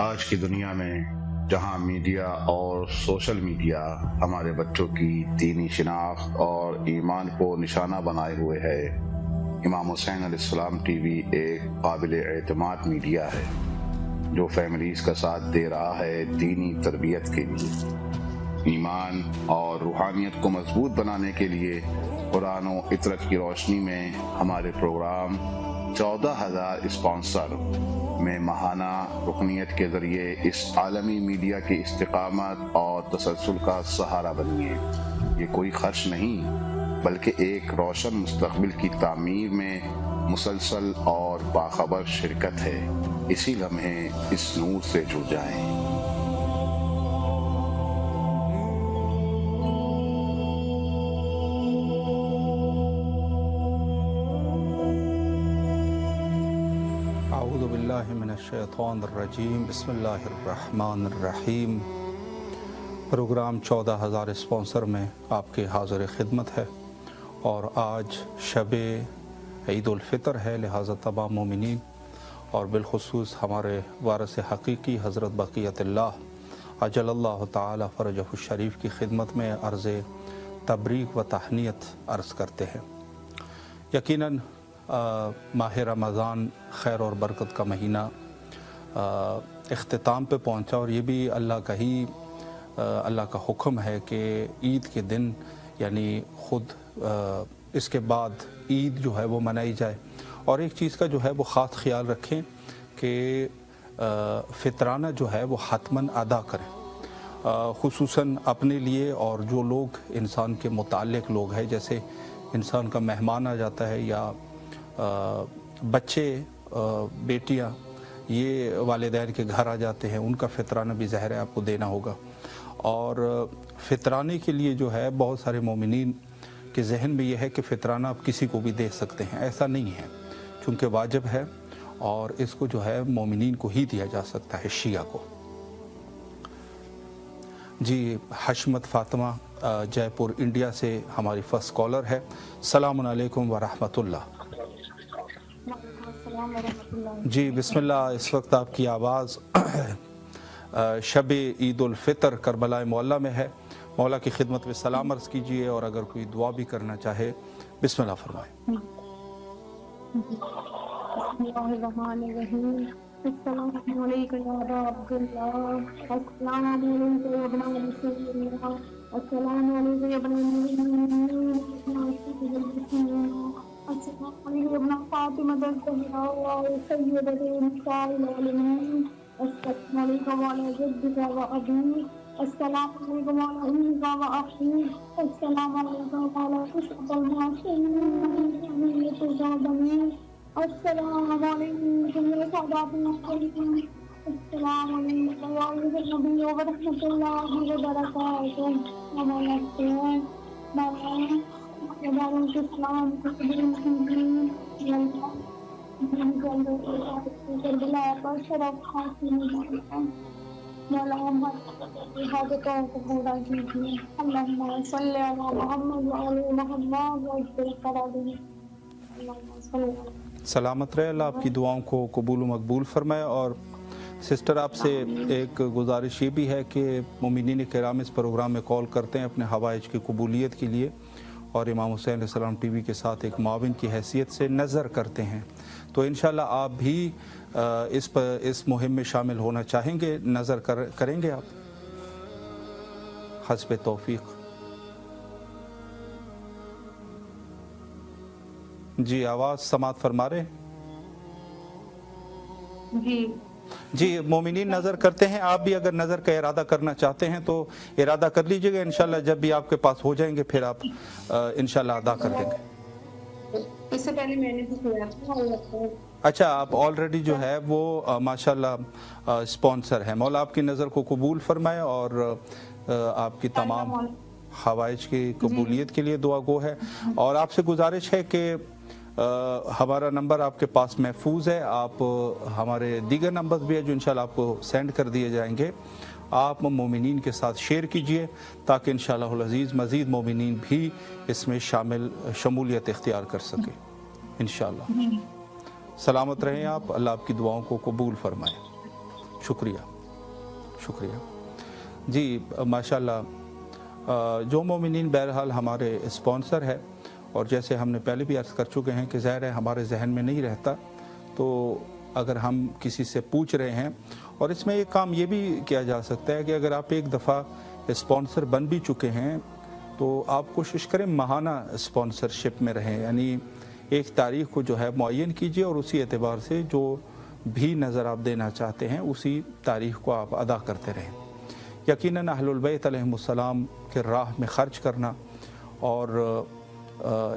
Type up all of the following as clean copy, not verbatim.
آج کی دنیا میں جہاں میڈیا اور سوشل میڈیا ہمارے بچوں کی دینی شناخت اور ایمان کو نشانہ بنائے ہوئے ہے، امام حسین علیہ السلام ٹی وی ایک قابل اعتماد میڈیا ہے جو فیملیز کا ساتھ دے رہا ہے دینی تربیت کے لیے، ایمان اور روحانیت کو مضبوط بنانے کے لیے۔ قرآن و عطرت کی روشنی میں ہمارے پروگرام 14,000 اسپانسر میں ماہانہ رکنیت کے ذریعے اس عالمی میڈیا کی استقامت اور تسلسل کا سہارا بنیے۔ یہ کوئی خرچ نہیں بلکہ ایک روشن مستقبل کی تعمیر میں مسلسل اور باخبر شرکت ہے۔ اسی لمحے اس نور سے جڑ جائیں۔ اعوذ باللہ من الشیطان الرجیم، بسم اللہ الرحمن الرحیم۔ پروگرام 14,000 اسپانسر میں آپ کے حاضر خدمت ہے، اور آج شب عید الفطر ہے، لہٰذا تمام مومنین اور بالخصوص ہمارے وارث حقیقی حضرت بقیت اللہ عجل اللہ تعالی فرجہ الشریف کی خدمت میں عرض تبریک و تہنیت عرض کرتے ہیں۔ یقیناً ماہ رمضان خیر اور برکت کا مہینہ اختتام پہ پہنچا، اور یہ بھی اللہ کا حکم ہے کہ عید کے دن یعنی خود اس کے بعد عید جو ہے وہ منائی جائے، اور ایک چیز کا جو ہے وہ خاص خیال رکھیں کہ فطرانہ جو ہے وہ حتماً ادا کریں، خصوصاً اپنے لیے اور جو لوگ انسان کے متعلق لوگ ہیں، جیسے انسان کا مہمان آ جاتا ہے یا بچے بیٹیاں یہ والدین کے گھر آ جاتے ہیں، ان کا فطرانہ بھی ظاہر ہے آپ کو دینا ہوگا۔ اور فطرانے کے لیے جو ہے بہت سارے مومنین کے ذہن میں یہ ہے کہ فطرانہ آپ کسی کو بھی دے سکتے ہیں، ایسا نہیں ہے، چونکہ واجب ہے اور اس کو جو ہے مومنین کو ہی دیا جا سکتا ہے، شیعہ کو۔ جی، حشمت فاطمہ جے پور انڈیا سے ہماری فرسٹ کالر ہے۔ السلام علیکم ورحمۃ اللہ۔ جی بسم اللہ، اس وقت آپ کی آواز شب عید الفطر کربلا معلیٰ میں ہے، مولا کی خدمت میں سلام عرض کیجئے، اور اگر کوئی دعا بھی کرنا چاہے بسم اللہ فرمائیں۔ بسم اللہ الرحمن الرحیم۔ السلام علیکم یا ابا عبداللہ، السلام علیکم یا ابن رسول اللہ، السلام علیکم یا ابن السلام علیکم ابن فاطمہ الزہراء سیدۃ نساء العالمین، السلام علیکم وعلی جدک و ابیک، السلام علیکم وعلی امیک و اخیک، السلام علیکم وعلی اشرف المرسلین، السلام علیکم یا سادات المرسلین، السلام علیکم یا ایھا النبی و رحمۃ اللہ وبرکاتہ، اسلام کربلا پر شرف حاصل اللہم صلی علی محمد وعلی محمد واجبر قرابہ۔ سلامت رہے، اللہ آپ کی دعاؤں کو قبول و مقبول فرمائے۔ اور سسٹر، آپ سے ایک گزارش یہ بھی ہے کہ مومنین کرام اس پروگرام میں کال کرتے ہیں اپنے حوائج کی قبولیت کے لیے، اور امام حسین علیہ السلام ٹی وی کے ساتھ ایک معاون کی حیثیت سے نظر کرتے ہیں، تو انشاءاللہ آپ بھی اس مہم میں شامل ہونا چاہیں گے، نظر کریں گے آپ حسب توفیق؟ جی آواز سماعت فرما رہے؟ جی مومنین نظر کرتے ہیں، آپ بھی اگر نظر کا ارادہ کرنا چاہتے ہیں تو ارادہ کر لیجئے گا، انشاءاللہ جب بھی آپ کے پاس ہو جائیں گے پھر آپ انشاءاللہ ادا کر دیں گے۔ اس سے پہلے میں نے بھی کیا تھا۔ اچھا، آپ آلریڈی جو ہے وہ ماشاءاللہ اسپانسر ہیں۔ مولا آپ کی نظر کو قبول فرمائے اور آپ کی تمام حوائج کی قبولیت کے لیے دعا گو ہے۔ اور آپ سے گزارش ہے کہ ہمارا نمبر آپ کے پاس محفوظ ہے، آپ ہمارے دیگر نمبر بھی ہے جو انشاءاللہ آپ کو سینڈ کر دیے جائیں گے، آپ مومنین کے ساتھ شیئر کیجئے تاکہ انشاءاللہ العزیز مزید مومنین بھی اس میں شمولیت اختیار کر سکیں انشاءاللہ۔ سلامت رہیں آپ، اللہ آپ کی دعاؤں کو قبول فرمائے۔ شکریہ۔ شکریہ جی ماشاءاللہ جو مومنین بہرحال ہمارے اسپانسر ہے، اور جیسے ہم نے پہلے بھی عرض کر چکے ہیں کہ ظاہر ہے ہمارے ذہن میں نہیں رہتا، تو اگر ہم کسی سے پوچھ رہے ہیں، اور اس میں ایک کام یہ بھی کیا جا سکتا ہے کہ اگر آپ ایک دفعہ اسپانسر بن بھی چکے ہیں تو آپ کوشش کریں ماہانہ اسپانسرشپ میں رہیں، یعنی ایک تاریخ کو جو ہے معین کیجئے اور اسی اعتبار سے جو بھی نظر آپ دینا چاہتے ہیں اسی تاریخ کو آپ ادا کرتے رہیں۔ یقیناً اہل البیت علیہم السلام کے راہ میں خرچ کرنا، اور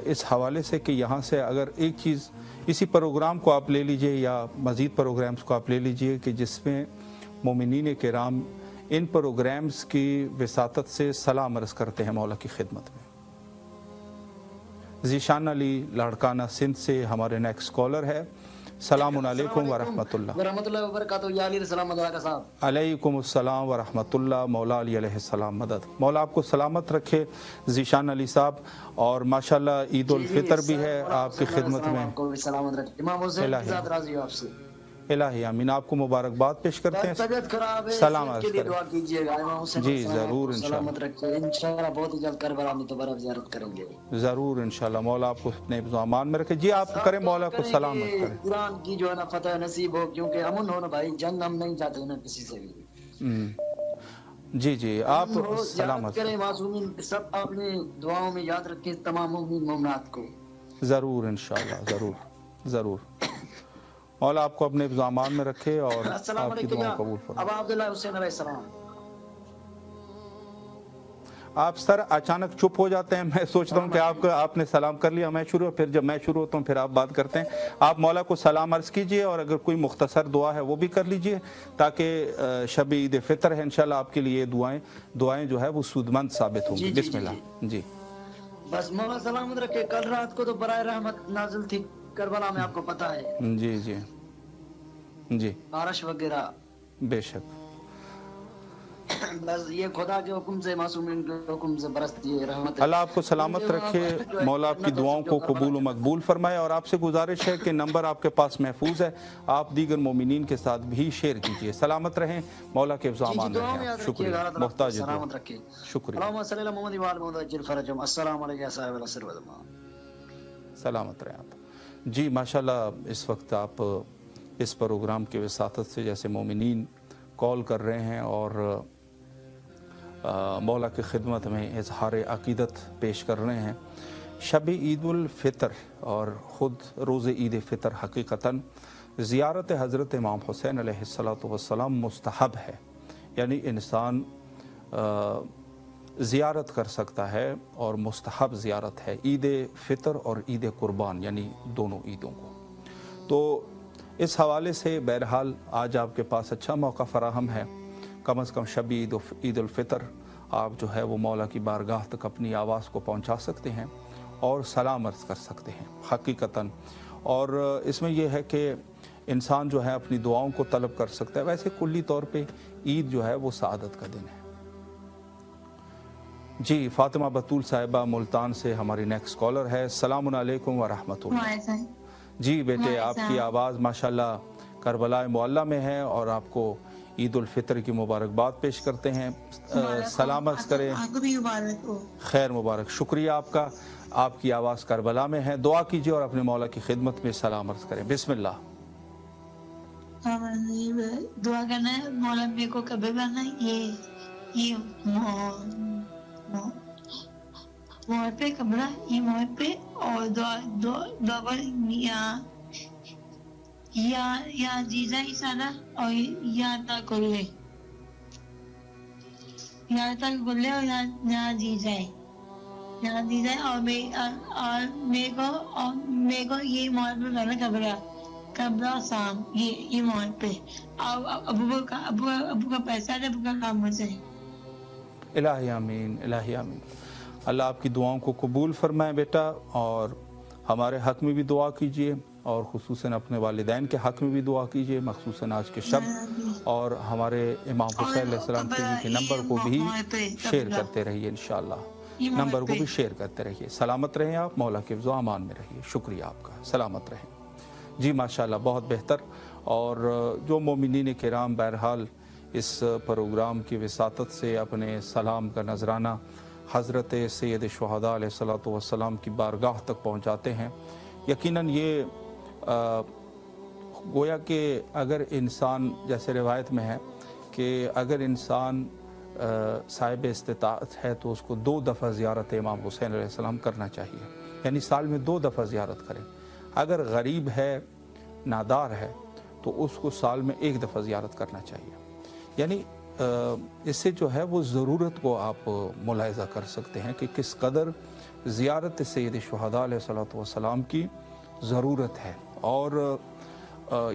اس حوالے سے کہ یہاں سے اگر ایک چیز اسی پروگرام کو آپ لے لیجئے یا مزید پروگرامز کو آپ لے لیجئے کہ جس میں مومنین کرام ان پروگرامز کی وساطت سے سلام عرض کرتے ہیں مولا کی خدمت میں۔ ذیشان علی لاڑکانہ سندھ سے ہمارے نیکسٹ کالر ہے۔ السلام علیکم ورحمۃ اللہ وبرکاتہ۔ یا علی السلام مدد صاحب۔ علیکم السلام ورحمۃ اللہ، مولا علی علیہ السلام مدد۔ مولا آپ کو سلامت رکھے ذیشان علی صاحب، اور ماشاءاللہ عید الفطر بھی ہے آپ کی خدمت میں۔ آپ کو بھی سلامت رکھے۔ امام حسین کی ذات راضی ہو آپ سے۔ الہی آمین۔ آپ کو مبارکباد پیش کرتے ہیں۔ طبیعت خراب ہے، سلام کے لیے عرض دعا کیجیے گا۔ امام حسین جی السلام ضرور کو انشاءاللہ، سلامت رکھے۔ انشاءاللہ بہت ہی جلد کربلا میں دوبارہ زیارت کریں گے۔ ضرور انشاءاللہ، مولا آپ کو اپنے امان میں رکھے۔ جی آپ کریں، مولا کو سلامت کریں۔ ایران کی جو ہے نا فتح نصیب ہو، کیونکہ امن ہو نا بھائی، جنگ ہم نہیں چاہتے نا کسی سے بھی۔ جی جی آپ سلامت کریں۔ معصومین سب اپنے دعاؤں میں یاد رکھیں، تمام مومنین مومنات کو۔ ضرور انشاءاللہ، ضرور ضرور۔ مولا آپ کو اپنے امان میں رکھے اور السلام آپ کی علیکم۔ دعاؤں قبول فرمائے۔ ابا عبداللہ حسین علیہ السلام۔ آپ سر اچانک چپ ہو جاتے ہیں، میں سوچتا ہوں کہ آپ نے سلام کر لیا، میں شروع، پھر جب میں شروع ہوتا ہوں پھر آپ بات کرتے ہیں۔ آپ مولا کو سلام عرض کیجئے، اور اگر کوئی مختصر دعا ہے وہ بھی کر لیجئے، تاکہ شب عید فطر ہے انشاءاللہ آپ کے لیے دعائیں جو ہے وہ سودمند ثابت ہوں گی۔ بسم اللہ۔ جی بس مولا سلامت رکھے۔ کل رات کو تو برائے رحمت نازل تھی کربلا میں، آپ کو پتا ہے۔ جی جی جی بارش وغیرہ، بے شک۔ بس یہ خدا کے حکم سے، معصومین کے حکم سے برستی ہے رحمت۔ اللہ آپ کو سلامت رکھے، مولا آپ کی دعاؤں کو قبول و مقبول فرمائے، اور آپ سے گزارش ہے کہ نمبر آپ کے پاس محفوظ ہے، آپ دیگر مومنین کے ساتھ بھی شیئر کیجئے۔ سلامت رہیں، مولا کے امان میں رہیں۔ شکریہ، محتاج دعا۔ شکریہ، اللہم صلی اللہ محمد وآل محمد وعجل فرجہم۔ السلام علیکم یا صاحب العصر والزمان۔ سلامت رہیں آپ۔ جی ماشاءاللہ، اس وقت آپ اس پروگرام کی وساطت سے جیسے مومنین کال کر رہے ہیں اور مولا کی خدمت میں اظہار عقیدت پیش کر رہے ہیں۔ شب عید الفطر اور خود روز عید فطر حقیقتاً زیارت حضرت امام حسین علیہ السلام مستحب ہے، یعنی انسان زیارت کر سکتا ہے، اور مستحب زیارت ہے عید فطر اور عید قربان، یعنی دونوں عیدوں کو۔ تو اس حوالے سے بہرحال آج آپ کے پاس اچھا موقع فراہم ہے، کم از کم شب عید الفطر آپ جو ہے وہ مولا کی بارگاہ تک اپنی آواز کو پہنچا سکتے ہیں اور سلام عرض کر سکتے ہیں حقیقتاً۔ اور اس میں یہ ہے کہ انسان جو ہے اپنی دعاؤں کو طلب کر سکتا ہے۔ ویسے کلی طور پہ عید جو ہے وہ سعادت کا دن ہے۔ جی فاطمہ بطول صاحبہ ملتان سے ہماری نیکسٹ کالر ہے۔ السلام علیکم ورحمۃ اللہ۔ جی بیٹے، آپ کی آواز ماشاءاللہ کربلا معلیٰ میں ہے، اور آپ کو عید الفطر کی مبارکباد پیش کرتے ہیں۔ سلامت کریں، خیر مبارک۔ شکریہ آپ کا، آپ کی آواز کربلا میں ہے۔ دعا کیجیے اور اپنے مولا کی خدمت میں سلام عرض کریں۔ بسم اللہ۔ دعا کرنا ہے مولا میرے کو کبھی بنا یہ موڑ پہ کمرہ، یہ موڑ پہ، اور دعا یا جیزا اشارہ، اور یا تا کلے، یا تا کلے، اور یا جیزا ہے، یا جیزا ہے، اور میرے کو یہ موڑ پہ بنا کمرہ سام، یہ موڑ پہ ابو کا پیسہ ہے، ابو کا کام ہو جائے۔ الہی آمین، الہی آمین۔ اللہ آپ کی دعاؤں کو قبول فرمائے بیٹا، اور ہمارے حق میں بھی دعا کیجئے، اور خصوصاً اپنے والدین کے حق میں بھی دعا کیجئے، مخصوصاً آج کے شب، اور ہمارے امام حسین علیہ السلام کے نمبر کو بھی شیئر کرتے رہیے، انشاءاللہ نمبر کو بھی شیئر کرتے رہیے۔ سلامت رہیں آپ، مولا کے حفظ و امان میں رہیے۔ شکریہ آپ کا، سلامت رہیں۔ جی ماشاءاللہ، بہت بہتر۔ اور جو مومنین کرام بہرحال इस प्रोग्राम की विसातत से अपने सलाम का नजराना हज़रत सैयद शुहदा अलैहिस्सलातु वस्सलाम की बारगाह तक पहुँचाते हैं। यकीनन ये गोया कि अगर इंसान, जैसे रिवायत में है कि अगर इंसान साहिब इस्तिताअत है तो उसको 2 दफ़ा ज़ियारत इमाम हुसैन अलैहिस्सलाम करना चाहिए, यानी साल में 2 दफ़ा ज़ियारत करें। अगर गरीब है, नादार है, तो उसको साल में 1 दफ़ा ज़ियारत करना चाहिए। यानी इससे जो है वो ज़रूरत को आप मुलाहिज़ा कर सकते हैं कि किस कदर ज़ियारत सैयद शुहदा अलैहिस्सलातु वस्सलाम की ज़रूरत है। और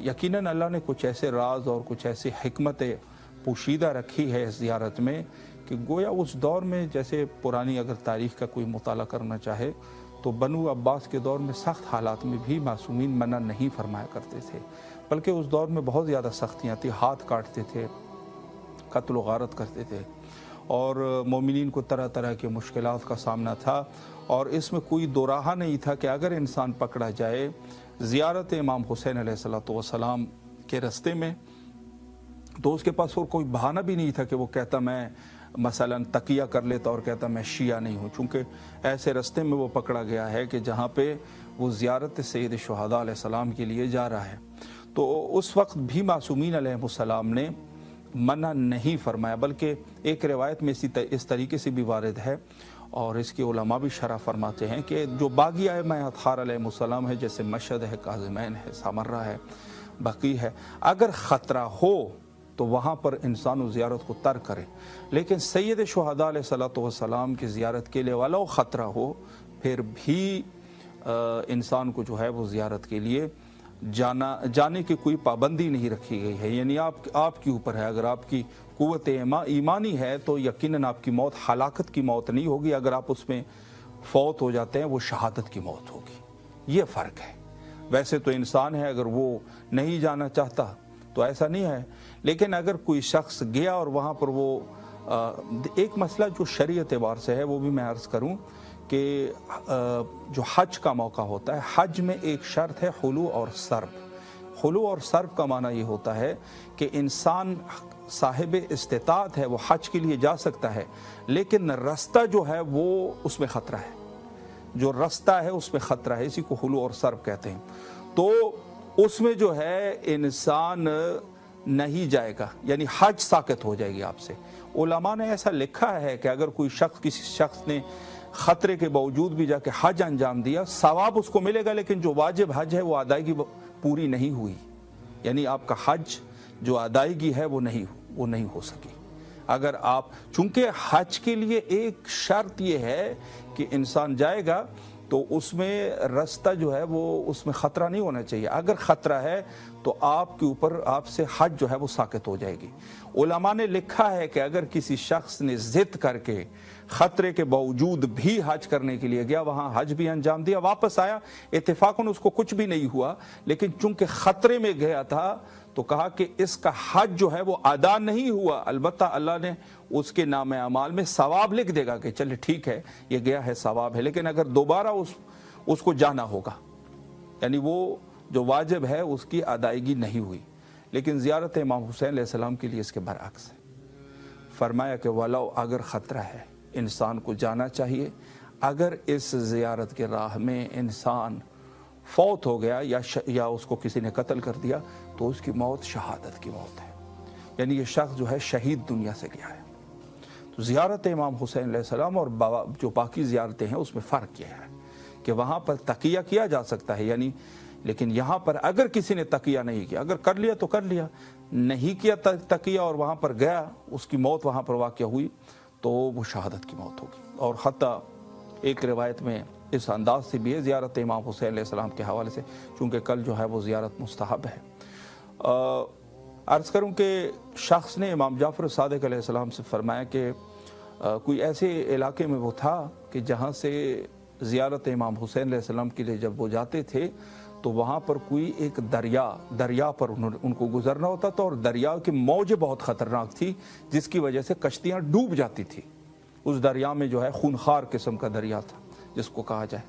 यकीनन अल्लाह ने कुछ ऐसे राज और कुछ ऐसी हिकमतें पोशीदा रखी है इस ज़ियारत में कि गोया उस दौर में, जैसे पुरानी अगर तारीख़ का कोई मुताला करना चाहे तो बनु अब्बास के दौर में सख्त हालात में भी मासूमीन मना नहीं फरमाया करते थे, बल्कि उस दौर में बहुत ज़्यादा सख्तियाँ थी, हाथ काटते थे, कत्ल व गारत करते थे और मोमिनीन को तरह तरह के मुश्किलात का सामना था। और इसमें कोई दो राह नहीं था कि अगर इंसान पकड़ा जाए ज़ियारत इमाम हुसैन अलैहिस्सलातु वस्सलाम के रस्ते में, तो उसके पास और कोई बहाना भी नहीं था कि वो कहता मैं मसलन तकिया कर लेता और कहता मैं शिया नहीं हूँ, चूँकि ऐसे रस्ते में वो पकड़ा गया है कि जहाँ पे वो ज़ियारत सैयद शुहदा अलैहिस्सलाम के लिए जा रहा है। तो उस वक्त भी मासूमीन अलैहिमुस्सलाम ने मना नहीं फरमाया, बल्कि एक रिवायत में इस तरीके से भी वारिद है और इसके उलमा भी शरह फरमाते हैं कि जो बागी आइम्मा अत्हार अलैहिमुस्सलाम है, जैसे मशहद है, काज़िमैन है, सामर्रा है, बकी है, अगर ख़तरा हो तो वहाँ पर इंसान उस ज़ियारत को तर्क करे। लेकिन सैयद शुहदा अलैहिस्सलातु वस्सलाम की ज़ियारत के लिए वाला ख़तरा हो फिर भी इंसान को जो है वो ज़ियारत के लिए जाने की कोई पाबंदी नहीं रखी गई है। यानी आपके ऊपर है, अगर आपकी कुव्वत ईमानी है तो यकीनन आपकी मौत हलाकत की मौत नहीं होगी, अगर आप उसमें फौत हो जाते हैं वो शहादत की मौत होगी। ये फ़र्क है। वैसे तो इंसान है, अगर वो नहीं जाना चाहता तो ऐसा नहीं है, लेकिन अगर कोई शख्स गया और वहाँ पर वो एक मसला जो शरीयत एतबार से है वो भी मैं अर्ज़ करूँ कि जो हज का मौका होता है, हज में एक शर्त है हुलू और सर्फ। हुलू और सर्फ का माना ये होता है कि इंसान साहिब इस्तिताअत है, वो हज के लिए जा सकता है, लेकिन रास्ता जो है वो उसमें ख़तरा है, जो रास्ता है उसमें ख़तरा है, इसी को हुलू और सर्फ कहते हैं। तो उसमें जो है इंसान नहीं जाएगा, यानी हज साक़ित हो जाएगी आपसे। उलमा ने ऐसा लिखा है कि अगर कोई शख्स, किसी शख्स ने ख़तरे के बावजूद भी जाके हज अंजाम दिया, सवाब उसको मिलेगा, लेकिन जो वाजिब हज है वो अदायगी पूरी नहीं हुई, यानी आपका हज जो अदायगी है वो नहीं हो सकी। अगर आप, चूँकि हज के लिए एक शर्त ये है कि इंसान जाएगा तो उसमें रास्ता जो है वो उसमें ख़तरा नहीं होना चाहिए। अगर ख़तरा है तो आपके ऊपर, आपसे हज जो है वो साक़ित हो जाएगी। उलमा ने लिखा है कि अगर किसी शख्स ने ज़िद करके ख़तरे के बावजूद भी हज करने के लिए गया, वहाँ हज भी अंजाम दिया, वापस आया, इत्तेफाकन उसको कुछ भी नहीं हुआ, लेकिन चूँकि ख़तरे में गया था तो कहा कि इसका हज जो है वो अदा नहीं हुआ, अलबत्ता अल्लाह ने उसके नाम अमाल में सवाब लिख देगा कि चले ठीक है ये गया है, सवाब है, लेकिन अगर दोबारा उसको जाना होगा, यानी वो जो वाजिब है उसकी अदायगी नहीं हुई। लेकिन ज़ियारत इमाम हुसैन अलैहिस्सलाम के लिए इसके बरअक्स है। फरमाया कि वलो अगर ख़तरा है इंसान को जाना चाहिए, अगर इस ज़ियारत के राह में इंसान फौत हो गया या उसको किसी ने कत्ल कर दिया तो उसकी मौत शहादत की मौत है, यानी ये शख्स जो है शहीद दुनिया से गया है। तो ज़ियारत इमाम हुसैन अलैहिस्सलाम और जो बाकी ज़ियारतें हैं उसमें फ़र्क यह है कि वहाँ पर तकिया किया जा सकता है, यानी, लेकिन यहाँ पर अगर किसी ने तकिया नहीं किया, अगर कर लिया तो कर लिया, नहीं किया तकिया और वहाँ पर गया, उसकी मौत वहाँ पर वाक़या हुई तो वो शहादत की मौत होगी। और हत्ता एक रिवायत में इस अंदाज से भी है ज़ियारत इमाम हुसैन अलैहिस्सलाम के हवाले से, चूँकि कल जो है वो ज़ियारत मुस्तहब है। अर्ज़ करूँ कि शख्स ने इमाम जाफ़र सादिक़ अलैहिस्सलाम से फरमाया कि कोई ऐसे इलाके में वो था कि जहाँ से ज़ियारत इमाम हुसैन अलैहिस्सलाम के लिए जब वो जाते थे तो वहाँ पर कोई एक दरिया पर उनको गुजरना होता था और दरिया की मौजें बहुत ख़तरनाक थी, जिसकी वजह से कश्तियाँ डूब जाती थी। उस दरिया में जो है खूनखार किस्म का दरिया था जिसको कहा जाए।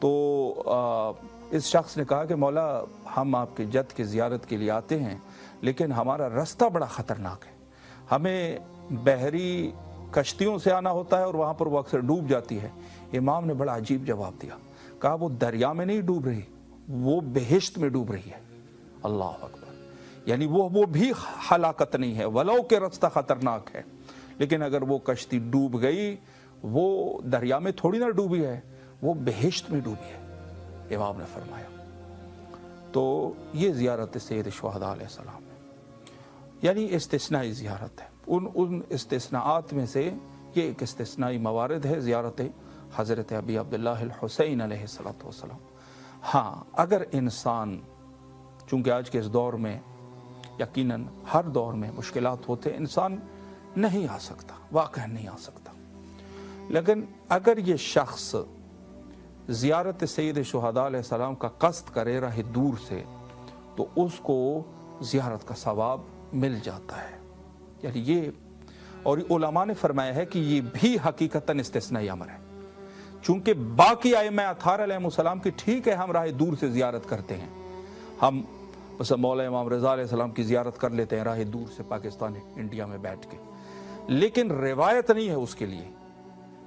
तो इस शख्स ने कहा कि मौला, हम आपके जद की ज़ियारत के लिए आते हैं, लेकिन हमारा रास्ता बड़ा ख़तरनाक है, हमें बहरी कश्तियों से आना होता है और वहाँ पर वो अक्सर डूब जाती है। इमाम ने बड़ा अजीब जवाब दिया, कहा वो दरिया में नहीं डूब रही, वो बेहिश्त में डूब रही है। अल्लाह अकबर, यानी वो भी हलाकत नहीं है, वलो के रास्ता खतरनाक है, लेकिन अगर वो कश्ती डूब गई, वो दरिया में थोड़ी ना डूबी है, वो बेहिश्त में डूबी है, इमाम ने फरमाया। तो ये ज़ियारत सैयद शुहदा अलैहिस्सलाम है, यानी इस्तिस्नाई ज़ियारत है। उन इस्तिस्नाआत में से ये एक इस्तिस्नाई मवारद है ज़ियारत हज़रत अबी अब्दुल्लाह अल हुसैन अलैहिस्सलातु वस्सलाम। हाँ, अगर इंसान, चूँकि आज के इस दौर में यकीनन हर दौर में मुश्किलात होते, इंसान नहीं आ सकता, वाक़ई नहीं आ सकता, लेकिन अगर ये शख्स ज़ियारत सैयद शुहदा अलैहिस्सलाम का क़स्द करे रहे दूर से, तो उसको ज़ियारत का सवाब मिल जाता है। यानी ये, और उलमा ने फरमाया है कि ये भी हकीकतन इस्तिस्नाई अमर है, चूँकि बाकी आइम्मा अताहार अलैहिस्सलाम की ठीक है हम राह दूर से ज़ियारत करते हैं, हम बस मौला इमाम रज़ा अलैहिस्सलाम की ज़ियारत कर लेते हैं राह दूर से पाकिस्तान इंडिया में बैठ के, लेकिन रिवायत नहीं है उसके लिए।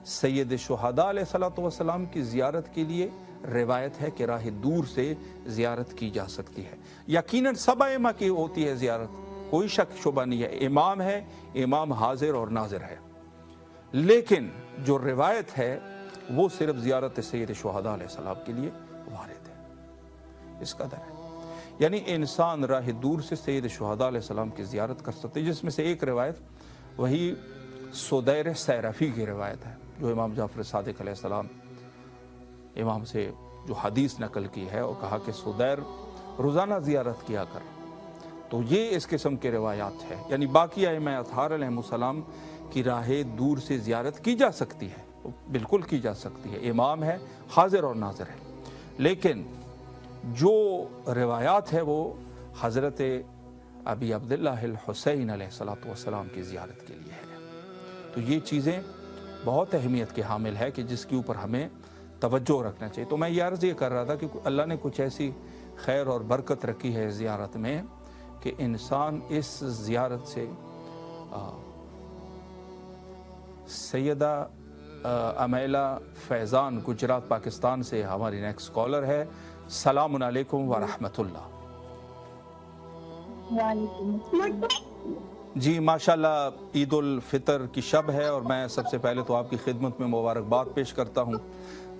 सैयद शुहदा अलैहिस्सलातु वस्सलाम की ज़ियारत के लिए रिवायत है कि राह दूर से ज़ियारत की जा सकती है। यकीनन सब आइम्मा की होती है ज़ियारत, कोई शक शुबा नहीं है, इमाम है, इमाम हाजिर और नाजिर है, लेकिन जो रिवायत है वो सिर्फ ज़ियारत सैयद शुहदा अलैहिस्सलाम के लिए वारिद है, इस कदर है। यानी इंसान राह दूर से सैयद शुहदा अलैहिस्सलाम की ज़ियारत कर सकते हैं, जिसमें से एक रिवायत वही सुदैर सैरफ़ी की रिवायत है, जो इमाम जाफ़र सादिक़ अलैहिस्सलाम इमाम से जो हदीस नकल की है और कहा कि सुदैर रोज़ाना ज़ियारत किया कर। तो ये इस किस्म के रिवायात है। यानी बाकी आइम्मा अताहार अलैहिस्सलाम की राह दूर से ज़ियारत की जा सकती है, बिल्कुल की जा सकती है, इमाम है, हाजिर और नाजिर है, लेकिन जो रिवायात है वो हज़रत अबी अब्दुल्लाह अल हुसैन अलैहिस्सलातु वस्सलाम की ज़ियारत के लिए है। तो ये चीज़ें बहुत अहमियत के हामिल है कि जिसके ऊपर हमें तवज्जो रखना चाहिए। तो मैं ये अर्ज़ ये कर रहा था कि अल्लाह ने कुछ ऐसी खैर और बरकत रखी है ज़ियारत में कि इंसान इस ज़ियारत से सैयदा अमैला फैज़ान गुजरात पाकिस्तान से हमारी नेक्स्ट कॉलर है। सलामुन अलैकुम व रहमतुल्लाह। जी माशाल्लाह, ईद उल फितर की शब है और मैं सबसे पहले तो आपकी खिदमत में मुबारकबाद पेश करता हूँ।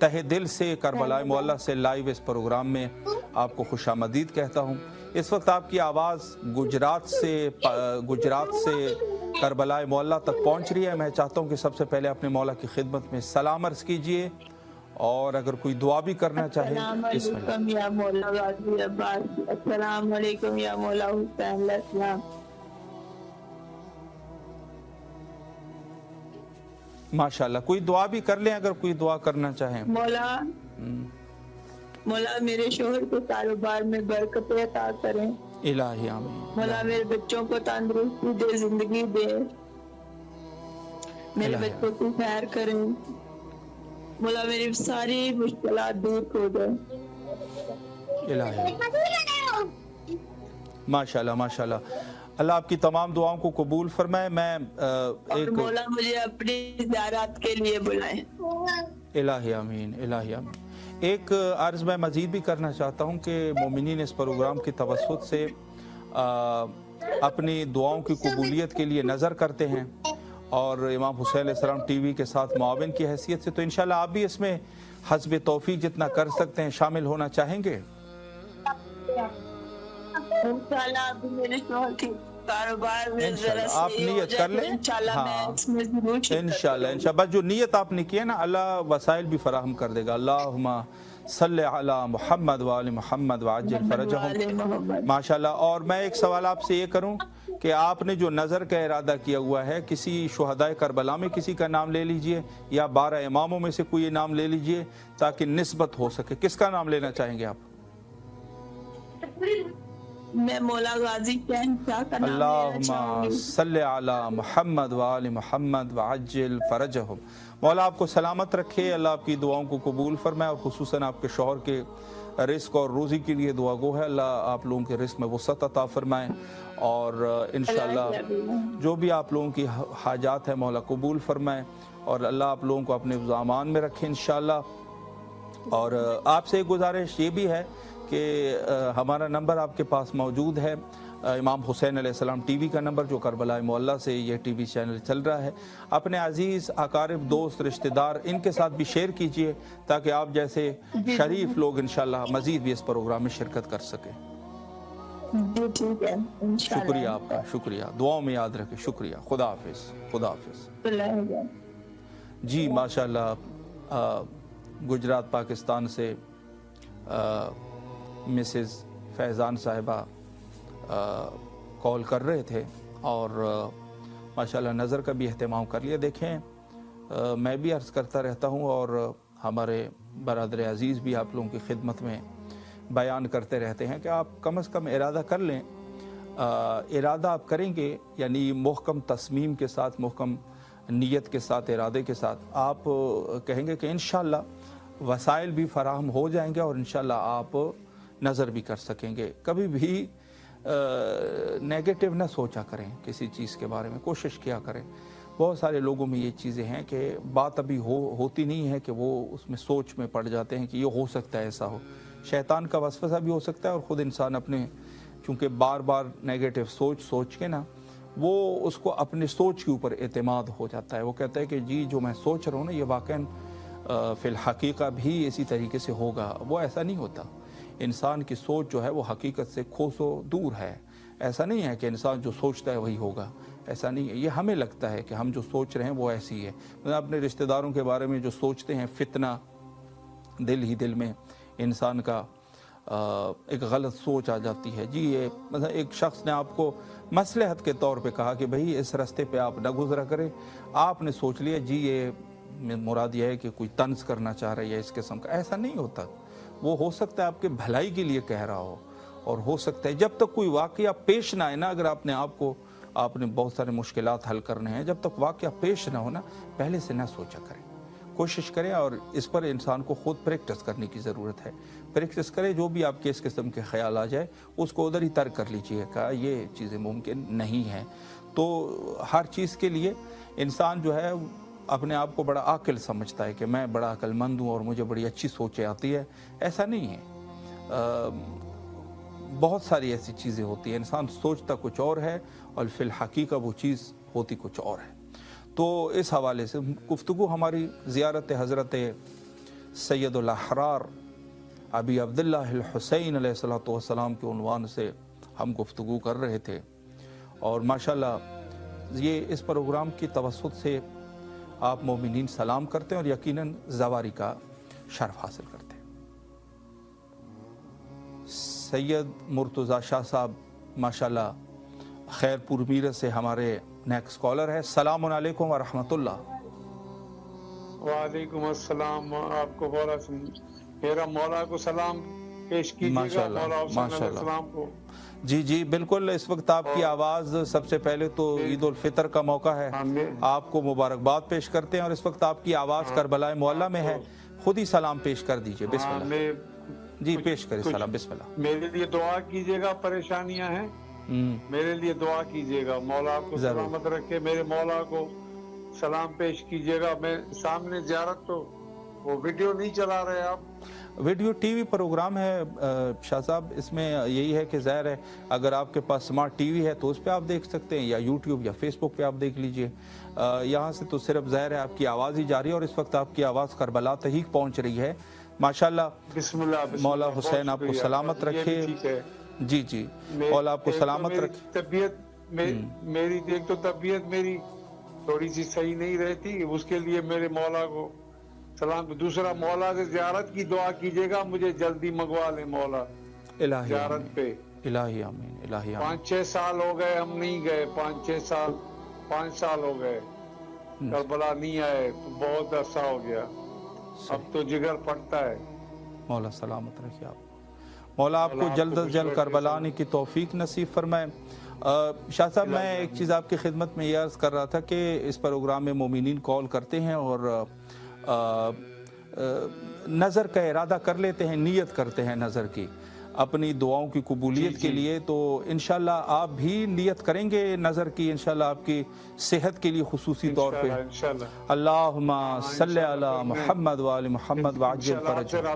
तहे दिल से करबला मुअल्ला से लाइव इस प्रोग्राम में आपको खुशामदीद कहता हूँ। इस वक्त आपकी आवाज़ गुजरात से करबला मुअल्ला तक पहुँच रही है। मैं चाहता हूँ कि सबसे पहले अपने मौला की खिदमत में सलाम अर्ज़ कीजिए और अगर कोई दुआ भी करना चाहे। माशाल्लाह, कोई दुआ भी कर लें अगर कोई दुआ करना चाहें। मौला मेरे शोहर को कारोबार में बरकत अता करें। इलाही आमीन। मौला मेरे बच्चों को तंदुरुस्ती दे, जिंदगी दे, मेरे बच्चों को खैर करें। मौला मेरी सारी मुश्किलात दूर कर दे। इलाही माशाल्लाह माशाल्लाह, अल्लाह आपकी तमाम दुआओं को कबूल फरमाए। मैं एक मौला मुझे अपनी ज़ियारत के लिए बुलाएं। इलाही आमीन, इलाही आमीन। एक अर्ज़ मैं मज़ीद भी करना चाहता हूँ कि मोमिनीन इस प्रोग्राम की तवस्सुत से अपनी दुआओं की कबूलियत के लिए नज़र करते हैं और इमाम हुसैन अलैहिस्सलाम टीवी के साथ मुआविन की हैसियत से, तो इंशाल्लाह आप भी इसमें हस्ब तौफीक जितना कर सकते हैं शामिल होना चाहेंगे। इंशाल्लाह आप मेरे शोहर के कारोबार में जरा आप नियत कर लें। हाँ इंशाल्लाह बस जो नियत आपने की है ना, अल्लाह वसाइल भी फराहम कर देगा। अल्लाहुम्मा सल्ले अला मुहम्मद व आले मुहम्मद व अज्जिल फरजहुम। माशाल्लाह। और मैं एक सवाल आपसे ये करूं कि आपने जो नज़र का इरादा किया हुआ है, किसी शुहदाए करबला में किसी का नाम ले लीजिए या 12 इमामों में से कोई नाम ले लीजिए ताकि निस्बत हो सके। किसका नाम लेना चाहेंगे आप? मैं मौला गाजी अल्लाहुम्मा सल्ले अला मुहम्मद व आले मुहम्मद व अज्जिल फरजहुम। मौला आपको सलामत रखे, अल्लाह आपकी दुआओं को कबूल फरमाए और खुसूसन आपके शौहर के रिस्क और रोज़ी के लिए दुआ गो है। अल्लाह आप लोगों के रिस्क में वसअत अता फरमाए اور انشاءاللہ جو بھی آپ لوگوں کی حاجات ہیں مولا قبول فرمائیں اور اللہ آپ لوگوں کو اپنے امان میں رکھیں انشاءاللہ۔ اور آپ سے ایک گزارش یہ بھی ہے کہ ہمارا نمبر آپ کے پاس موجود ہے، امام حسین علیہ السلام ٹی وی کا نمبر، جو کربلا معلیٰ سے یہ ٹی وی چینل چل رہا ہے۔ اپنے عزیز اقارب دوست رشتہ دار ان کے ساتھ بھی شیئر کیجئے تاکہ آپ جیسے شریف لوگ انشاءاللہ مزید بھی اس پروگرام میں شرکت کر سکیں۔ جی ٹھیک ہے انشاءاللہ۔ شکریہ آپ کا، شکریہ، دعاؤں میں یاد رکھیں، شکریہ، خدا حافظ، خدا حافظ۔ جی ماشاءاللہ، گجرات پاکستان سے مسز فیضان صاحبہ کال کر رہے تھے اور ماشاءاللہ نظر کا بھی اہتمام کر لیا۔ دیکھیں میں بھی عرض کرتا رہتا ہوں اور ہمارے برادر عزیز بھی آپ لوگوں کی خدمت میں بیان کرتے رہتے ہیں کہ آپ کم از کم ارادہ کر لیں۔ ارادہ آپ کریں گے یعنی محکم تصمیم کے ساتھ، محکم نیت کے ساتھ، ارادے کے ساتھ، آپ کہیں گے کہ انشاءاللہ وسائل بھی فراہم ہو جائیں گے اور انشاءاللہ آپ نظر بھی کر سکیں گے۔ کبھی بھی نیگیٹو نہ سوچا کریں کسی چیز کے بارے میں، کوشش کیا کریں۔ بہت سارے لوگوں میں یہ چیزیں ہیں کہ بات ابھی ہوتی نہیں ہے کہ وہ اس میں سوچ میں پڑ جاتے ہیں کہ یہ ہو سکتا ہے، ایسا ہو۔ شیطان کا وسوسہ بھی ہو سکتا ہے اور خود انسان اپنے چونکہ بار بار نیگیٹو سوچ کے نا وہ اس کو اپنے سوچ کے اوپر اعتماد ہو جاتا ہے۔ وہ کہتا ہے کہ جی جو میں سوچ رہا ہوں نا یہ واقعاً فی الحقیقہ بھی اسی طریقے سے ہوگا۔ وہ ایسا نہیں ہوتا۔ انسان کی سوچ جو ہے وہ حقیقت سے کوسوں دور ہے۔ ایسا نہیں ہے کہ انسان جو سوچتا ہے وہی ہوگا، ایسا نہیں ہے۔ یہ ہمیں لگتا ہے کہ ہم جو سوچ رہے ہیں وہ ایسی ہے۔ اپنے رشتہ داروں کے بارے میں جو سوچتے ہیں، فتنہ دل ہی دل میں انسان کا ایک غلط سوچ آ جاتی ہے۔ جی یہ مثلا ایک شخص نے آپ کو مصلحت کے طور پہ کہا کہ بھئی اس راستے پہ آپ نہ گزرا کریں، آپ نے سوچ لیا جی یہ مراد یہ ہے کہ کوئی طنز کرنا چاہ رہا ہے یا اس قسم کا۔ ایسا نہیں ہوتا۔ وہ ہو سکتا ہے آپ کے بھلائی کے لیے کہہ رہا ہو، اور ہو سکتا ہے جب تک کوئی واقعہ پیش نہ آئے نا، اگر آپ نے بہت سارے مشکلات حل کرنے ہیں، جب تک واقعہ پیش نہ ہونا پہلے سے نہ سوچا کریں، کوشش کریں۔ اور اس پر انسان کو خود پریکٹس کرنے کی ضرورت ہے۔ پریکٹس کریں، جو بھی آپ کے اس قسم کے خیال آ جائے اس کو ادھر ہی ترک کر لیجئے کہ یہ چیزیں ممکن نہیں ہیں۔ تو ہر چیز کے لیے انسان جو ہے اپنے آپ کو بڑا عاقل سمجھتا ہے کہ میں بڑا عقل مند ہوں اور مجھے بڑی اچھی سوچیں آتی ہے۔ ایسا نہیں ہے۔ بہت ساری ایسی چیزیں ہوتی ہیں، انسان سوچتا کچھ اور ہے اور فی الحقیقہ وہ چیز ہوتی کچھ اور ہے۔ تو اس حوالے سے گفتگو ہماری زیارت حضرت سید الاحرار ابی عبداللہ الحسین علیہ السلام کے عنوان سے ہم گفتگو کر رہے تھے، اور ماشاءاللہ یہ اس پروگرام کی توسط سے آپ مومنین سلام کرتے ہیں اور یقیناً زواری کا شرف حاصل کرتے ہیں۔ سید مرتضی شاہ صاحب ماشاءاللہ خیر پور میرٹھ سے ہمارے نیکسٹ کالر ہے۔ السلام علیکم ورحمۃ اللہ۔ وعلیکم السلام۔ آپ کو میرا مولا کو سلام پیش کیجیے گا، مولا حسین علیہ السلام کو۔ جی جی بالکل۔ اس وقت آپ کی آواز، سب سے پہلے تو عید الفطر کا موقع ہے، آپ کو مبارکباد پیش کرتے ہیں، اور اس وقت آپ کی آواز کربلا معلیٰ میں ہے، خود ہی سلام پیش کر دیجئے۔ بسم اللہ۔ جی پیش کریں سلام، بسم اللہ۔ میرے لیے دعا کیجیے گا، پریشانیاں ہیں میرے لیے دعا کیجیے گا، مولا کو سلامت رکھے، میرے مولا کو سلام پیش کیجیے گا۔ میں سامنے زیارت تو وہ ویڈیو نہیں چلا رہے آپ؟ ویڈیو ٹی وی پروگرام ہے شاہ صاحب، اس میں یہی ہے کہ ظاہر ہے اگر آپ کے پاس سمارٹ ٹی وی ہے تو اس پہ آپ دیکھ سکتے ہیں، یا یوٹیوب یا فیس بک پہ آپ دیکھ لیجئے۔ یہاں سے تو صرف ظاہر ہے آپ کی آواز ہی جاری ہے، اور اس وقت آپ کی آواز کربلا تک پہنچ رہی ہے ماشاءاللہ۔ بسم اللہ۔ مولا حسین آپ کو سلامت رکھے۔ جی جی مولا آپ کو سلامت رکھے۔ طبیعت میری ایک تو طبیعت میری تھوڑی سی صحیح نہیں رہتی، اس کے لیے میرے مولا کو سلام۔ دوسرا مولا سے زیارت کی دعا کیجیے گا، مجھے جلدی منگوا لے مولا زیارت پہ۔ الہی آمین، الہی آمین۔ 5-6 سال ہو گئے ہم نہیں گئے، 5 سال ہو گئے کربلا نہیں آئے، تو بہت عرصہ ہو گیا، اب تو جگر پڑتا ہے۔ مولا سلامت رکھے آپ، مولا آپ کو جلد از جلد کربلا آنے کی توفیق نصیب فرمائے۔ شاہ صاحب میں ایک چیز آپ کی خدمت میں یہ عرض کر رہا تھا کہ اس پروگرام میں مومنین کال کرتے ہیں اور نظر کا ارادہ کر لیتے ہیں، نیت کرتے ہیں نظر کی۔ اپنی دعاؤں کی قبولیت کے لیے، تو انشاءاللہ آپ بھی نیت کریں گے نظر کی انشاءاللہ آپ کی صحت کے لیے خصوصی طور پہ؟ انشاءاللہ اللہم صلی علی محمد وآل محمد وعجل فرجہ.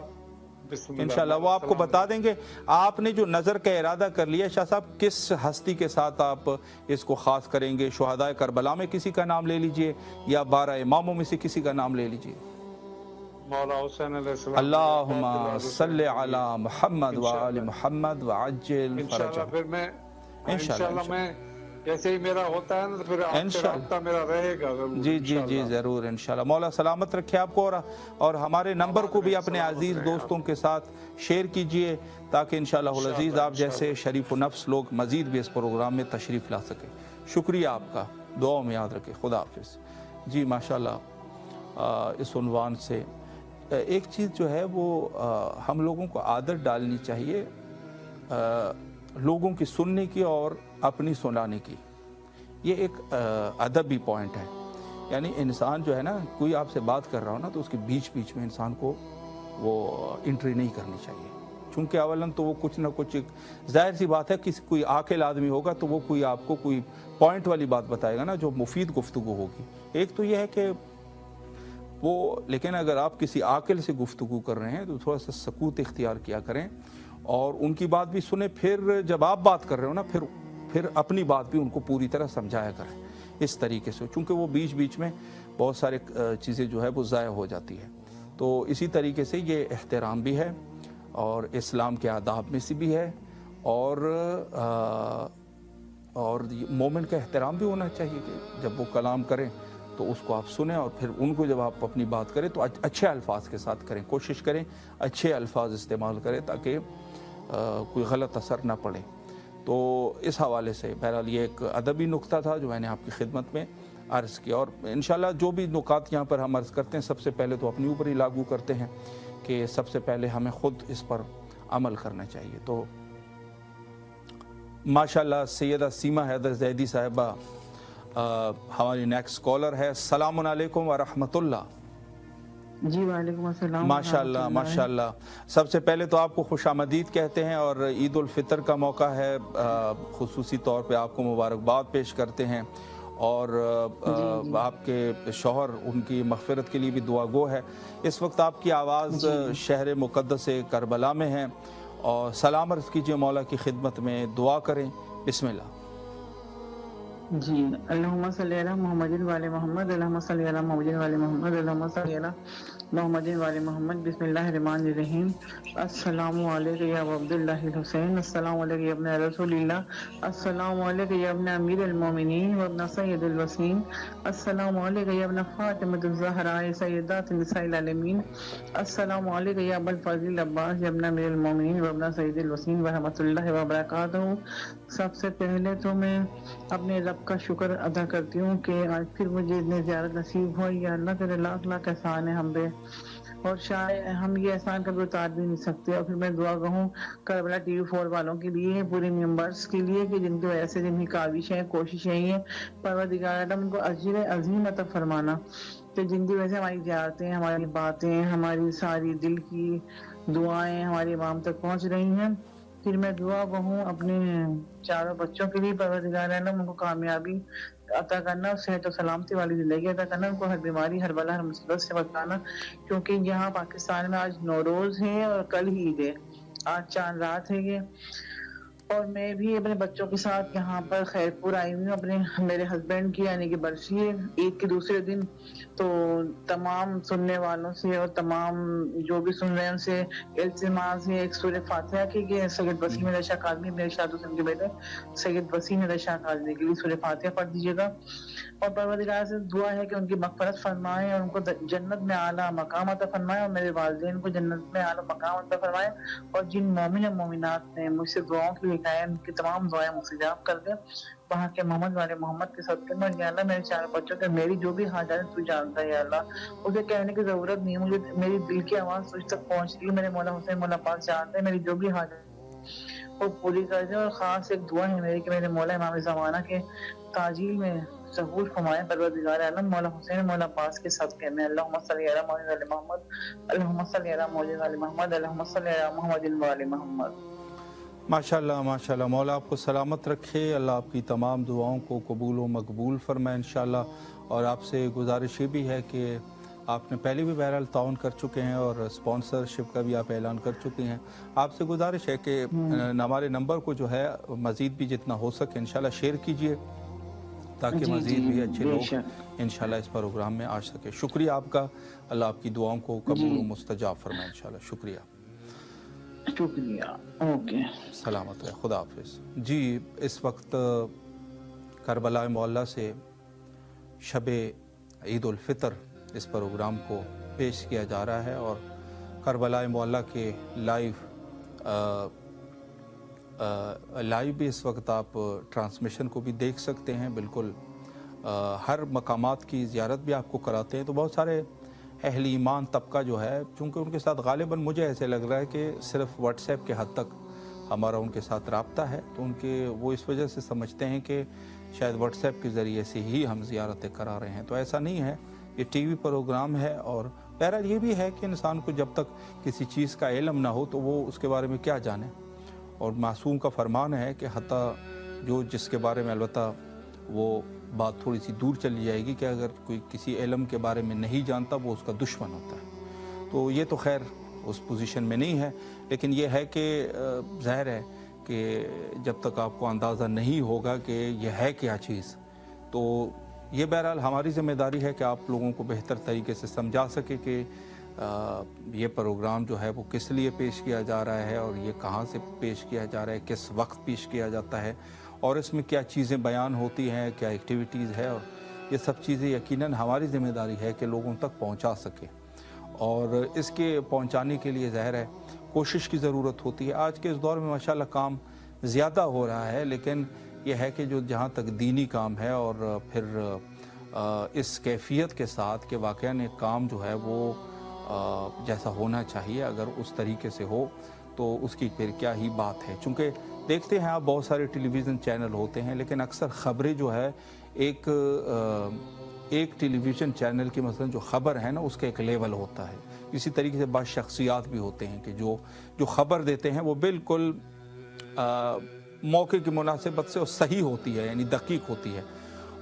انشاءاللہ وہ آپ کو بتا دیں گے. آپ نے جو نظر کا ارادہ کر لیا شاہ صاحب، کس ہستی کے ساتھ آپ اس کو خاص کریں گے؟ شہدائے کربلا میں کسی کا نام لے لیجئے یا 12 اماموں میں سے کسی کا نام لے لیجئے. مولا حسین علیہ السلام. اللہم صلی علی محمد وآل محمد وعجل فرجہ. انشاءاللہ پھر میں انشاءاللہ میں جیسے ہی میرا ہوتا ہے نا تو پھر آپ سے رابطہ میرا رہے گا ضرور. جی ضرور انشاءاللہ. مولا سلامت رکھے آپ کو، اور ہمارے نمبر کو بھی اپنے عزیز دوستوں کے ساتھ شیئر کیجئے تاکہ انشاءاللہ العزیز آپ جیسے شریف و نفس لوگ مزید بھی اس پروگرام میں تشریف لا سکیں. شکریہ آپ کا، دعاؤں میں یاد رکھے. خدا حافظ. جی ماشاءاللہ اس عنوان سے ایک چیز جو ہے وہ ہم لوگوں کو عادت ڈالنی چاہیے لوگوں کی سننے کی اور اپنی سنانے کی. یہ ایک ادبی پوائنٹ ہے. یعنی انسان جو ہے نا، کوئی آپ سے بات کر رہا ہو نا تو اس کے بیچ میں انسان کو وہ انٹری نہیں کرنی چاہیے، چونکہ اولاً تو وہ کچھ نہ کچھ، ظاہر سی بات ہے کہ کوئی عاقل آدمی ہوگا تو وہ کوئی آپ کو کوئی پوائنٹ والی بات بتائے گا نا جو مفید گفتگو ہوگی. ایک تو یہ ہے کہ وہ، لیکن اگر آپ کسی عاقل سے گفتگو کر رہے ہیں تو تھوڑا سا سکوت اختیار کیا کریں اور ان کی بات بھی سنیں. پھر جب آپ بات کر رہے ہو نا پھر اپنی بات بھی ان کو پوری طرح سمجھایا کریں اس طریقے سے، چونکہ وہ بیچ میں بہت سارے چیزیں جو ہے وہ ضائع ہو جاتی ہے. تو اسی طریقے سے یہ احترام بھی ہے اور اسلام کے آداب میں سے بھی ہے، اور مومن کا احترام بھی ہونا چاہیے کہ جب وہ کلام کریں تو اس کو آپ سنیں اور پھر ان کو جب آپ اپنی بات کریں تو اچھے الفاظ کے ساتھ کریں. کوشش کریں اچھے الفاظ استعمال کریں تاکہ کوئی غلط اثر نہ پڑے. تو اس حوالے سے بہرحال یہ ایک ادبی نکتہ تھا جو میں نے آپ کی خدمت میں عرض کیا، اور انشاءاللہ جو بھی نکات یہاں پر ہم عرض کرتے ہیں سب سے پہلے تو اپنی اوپر ہی لاگو کرتے ہیں کہ سب سے پہلے ہمیں خود اس پر عمل کرنا چاہیے. تو ماشاءاللہ سیدہ سیما حیدر زیدی صاحبہ ہماری نیکسٹ کالر ہے. السلام علیکم ورحمۃ اللہ. جی وعلیکم السلام. ماشاءاللہ ماشاءاللہ. سب سے پہلے تو آپ کو خوش آمدید کہتے ہیں اور عید الفطر کا موقع ہے، خصوصی طور پہ آپ کو مبارکباد پیش کرتے ہیں، اور آپ کے شوہر ان کی مغفرت کے لیے بھی دعا گو ہے. اس وقت آپ کی آواز شہر مقدس کربلا میں ہے، اور سلام عرض کیجئے مولا کی خدمت میں، دعا کریں. بسم اللہ. جی اللہم صلی علی محمد وعلی محمد، اللہم صلی علی محمد وعلی محمد، اللہم صلی علی محمد وعلی محمد. بسم اللہ الرحمن الرحیم. السلام علیکم یا عبداللہ الحسین، السلام علیکم یا ابن رسول اللہ، السلام علیکم یا ابن امیر المومنین و ابن سید الوسیم، السلام علیکم یا ابن فاطمۃ الزہراء سیدات النساء العالمین، السلام علیکم یا ابو الفضل عباس یا ابن امیر المومنین و ابن سید الوسیم ورحمۃ اللہ وبرکاتہ. سب سے پہلے تو میں اپنے رب کا شکر ادا کرتی ہوں کہ آج پھر مجھے اتنی زیارت نصیب ہوئی. یا اللہ تیرے لاکھ لاکھ احسان ہے ہم پہ، اور شاید ہم یہ احسان کبھی اتار بھی نہیں سکتے. اور پھر میں دعا کہوں کربلا ٹی وی 4 والوں کے لیے، پورے ممبرس کے لیے، کہ جن کی وجہ سے جن کی کاوشیں کوششیں ہیں پروردگار عالم ان کو اجر عظیم عطا فرمانا، کہ جن کی وجہ سے ہماری زیارتیں، ہماری باتیں، ہماری ساری دل کی دعائیں ہماری امام تک پہنچ رہی ہیں. پھر میں دعا کہوں اپنے چاروں بچوں کے لیے، پروردگار عالم ان کو کامیابی عطا کرنا، صحت و سلامتی والی زندگی عطا کرنا، ان کو ہر بیماری، ہر بلا، ہر مصیبت سے بچانا. کیونکہ یہاں پاکستان میں آج نوروز ہے اور کل ہی عید ہے، آج چاند رات ہے یہ. اور میں بھی اپنے بچوں کے ساتھ یہاں پر خیرپور آئی ہوئی ہوں. میرے ہسبینڈ کی یعنی کہ برسی ہے عید کے دوسرے دن. تو تمام سننے والوں سے اور تمام جو بھی سن رہے ہیں ان سے التماس ہے ایک سورہ فاتحہ کی کہ سید وسیم احمد شاہ کاظمی، میرے شاد حسین کے بیٹے سید وسیم احمد شاہ کاظمی کے لیے سورہ فاتحہ پڑھ دیجیے گا. اور پروردگار سے دعا ہے کہ ان کی مغفرت فرمائے اور ان کو جنت میں اعلیٰ مقام عطا فرمائے، اور میرے والدین کو جنت میں اعلیٰ مقام عطا فرمائے. اور جن مومن اور مومنات نے مجھ سے دعاؤں کے لیے کہا ہے ان کی تمام دعائیں مستجاب کر دیں وہاں کے محمد والے محمد کے صدقے میں. یا اللہ میرے چاروں بچوں کے میری جو بھی حاجات تو جانتا ہے، یا اللہ اسے کہنے کی ضرورت نہیں ہے، مجھے میری دل کی آواز تجھ تک پہنچ رہی ہے. میرے مولا حسین مولا پاک جانتے ہیں میری جو بھی حاجات وہ پوری کر دیں. اور خاص ایک دعا ہے میری کہ میرے مولا امام زمانہ کے تعجیل میں ظہور فرمائے پروردگار عالم مولا حسین مولا پاس کے صدقے میں. اللہم صلی علی محمد وعلی محمد، اللہم صلی علی محمد وعلی محمد، اللہم صلی علی محمد وعلی محمد. माशाल्लाह माशाल्लाह, मौला आपको सलामत रखे, अल्लाह आपकी तमाम दुआओं को कबूल व मकबूल फरमाए इंशाल्लाह। और आपसे गुजारिश ये भी है कि आपने पहले भी बहरहाल ताउन कर चुके हैं और स्पॉन्सरशिप का भी आप ऐलान कर चुके हैं। आपसे गुजारिश है कि हमारे नंबर को जो है मज़ीद भी जितना हो सके इंशाल्लाह शेयर कीजिए, ताकि जी, मज़ीद जी, भी अच्छे लोग बेशक। इंशाल्लाह इस प्रोग्राम में आ सके। शुक्रिया आपका, अल्लाह आपकी दुआओं को कबूल व मुस्तजाब फरमाए इंशाल्लाह। शुक्रिया, शुक्रिया, ओके। सलामत रहे, खुदा हाफिज़। जी, इस वक्त करबला मोहल्ला से शब ईद उल फितर इस प्रोग्राम को पेश किया जा रहा है और करबला मोहल्ला के लाइव भी इस वक्त आप ट्रांसमिशन को भी देख सकते हैं। बिल्कुल हर मकामात की ज़ियारत भी आपको कराते हैं। तो बहुत सारे अहल ईमान तबका जो है, चूँकि उनके साथ गालिबा मुझे ऐसे लग रहा है कि सिर्फ व्हाट्सएप के हद तक हमारा उनके साथ राब्ता है, तो उनके वो इस वजह से समझते हैं कि शायद व्हाट्सएप के ज़रिए से ही हम ज़ियारतें करा रहे हैं। तो ऐसा नहीं है, ये टीवी प्रोग्राम है। और बहरहाल ये भी है कि इंसान को जब तक किसी चीज़ का इल्म ना हो तो वो उसके बारे में क्या जाने। और मासूम का फरमान है कि हत्ता जो जिसके बारे में अलबत्ता वो बात थोड़ी सी दूर चली जाएगी कि अगर कोई किसी इल्म के बारे में नहीं जानता वो उसका दुश्मन होता है। तो ये तो खैर उस पोजीशन में नहीं है, लेकिन ये है कि ज़ाहिर है कि जब तक आपको अंदाज़ा नहीं होगा कि यह है क्या चीज़, तो ये बहरहाल हमारी ज़िम्मेदारी है कि आप लोगों को बेहतर तरीके से समझा सके कि ये प्रोग्राम जो है वो किस लिए पेश किया जा रहा है और ये कहाँ से पेश किया जा रहा है, किस वक्त पेश किया जाता है और इसमें क्या चीज़ें बयान होती हैं, क्या एक्टिविटीज़ है। और ये सब चीज़ें यकीनन हमारी ज़िम्मेदारी है कि लोगों तक पहुँचा सके। और इसके पहुँचाने के लिए ज़ाहिर है कोशिश की ज़रूरत होती है। आज के इस दौर में माशाल्लाह काम ज़्यादा हो रहा है, लेकिन यह है कि जो जहाँ तक दीनी काम है और फिर इस कैफियत के साथ कि वाक़या काम जो है वो जैसा होना चाहिए, अगर उस तरीके से हो तो उसकी फिर क्या ही बात है। चूँकि देखते हैं आप बहुत सारे टेलीविज़न चैनल होते हैं, लेकिन अक्सर ख़बरें जो है एक टेलीविज़न चैनल की मसलन जो ख़बर है ना उसका एक लेवल होता है। इसी तरीके से बाद शख्सियात भी होते हैं कि जो ख़बर देते हैं वो बिल्कुल मौके की मुनासिबत से सही होती है, यानी दकीक होती है।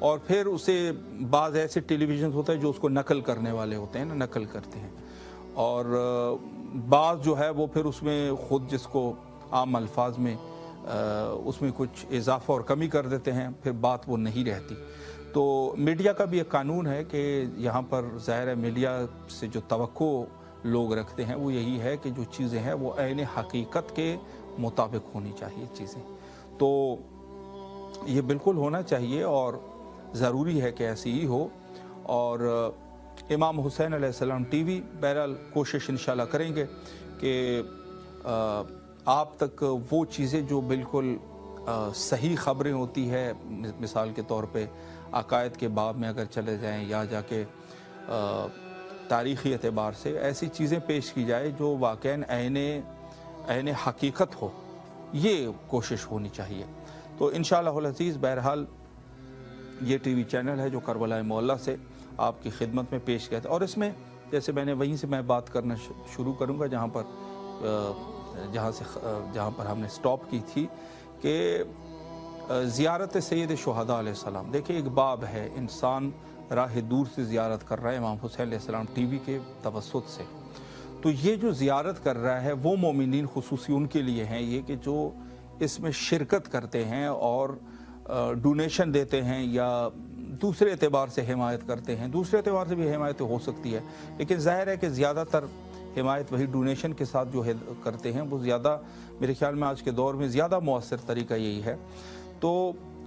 और फिर उसे बाज़ ऐसे टेलीविज़न होता है जो उसको नकल करने वाले होते हैं ना, नकल करते हैं। और बाज़ जो है वो फिर उसमें ख़ुद जिसको आम अल्फाज में उसमें कुछ इजाफ़ा और कमी कर देते हैं, फिर बात वो नहीं रहती। तो मीडिया का भी एक कानून है कि यहाँ पर ज़ाहिर है मीडिया से जो तवक्को लोग रखते हैं वो यही है कि जो चीज़ें हैं वो ऐन हकीकत के मुताबिक होनी चाहिए चीज़ें। तो ये बिल्कुल होना चाहिए और ज़रूरी है कि ऐसी ही हो। और इमाम हुसैन अलैहिस्सलाम टीवी बहरहाल कोशिश इंशाल्लाह करेंगे कि आप तक वो चीज़ें जो बिल्कुल सही ख़बरें होती है, मिसाल के तौर पे अकायद के बाब में अगर चले जाएं या जाके तारीख़ी एतबार से ऐसी चीज़ें पेश की जाए जो वाक़ईन ऐन हकीकत हो, ये कोशिश होनी चाहिए। तो इंशाअल्लाहुल अज़ीज़ बहरहाल ये टीवी चैनल है जो करबला मोहल्ला से आपकी खिदमत में पेश किया था। और इसमें जैसे मैंने वहीं से मैं बात करना शुरू करूँगा जहाँ पर हमने स्टॉप की थी कि ज़ियारत सैयद शुहदा अलैहिस्सलाम। देखिए एक बाब है, इंसान राह दूर से ज़ियारत कर रहा है इमाम हुसैन अलैहिस्सलाम टीवी के तवस्सुत से। तो ये जो ज़ियारत कर रहा है वो मोमिनीन खुसूसी उनके लिए हैं ये कि जो इसमें शिरकत करते हैं और डोनेशन देते हैं या दूसरे एतबार से हिमायत करते हैं। दूसरे एतबार से भी हिमायत हो सकती है, लेकिन ज़ाहिर है कि ज़्यादातर हिमायत वही डोनेशन के साथ जो है करते हैं वो ज़्यादा, मेरे ख्याल में आज के दौर में ज़्यादा मौसर तरीका यही है। तो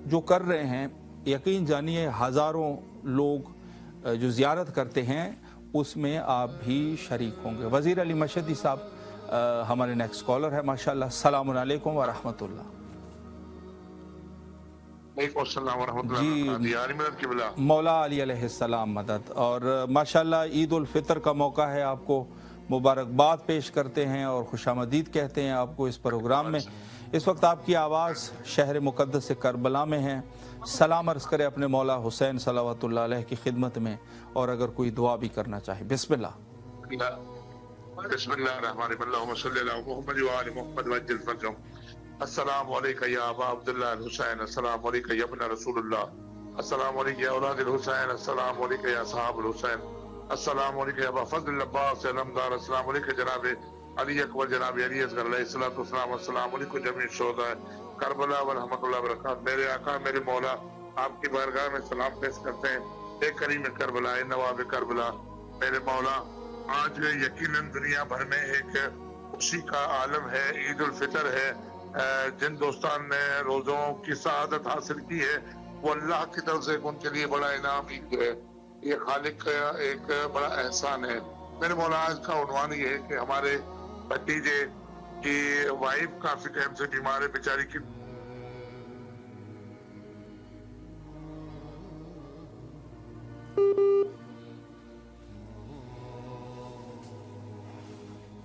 जो कर रहे हैं यकीन जानिए हज़ारों लोग जो ज़ियारत करते हैं उसमें आप भी शरीक होंगे। वज़ीर अली मशहदी साहब हमारे नेक्स्ट कॉलर है माशाल्लाह। अस्सलामु अलैकुम व रहमतुल्लाह। जी मौला अली अलैहिस्सलाम मदद। और माशाल्लाह ईद उल फितर का मौका है, आपको मुबारकबाद पेश करते हैं और खुशामदीद कहते हैं आपको इस प्रोग्राम में। इस वक्त आपकी आवाज़ शहर मुक़द्दस से करबला में है। सलाम अर्ज़ करे अपने मौला हुसैन सलावतुल्लाह अलैह की खिदमत में, और अगर कोई दुआ भी करना चाहे बिस्मिल्लाह। السلام علیکم یا ابا عبداللہ الحسین، السلام علیکم یا ابن رسول اللہ، السلام علیکم یا اولاد الحسین، السلام علیکم یا صحاب الحسین، السلام علیکم یا ابا فضل العباس علمدار، السلام علیکم جناب علی اکبر، جناب علی اصغر علیہ الصلوۃ والسلام، السلام علیکم جمیع شہداء کربلا ورحمۃ اللہ وبرکاتہ۔ میرے آقا میرے مولا آپ کی بارگاہ میں سلام پیش کرتے ہیں، اے کریم کربلا، اے نواب کربلا، میرے مولا آج یقیناً دنیا بھر میں ایک خوشی کا عالم ہے، عید الفطر ہے۔ جن دوستان نے روزوں کی سعادت حاصل کی ہے وہ اللہ کی طرف سے ان کے لیے بڑا انعام عید ہے، یہ خالق کا ایک بڑا احسان ہے۔ میرے مولا آج کا عنوان یہ ہے کہ ہمارے بھتیجے کی وائف کافی ٹائم سے بیمار ہے، بیچاری کی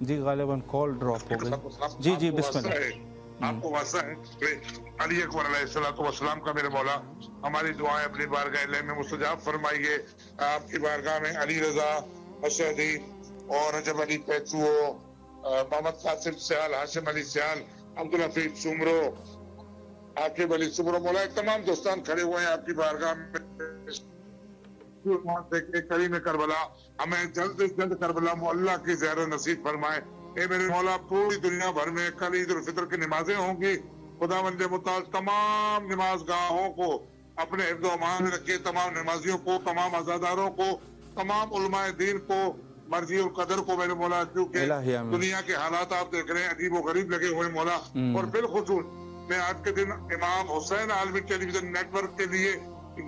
جی غالباً کال ڈراپ ہو گئی۔ جی بسم اللہ۔ آپ کو واسطہ ہے علی اکبر علیہ الصلوۃ والسلام کا میرے مولا ہماری دعائیں اپنی بارگاہ میں مستجاب فرمائیے۔ آپ کی بارگاہ میں علی رضا اشہدی اور رجب علی پیچو، محمد قاسم سیال، ہاشم علی سیال، عبدالحفیظ سمرو، عاقب علی سمرو، مولا تمام دوستان کھڑے ہوئے ہیں آپ کی بارگاہ میں۔ کریم کربلا ہمیں جلد سے جلد کربلا معلیٰ کی زیارت نصیب فرمائے۔ اے میرے مولا پوری دنیا بھر میں کل عید الفطر کی نمازیں ہوں گی، خداوند متعال تمام نماز گاہوں کو اپنے حفظ و امان میں رکھے، تمام نمازیوں کو، تمام عزاداروں کو، تمام علماء دین کو، مرضی القدر کو میرے مولا، کیونکہ دنیا کے حالات آپ دیکھ رہے ہیں عجیب و غریب لگے ہوئے مولا۔ اور بالخصوص میں آج کے دن امام حسین عالمی ٹیلی ویژن نیٹ ورک کے لیے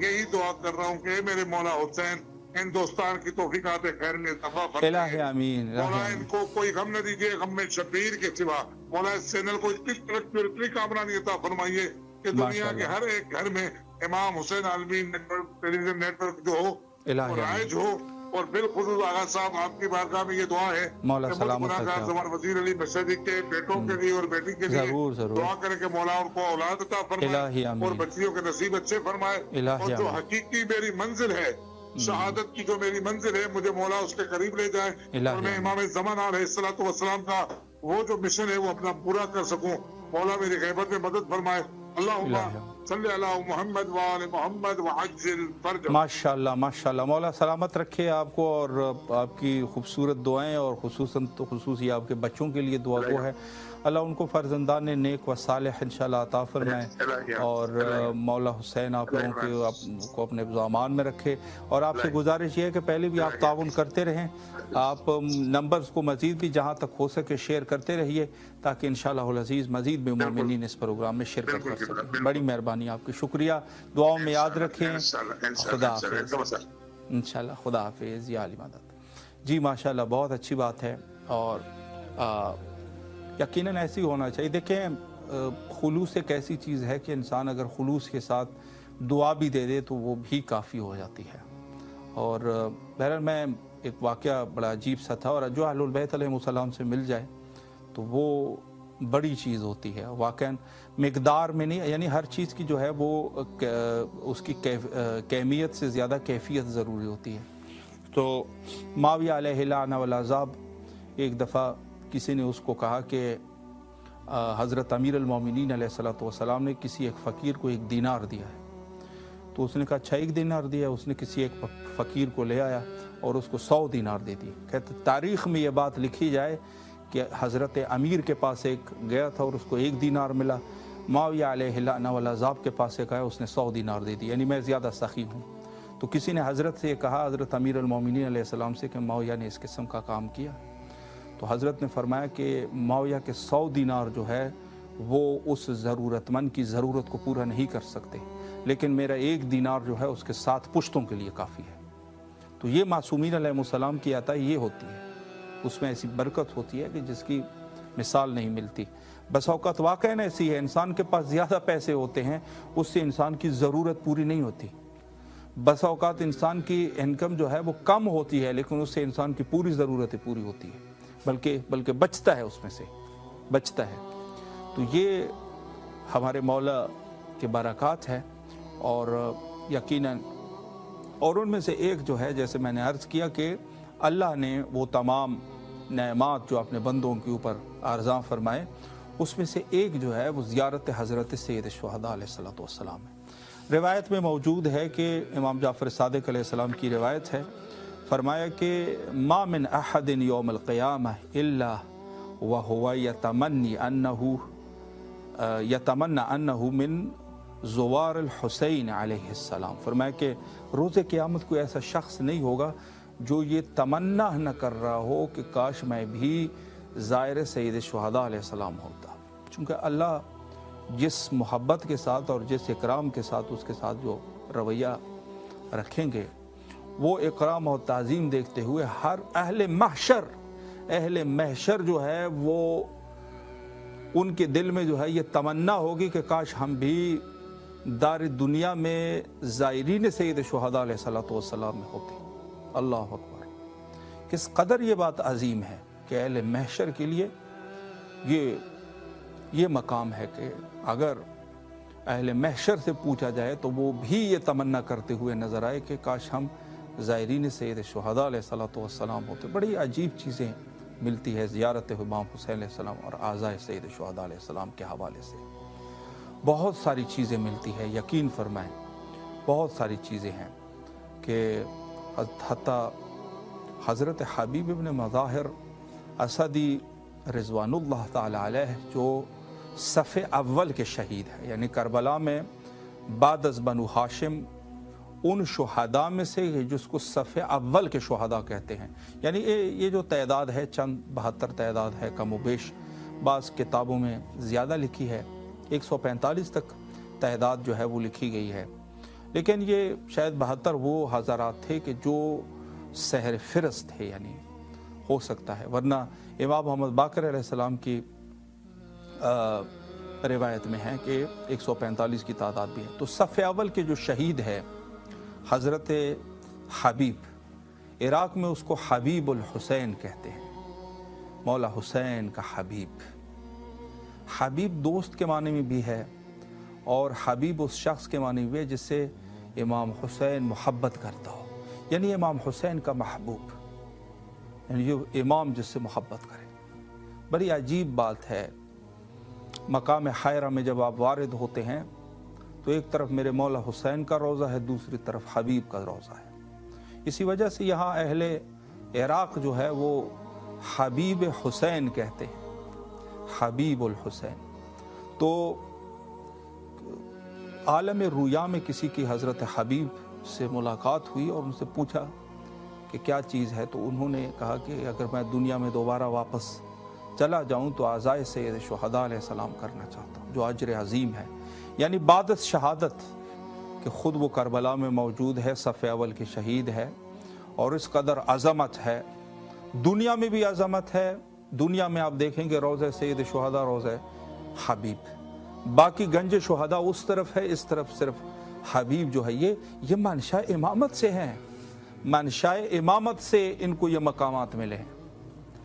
یہی دعا کر رہا ہوں کہ میرے مولا حسین ہندوستان کی توفیقات خیر میں اضافہ فرمائے، مولا ان کو کوئی غم نہ دیجیے، غم میں شبیر کے سوا، مولا اس چینل کو اتنی کامرانی عطا فرمائیے کہ دنیا کے ہر ایک گھر میں امام حسین عالمی ٹیلی ویژن نیٹ ورک جو ہو رائج ہو۔ اور بالخصوص آغا صاحب آپ کی بارگاہ میں یہ دعا ہے مولا سلامت زمان وزیر علی مشہدی کے بیٹوں کے لیے اور بیٹی کے لیے دعا کرے کہ مولا ان کو اولاد عطا فرمائے اور بچیوں کے نصیب اچھے فرمائے، اور جو حقیقی میری منزل ہے، شہادت کی جو میری منزل ہے، مجھے مولا اس کے قریب لے جائے اور میں امام زمان علیہ الصلوۃ والسلام کا وہ جو مشن ہے وہ اپنا پورا کر سکوں۔ مولا میری غیبت میں مدد فرمائے۔ اللہم صلی علی محمد وآل محمد وعجل فرجہ۔ ماشاءاللہ ماشاءاللہ، مولا سلامت رکھے آپ کو اور آپ کی خوبصورت دعائیں، اور خصوصی آپ کے بچوں کے لیے دعا گو ہے، اللہ ان کو فرزندان نیک و صالح انشاءاللہ عطا فرمائے، اور مولا حسین آپ لوگوں کو اپنے امان میں رکھے۔ اور آپ سے گزارش یہ ہے کہ پہلے بھی آپ تعاون کرتے رہیں، آپ نمبرز کو مزید بھی جہاں تک ہو سکے شیئر کرتے رہیے تاکہ انشاءاللہ العزیز مزید بھی مومنین اس پروگرام میں شرکت کر سکیں۔ بڑی مہربانی آپ کی، شکریہ، دعاؤں میں یاد رکھیں۔ خدا حافظ انشاءاللہ، خدا حافظ یا علی مدد۔ جی ماشاءاللہ، بہت اچھی بات ہے، اور یقیناً ایسی ہونا چاہیے۔ دیکھیں خلوص ایک ایسی چیز ہے کہ انسان اگر خلوص کے ساتھ دعا بھی دے دے تو وہ بھی کافی ہو جاتی ہے۔ اور بہرحال میں ایک واقعہ بڑا عجیب سا تھا، اور جو اہل البیت علیہ السلام سے مل جائے تو وہ بڑی چیز ہوتی ہے واقعاً، مقدار میں نہیں، یعنی ہر چیز کی جو ہے وہ اس کی کیمیت سے زیادہ کیفیت ضروری ہوتی ہے۔ تو معاویہ علیہ اللعنہ والعذاب، ایک دفعہ کسی نے اس کو کہا کہ حضرت امیر المومنین علیہ الصلوۃ والسلام نے کسی ایک فقیر کو 1 دینار دیا ہے۔ تو اس نے کہا اچھا 1 دینار دیا، اس نے کسی ایک فقیر کو لے آیا اور اس کو 100 دینار دے دی۔ کہتے تاریخ میں یہ بات لکھی جائے کہ حضرت امیر کے پاس ایک گیا تھا اور اس کو 1 دینار ملا، معاویہ علیہ اللعنہ والعذاب کے پاس ایک آیا، اس نے 100 دینار دے دی، یعنی میں زیادہ سخی ہوں۔ تو کسی نے حضرت سے یہ کہا، حضرت امیر المومنین علیہ السلام سے، کہ معاویہ نے اس قسم کا کام کیا۔ تو حضرت نے فرمایا کہ معاویہ کے 100 دینار جو ہے وہ اس ضرورت مند کی ضرورت کو پورا نہیں کر سکتے، لیکن میرا 1 دینار جو ہے اس کے 7 پشتوں کے لیے کافی ہے۔ تو یہ معصومین علیہ السلام کی عطا یہ ہوتی ہے، اس میں ایسی برکت ہوتی ہے کہ جس کی مثال نہیں ملتی۔ بس اوقات واقعاً ایسی ہے، انسان کے پاس زیادہ پیسے ہوتے ہیں، اس سے انسان کی ضرورت پوری نہیں ہوتی۔ بس اوقات انسان کی انکم جو ہے وہ کم ہوتی ہے، لیکن اس سے انسان کی پوری ضرورتیں پوری ہوتی ہیں، بلکہ بچتا ہے، اس میں سے بچتا ہے۔ تو یہ ہمارے مولا کے برکات ہے، اور یقیناً اور ان میں سے ایک جو ہے، جیسے میں نے عرض کیا کہ اللہ نے وہ تمام نعمات جو اپنے بندوں کے اوپر ارزاں فرمائے उसमें से एक जो है वो ज़ियारत हज़रत सैयद शुहदा अलैहिस्सलातु वस्सलाम है। रिवायत में मौजूद है कि इमाम जाफ़र सादिक़ अलैहिस्सलाम की रिवायत है, फरमाया कि मा मिन अहदिन यौमल क़ियामह इल्ला व हुवा यतमन्ना अन्नहु मिन ज़ुवार अल-हुसैन अलैहिस्सलाम। फरमाया कि रोज़े क़यामत कोई ऐसा शख्स नहीं होगा जो ये तमन्ना न कर रहा हो कि काश मैं भी ज़ायर सैयद शुहदा अलैहिस्सलाम होता। चूँकि अल्लाह जिस मोहब्बत के साथ और जिस इकराम के साथ उसके साथ जो रवैया रखेंगे, वो इकराम और ताज़ीम देखते हुए हर अहले महशर जो है वो उनके दिल में जो है ये तमन्ना होगी कि काश हम भी दार दुनिया में ज़ायरीन सैयद शुहदा अलैहिस्सलातु वस्सलाम में होते। अल्लाह अकबर, किस कदर ये बात अजीम है कि अहले महशर के लिए ये मकाम है कि अगर अहले महशर से पूछा जाए तो वो भी ये तमन्ना करते हुए नज़र आए कि काश हम ज़ायरीन सैयद शुहदा अलैहिस्सलातु वस्सलाम होते। बड़ी अजीब चीज़ें मिलती है ज़ियारत इमाम हुसैन अलैहिस्सलाम और आज़ाए सैयद शुहदा अलैहिस्सलाम के हवाले से। बहुत सारी चीज़ें मिलती है, यकीन फरमाएं बहुत सारी चीज़ें हैं कि हत्ता हज़रत हबीब इब्न मज़ाहिर असदी रिज़वानुल्लाह ताला अलैह जो सफ़े अव्वल के शहीद है, यानी करबला में बाद अज़ बनु हाशिम उन शुहदा में से जिसको सफ़े अव्वल के शुहदा कहते हैं। यानी ये जो तादाद है चंद 72 तादाद है, कम बेश बाज़ किताबों में ज़्यादा लिखी है, 145 तक तादाद जो है वो लिखी गई है, लेकिन ये शायद 72 वो हज़ारात थे कि जो सहर फ़िरस थे, यानी हो सकता है, वरना इमाम मोहम्मद बाक़िर अलैहिस्सलाम की रिवायत में है कि 145 की तादाद भी है। तो सफ़े अव्वल के जो शहीद है हज़रत हबीब, इराक़ में उसको हबीबुल हुसैन कहते हैं, मौला हुसैन का हबीब। हबीब दोस्त के माने में भी है और हबीब उस शख्स के माने में भी है जिससे इमाम हुसैन मोहब्बत करता हो, यानी इमाम हुसैन का महबूब, यानी जो इमाम जिससे मोहब्बत करे। बड़ी अजीब बात है, मकाम हैरा में जब आप वारिद होते हैं तो एक तरफ मेरे मौला हुसैन का रोज़ा है, दूसरी तरफ हबीब का रोज़ा है। इसी वजह से यहाँ अहले इराक़ जो है वो हबीब हुसैन कहते हैं, हबीबुल हुसैन। तो आलम रुया में किसी की हज़रत हबीब से मुलाकात हुई और उनसे पूछा कि क्या चीज़ है, तो उन्होंने कहा कि अगर मैं दुनिया में दोबारा वापस चला जाऊं तो आज़ाए सैयद शुहदा अलैहिस्सलाम करना चाहता हूं, जो अजर अजीम है, यानी बादत शहादत कि ख़ुद वो करबला में मौजूद है, सफ़े अव्वल के शहीद है और इस कदर अज़मत है। दुनिया में भी अज़मत है, दुनिया में आप देखेंगे रोज़े सैयद शुहदा रोज़े हबीब, बाकी गंज शुहदा उस तरफ है, इस तरफ सिर्फ हबीब जो है ये मनशा इमामत से हैं, मनशा इमामत से इनको ये मकामात मिले हैं।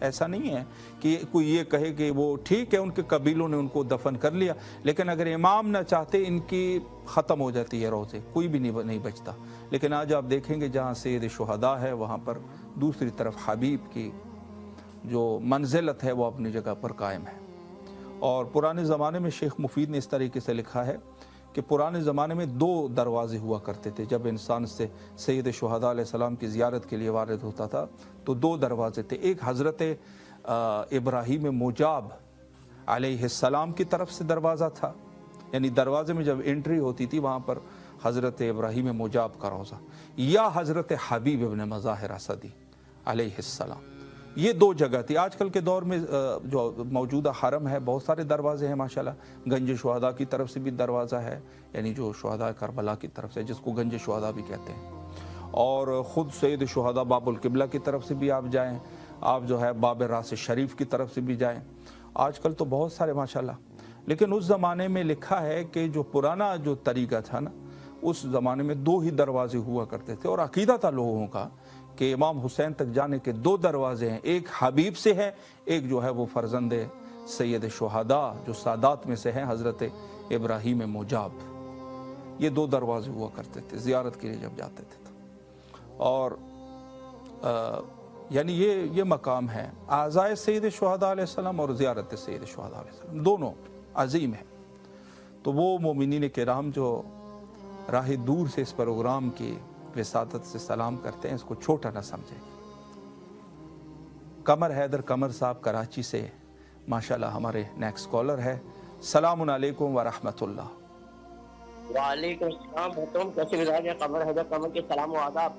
ऐसा नहीं है कि कोई ये कहे कि वो ठीक है उनके कबीलों ने उनको दफन कर लिया, लेकिन अगर इमाम ना चाहते इनकी ख़त्म हो जाती है रोज़े, कोई भी नहीं बचता। लेकिन आज आप देखेंगे जहाँ सैयद शुहदा है वहाँ पर दूसरी तरफ हबीब की जो मंजिलत है वो अपनी जगह पर कायम है। और पुराने ज़माने में शेख मुफीद ने इस तरीके से लिखा है कि पुराने ज़माने में 2 दरवाज़े हुआ करते थे। जब इंसान से सैयद शुहदा अलैहिस्सलाम की ज़ियारत के लिए वारिद होता था तो 2 दरवाज़े थे। एक हज़रत इब्राहीम मुजाब अलैहिस्सलाम की तरफ से दरवाज़ा था, यानी दरवाज़े में जब एंट्री होती थी वहाँ पर हज़रत इब्राहीम मुजाब का रोज़ा, या हज़रत हबीब इब्न मज़ाहिर असदी अलैहिस्सलाम। ये 2 जगह थी। आजकल के दौर में जो मौजूदा हरम है बहुत सारे दरवाजे हैं माशाल्लाह। गंज शुहदा की तरफ से भी दरवाज़ा है, यानी जो शुहदा करबला की तरफ से, जिसको गंज शुहदा भी कहते हैं। और ख़ुद सैयद शुहदा बाबुल किबला की तरफ से भी आप जाएँ, आप जो है बाब रास शरीफ की तरफ से भी जाएँ। आजकल तो बहुत सारे माशाल्लाह, लेकिन उस ज़माने में लिखा है कि जो पुराना जो तरीका था ना, उस ज़माने में 2 ही दरवाजे हुआ करते थे और अकीदा था लोगों का कि इमाम हुसैन तक जाने के 2 दरवाजे हैं, एक हबीब से है, एक जो है वो फर्जंद सैयद शुहदा जो सादात में से हैं हज़रत इब्राहीम मुजाब। ये 2 दरवाजे हुआ करते थे ज़ियारत के लिए जब जाते थे। और यानी ये मकाम है आज़ाए सैयद शुहदा अलैहिस्सलाम और ज़ियारत सैयद शुहदा अलैहिस्सलाम, दोनों अजीम है। तो वो मोमिनीन किराम जो राह दूर से इस प्रोग्राम की विसादत से सलाम करते हैं, इसको छोटा ना समझें। कमर हैदर कमर साहब कराची से माशाल्लाह हमारे नेक्स्ट कॉलर है। सलामुन अलैकुम व रहमतुल्लाह। वालेकुम अस्सलाम, कैसे मिजाज है? कमर हैदर कमर के सलाम व आदाब।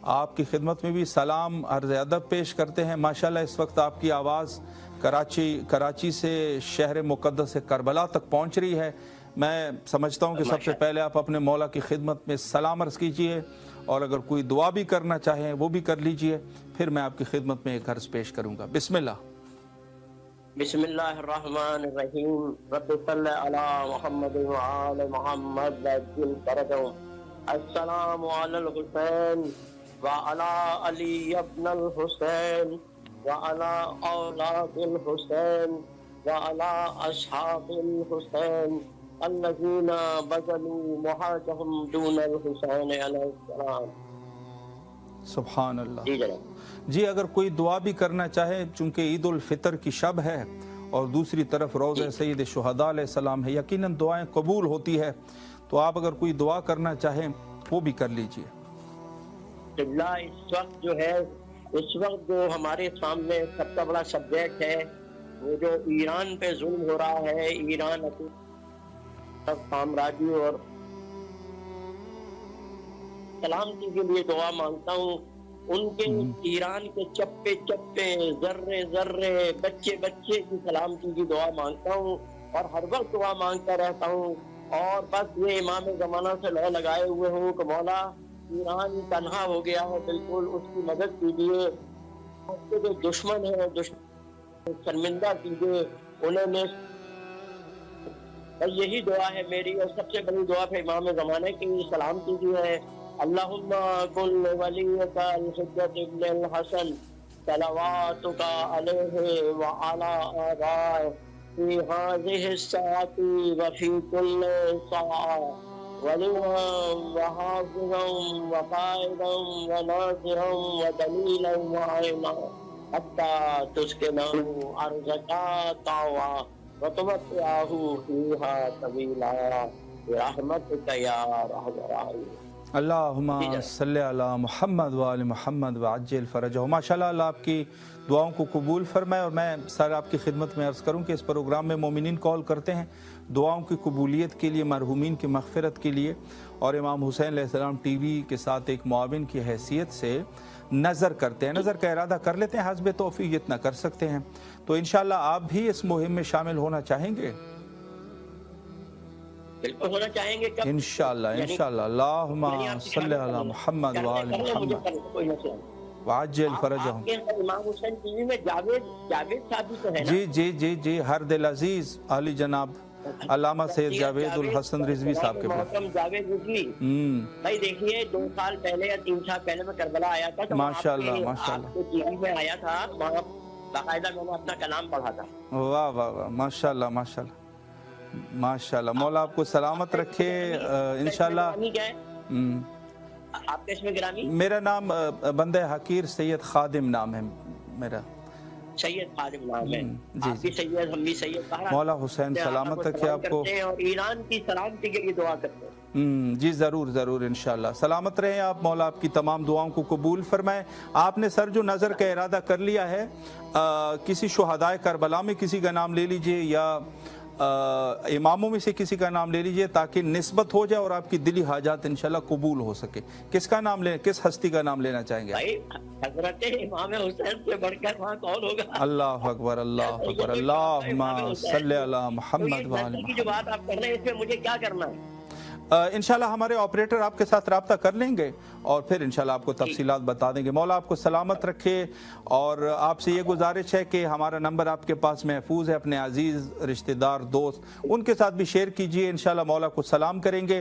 आपकी खिदमत में भी सलाम अर्ज़ अदब पेश करते हैं। माशाल्लाह इस वक्त आपकी आवाज़ कराची से शहर मुक़द्दस करबला तक पहुंच रही है। मैं समझता हूं कि सबसे पहले आप अपने मौला की खिदमत में सलाम अर्ज़ कीजिए, और अगर कोई दुआ भी करना चाहें वो भी कर लीजिए, फिर मैं आपकी खिदमत में एक अर्ज़ पेश करूँगा। बिस्मिल्लाह। बिस्मिल्लाहिर्रहमानिर्रहीम। रब्बि सल्लि अला मुहम्मद व आले मुहम्मद वअज्जिल फरजहुम। अस्सलामु अलल हुसैन व अला अली इब्नुल हुसैन व अला औलादिल हुसैन व अला अस्हाबिल हुसैन अल्लज़ीना बज़लू मुहाजहुम दूनल हुसैन अलैहिस्सलाम। सुभान अल्लाह। जी, अगर कोई दुआ भी करना चाहे, चूँकि ईद उल फितर की शब है और दूसरी तरफ रोज़ा सैयद शुहदा अलैहिस्सलाम है, यकीनन दुआएं कबूल होती है, तो आप अगर कोई दुआ करना चाहें वो भी कर लीजिए। इस वक्त जो हमारे सामने सबसे बड़ा सब्जेक्ट है वो जो ईरान पे जुल्म हो रहा है, ईरान साम्राज्य और सलामती के लिए दुआ मांगता हूँ। उनके ईरान के चप्पे चप्पे, जर्रे जर्रे, बच्चे बच्चे की सलामती की दुआ मांगता हूँ और हर वक्त दुआ मांगता रहता हूँ। और बस ये इमाम ज़माना से लौ लगाए हुए हूँ कि मौला ईरान तन्हा हो गया है, बिल्कुल उसकी मदद कीजिए। उसके जो दुश्मन है, दुश्मन शर्मिंदा कीजिए उन्होंने। यही दुआ है मेरी, और सबसे बड़ी दुआ है इमाम ज़माने की सलामती की है। अल्लाहुम्मा कुल वलियका अल-हुज्जत इब्न अल-हसन सलवातुका अलैहि व अला आबाए फी हाज़िहि अस्साअति व फी कुल्लि साअ वलिय्यन व हाफ़िज़न व क़ाइदन व नासिरन व दलीलन व आइना हत्ता तुस्किनहु अर्ज़का तावा व तुमत्तिअहु फ़ीहा तवीला बिरहमतिका या अरहमर राहिमीन। अल्लाहुम्मा सल्लि अला मुहम्मद व आले मुहम्मद व अज्जिल फरजहु। माशाल्लाह, अल्लाह आपकी दुआओं को कबूल फरमाए। और मैं सर आपकी खिदमत में अर्ज़ करूँ कि इस प्रोग्राम में मोमिनीन कॉल करते हैं दुआओं की कबूलियत के लिए, मरहूमीन की मग़फ़िरत के लिए, और इमाम हुसैन अलैहिस्सलाम टीवी के साथ एक मुआविन की हैसियत से नज़र करते हैं, नज़र का इरादा कर लेते हैं, हस्ब तौफ़ीक़ जितना कर सकते हैं। तो इंशाअल्लाह आप भी इस मुहिम में शामिल होना चाहेंगे? बिल्कुल होना चाहेंगे। इंशाअल्लाह इंशाअल्लाह। अल्लाहुम्मा सल्लि अला मुहम्मद व आले मुहम्मद व अज्जिल फरजहु। इमाम हुसैन टीवी में जावेद साहब भी तो है ना? जी, हर दिल अजीज आली जनाब अल्लामा सैयद जावेद उल हसन रिजवी साहब के जावेद रिजवी भाई, देखिए 2 साल पहले या 3 साल पहले मैं करबला आया था, तो माशाल्लाह माशाल्लाह टीवी में आया था, वहाँ बाकायदा मैंने अपना कलाम पढ़ा था। वाह वाह वाह, माशाल्लाह माशाल्लाह माशाल्लाह। मौला आपको सलामत रखे इंशाल्लाह। आपका इसमें गिरामी? मेरा नाम बंदे हकीर सैयद खादिम नाम है मेरा। सैयद खादिम नाम है। आप भी सैयद, हम भी सैयद। मौला हुसैन सलामत रखे आपको, और ईरान की सलामती के लिए दुआ करते हैं। जी ज़रूर इंशाल्लाह। सलामत रहें आप, मौला आपकी तमाम दुआओं को कबूल फरमाए। आपने सर जो नज़र का इरादा कर लिया है, किसी शुहदाए करबला में किसी का नाम ले लीजिए या इमामों में से किसी का नाम ले लीजिए, ताकि निस्बत हो जाए और आपकी दिली हाजात इंशाल्लाह कबूल हो सके। किसका नाम ले, किस हस्ती का नाम लेना चाहेंगे? भाई हज़रत इमाम हुसैन से बढ़कर वहाँ कौन होगा? अल्लाह अकबर अल्लाह अकबर। अल्लाहुम्मा सल्लि अला मुहम्मद व आले मुहम्मद। जो बात आप कर रहे हैं इसमें मुझे क्या करना है? इंशाल्लाह हमारे ऑपरेटर आपके साथ रब्ता कर लेंगे और फिर इंशाल्लाह आपको तफसीलात बता देंगे। मौला आपको सलामत रखे। और आपसे ये गुजारिश है कि हमारा नंबर आपके पास महफूज है, अपने अजीज़ रिश्तेदार दोस्त उनके साथ भी शेयर कीजिए। इंशाल्लाह मौला को सलाम करेंगे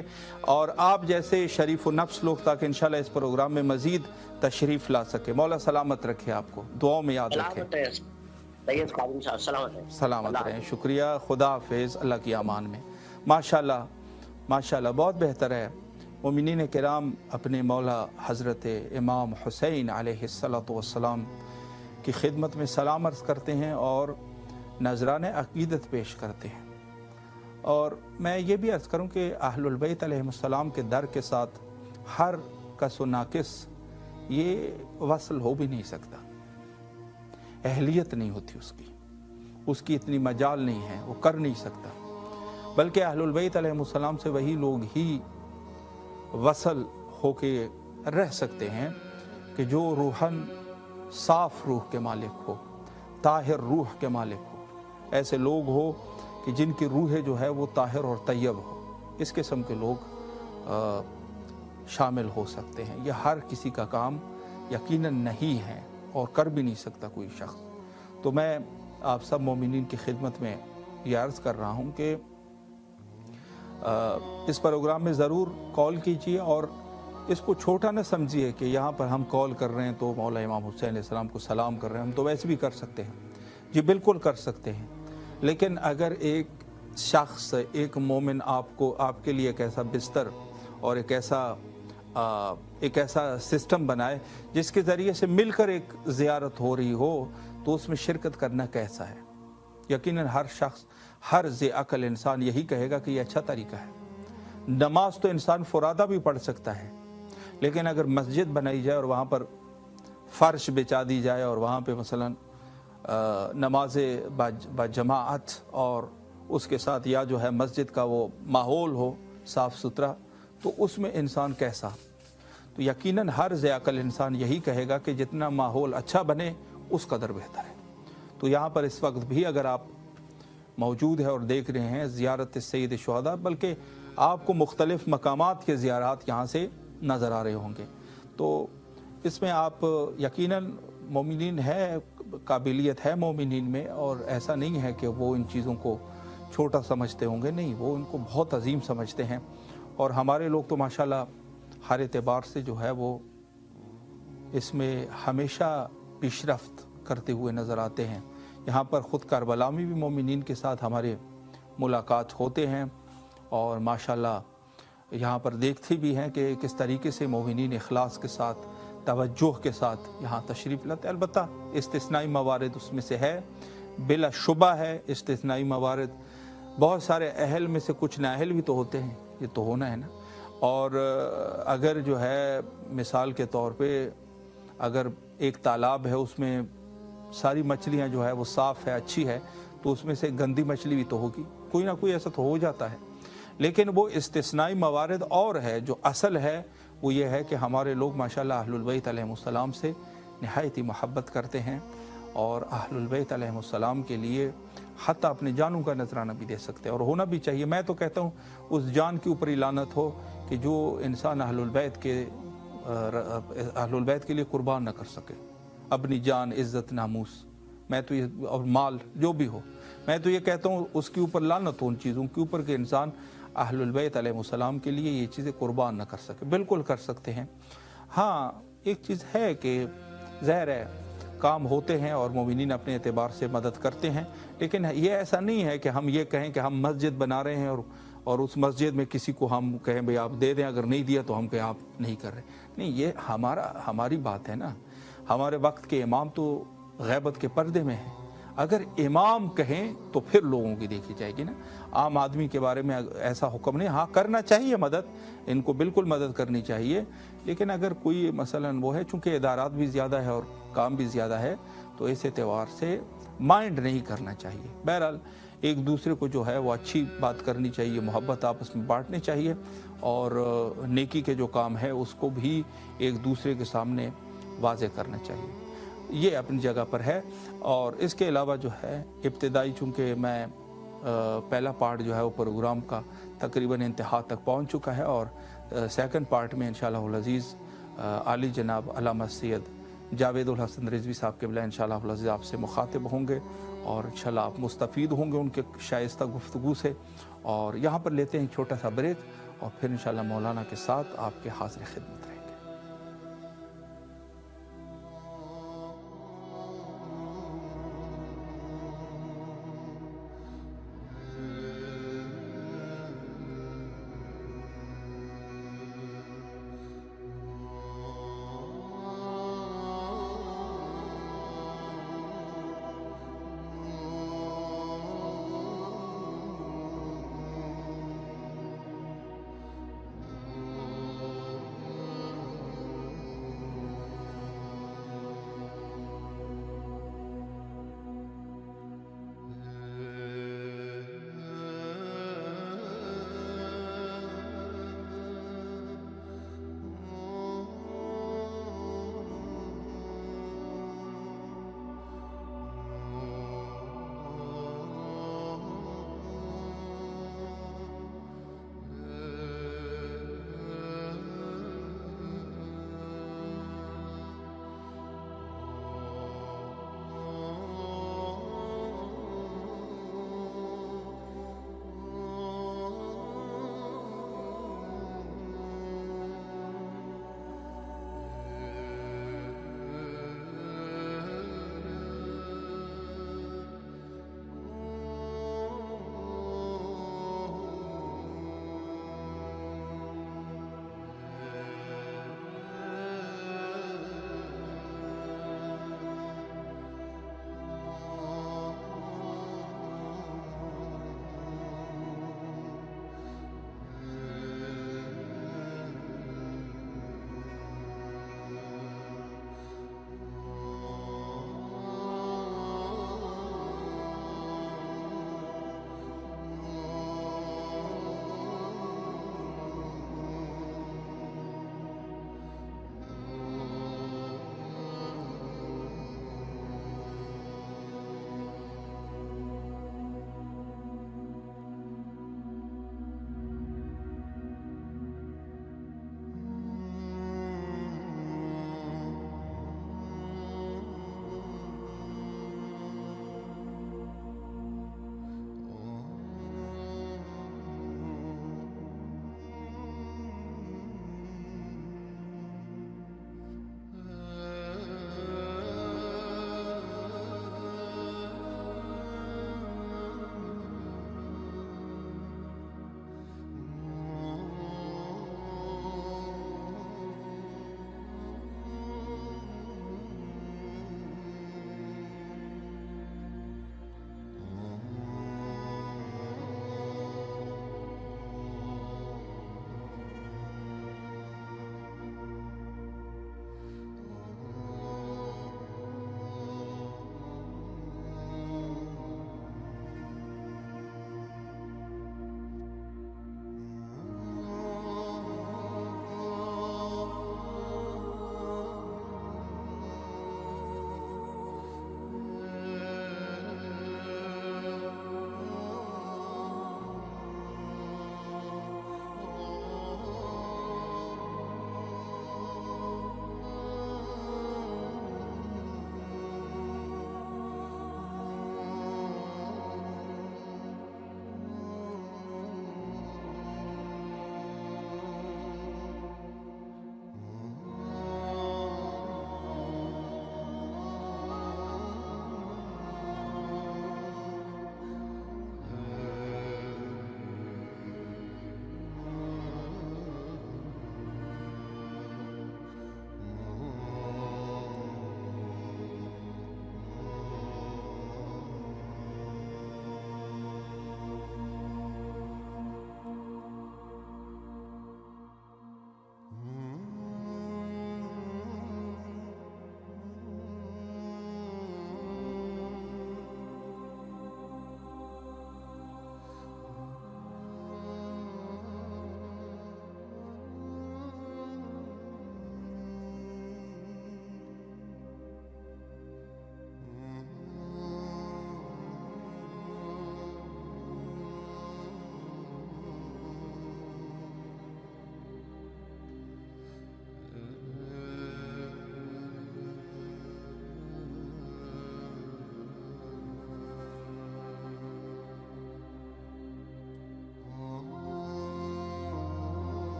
और आप जैसे शरीफ व नफ्स लोग ताकि इंशाल्लाह इस प्रोग्राम में मज़ीद तशरीफ़ ला सके। मौला सलामत रखे, आपको दुआओं में याद रखें। सलामत रहें। शुक्रिया, खुदा हाफिज़, अल्लाह की अमान में। माशाल्लाह माशाल्लाह, बहुत बेहतर है मोमिनीन किराम अपने मौला हज़रत इमाम हुसैन अलैहिस्सलातु वस्सलाम की खिदमत में सलाम अर्ज़ करते हैं और नज़रान अक़ीदत पेश करते हैं। और मैं ये भी अर्ज़ करूँ कि अहलुल बैत अलैहिमुस्सलाम के दर के साथ हर कस व नाकिस ये वसल हो भी नहीं सकता, अहलियत नहीं होती उसकी इतनी मजाल नहीं है, वो कर नहीं सकता। बल्कि अहलुल बैत अलैहिमुस्सलाम से वही लोग ही वसल होके रह सकते हैं कि जो रूहन साफ़ रूह के मालिक हो, ताहिर रूह के मालिक हो। ऐसे लोग हो कि जिनकी रूह जो है वो ताहिर और तैयब हो, इस किस्म के लोग शामिल हो सकते हैं। यह हर किसी का काम यकीनन नहीं है और कर भी नहीं सकता कोई शख्स। तो मैं आप सब मोमिनीन की खिदमत में ये अर्ज़ कर रहा हूँ कि इस प्रोग्राम में ज़रूर कॉल कीजिए और इसको छोटा न समझिए कि यहाँ पर हम कॉल कर रहे हैं तो मौला इमाम हुसैन अलैहिस्सलाम को सलाम कर रहे हैं। हम तो वैसे भी कर सकते हैं जी, बिल्कुल कर सकते हैं। लेकिन अगर एक शख्स, एक मोमिन आपको, आपके लिए एक ऐसा बिस्तर और एक ऐसा सिस्टम बनाए जिसके ज़रिए से मिलकर एक ज़ियारत हो रही हो, तो उसमें शिरकत करना कैसा है? यकीनन हर शख्स, हर ज़े-अक़ल इंसान यही कहेगा कि ये अच्छा तरीका है। नमाज तो इंसान फुरादा भी पढ़ सकता है, लेकिन अगर मस्जिद बनाई जाए और वहाँ पर फ़र्श बिछा दी जाए और वहाँ पे मसलन नमाज बाजमाअत और उसके साथ या जो है मस्जिद का वो माहौल हो साफ़ सुथरा, तो उसमें इंसान कैसा? तो यकीनन हर ज़े-अक़ल इंसान यही कहेगा कि जितना माहौल अच्छा बने उस कदर बेहतर है। तो यहाँ पर इस वक्त भी अगर आप मौजूद है और देख रहे हैं ज़ियारत सैयद शुहदा, बल्कि आपको मुख्तलिफ़ मकामात के ज़ियारात यहाँ से नज़र आ रहे होंगे, तो इसमें आप यकीनन मोमिनीन है, काबिलियत है मोमिनीन में, और ऐसा नहीं है कि वो इन चीज़ों को छोटा समझते होंगे, नहीं, वो इनको बहुत अजीम समझते हैं। और हमारे लोग तो माशाल्लाह हर एतबार से जो है वो इसमें हमेशा पेशरफ्त करते हुए नज़र आते हैं। यहाँ पर ख़ुद करबला में भी मोमिनीन के साथ हमारे मुलाकात होते हैं और माशाल्लाह यहाँ पर देखते भी हैं कि किस तरीके से मोमिनीन इखलास के साथ, तवज्जुह के साथ यहाँ तशरीफ़ लाते। अलबत्ता इस्तिस्नाई मवारिद उसमें से है, बिला शुबा है इस्तिस्नाई मवारिद। बहुत सारे अहल में से कुछ नाअहल भी तो होते हैं, ये तो होना है ना। और अगर जो है मिसाल के तौर पे अगर एक तालाब है, उसमें सारी मछलियाँ जो है वो साफ़ है, अच्छी है, तो उसमें से गंदी मछली भी तो होगी, कोई ना कोई ऐसा तो हो जाता है। लेकिन वो इस्तिस्नाई मवारिद और है, जो असल है वो ये है कि हमारे लोग माशाल्लाह अहलुल बैत अलैहिमुस्सलाम से निहायत ही मोहब्बत करते हैं और अहलुल बैत अलैहिमुस्सलाम के लिए हत्ता अपने जानों का नजराना भी दे सकते हैं, और होना भी चाहिए। मैं तो कहता हूँ उस जान के ऊपर ही लानत हो कि जो इंसान अहलुल बैत के लिए कुर्बान न कर सके अपनी जान, इज़्ज़त, नामूस, मैं तो ये, और माल जो भी हो, मैं तो ये कहता हूँ उसके ऊपर लानत हो उन चीज़ों के ऊपर कि इंसान अहलुल बैत अलैहिमुस्सलाम के लिए ये चीज़ें कुर्बान न कर सके। बिल्कुल कर सकते हैं। हाँ, एक चीज़ है कि ज़ाहिर है काम होते हैं और मोमिनीन अपने एतबार से मदद करते हैं, लेकिन ये ऐसा नहीं है कि हम ये कहें कि हम मस्जिद बना रहे हैं और उस मस्जिद में किसी को हम कहें भाई आप दे दें, अगर नहीं दिया तो हम कहें आप नहीं कर रहे। नहीं, ये हमारी बात है ना। हमारे वक्त के इमाम तो गैबत के पर्दे में हैं। अगर इमाम कहें तो फिर लोगों की देखी जाएगी ना। आम आदमी के बारे में ऐसा हुक्म नहीं। हाँ, करना चाहिए मदद, इनको बिल्कुल मदद करनी चाहिए, लेकिन अगर कोई मसलन वो है, चूँकि इदारात भी ज़्यादा है और काम भी ज़्यादा है, तो इस एतबार से माइंड नहीं करना चाहिए। बहरहाल एक दूसरे को जो है वो अच्छी बात करनी चाहिए, मोहब्बत आपस में बांटनी चाहिए, और नेकी के जो काम है उसको भी एक दूसरे के सामने वाज़े करना चाहिए। ये अपनी जगह पर है। और इसके अलावा जो है इब्तिदाई, चूँकि मैं पहला पार्ट जो है वो प्रोग्राम का तकरीबन इंतहा तक पहुँच चुका है, और सेकंड पार्ट में इंशाअल्लाह अज़ीज़ आली जनाब अल्लामा सैयद जावेदुल हसन रिजवी साहब के बिला इंशाअल्लाह अज़ीज़ आपसे मुखातिब होंगे, और इंशाअल्लाह आप मुस्तफ़ीद होंगे उनके शाइस्ता गुफ्तगू से। और यहाँ पर लेते हैं छोटा सा ब्रेक, और फिर इंशाअल्लाह मौलाना के साथ आपके हाज़िर खिदमत रहेंगे।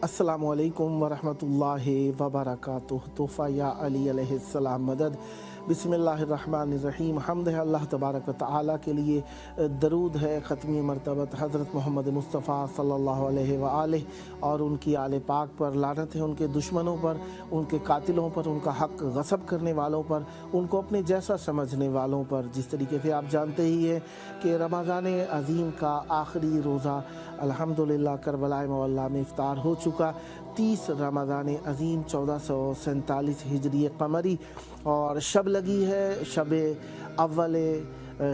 अस्सलामु अलैकुम वरहमतुल्लाहि वबरकातुहू। तोहफ़ा या अली अलैहिस्सलाम मदद। बिस्मिल्लाहिर्रहमानिर्रहीम। हम्द है अल्लाह तबारक व तआला के लिए, दरूद है ख़त्मी मरतबत हज़रत मोहम्मद मुस्तफ़ा सल्लल्लाहु अलैहि व आलिहि और उनकी आले पाक पर। लानत है उनके दुश्मनों पर, उनके कातिलों पर, उनका हक़ गसब करने वालों पर, उनको अपने जैसा समझने वालों पर। जिस तरीके से आप जानते ही हैं कि रमज़ान अज़ीम का आखिरी रोज़ा अल्हम्दुलिल्लाह करबला मौला में इफ्तार हो चुका। 30 रमज़ान अज़ीम 1447 हिजरी कमरी और शब लगी है शब अव्वल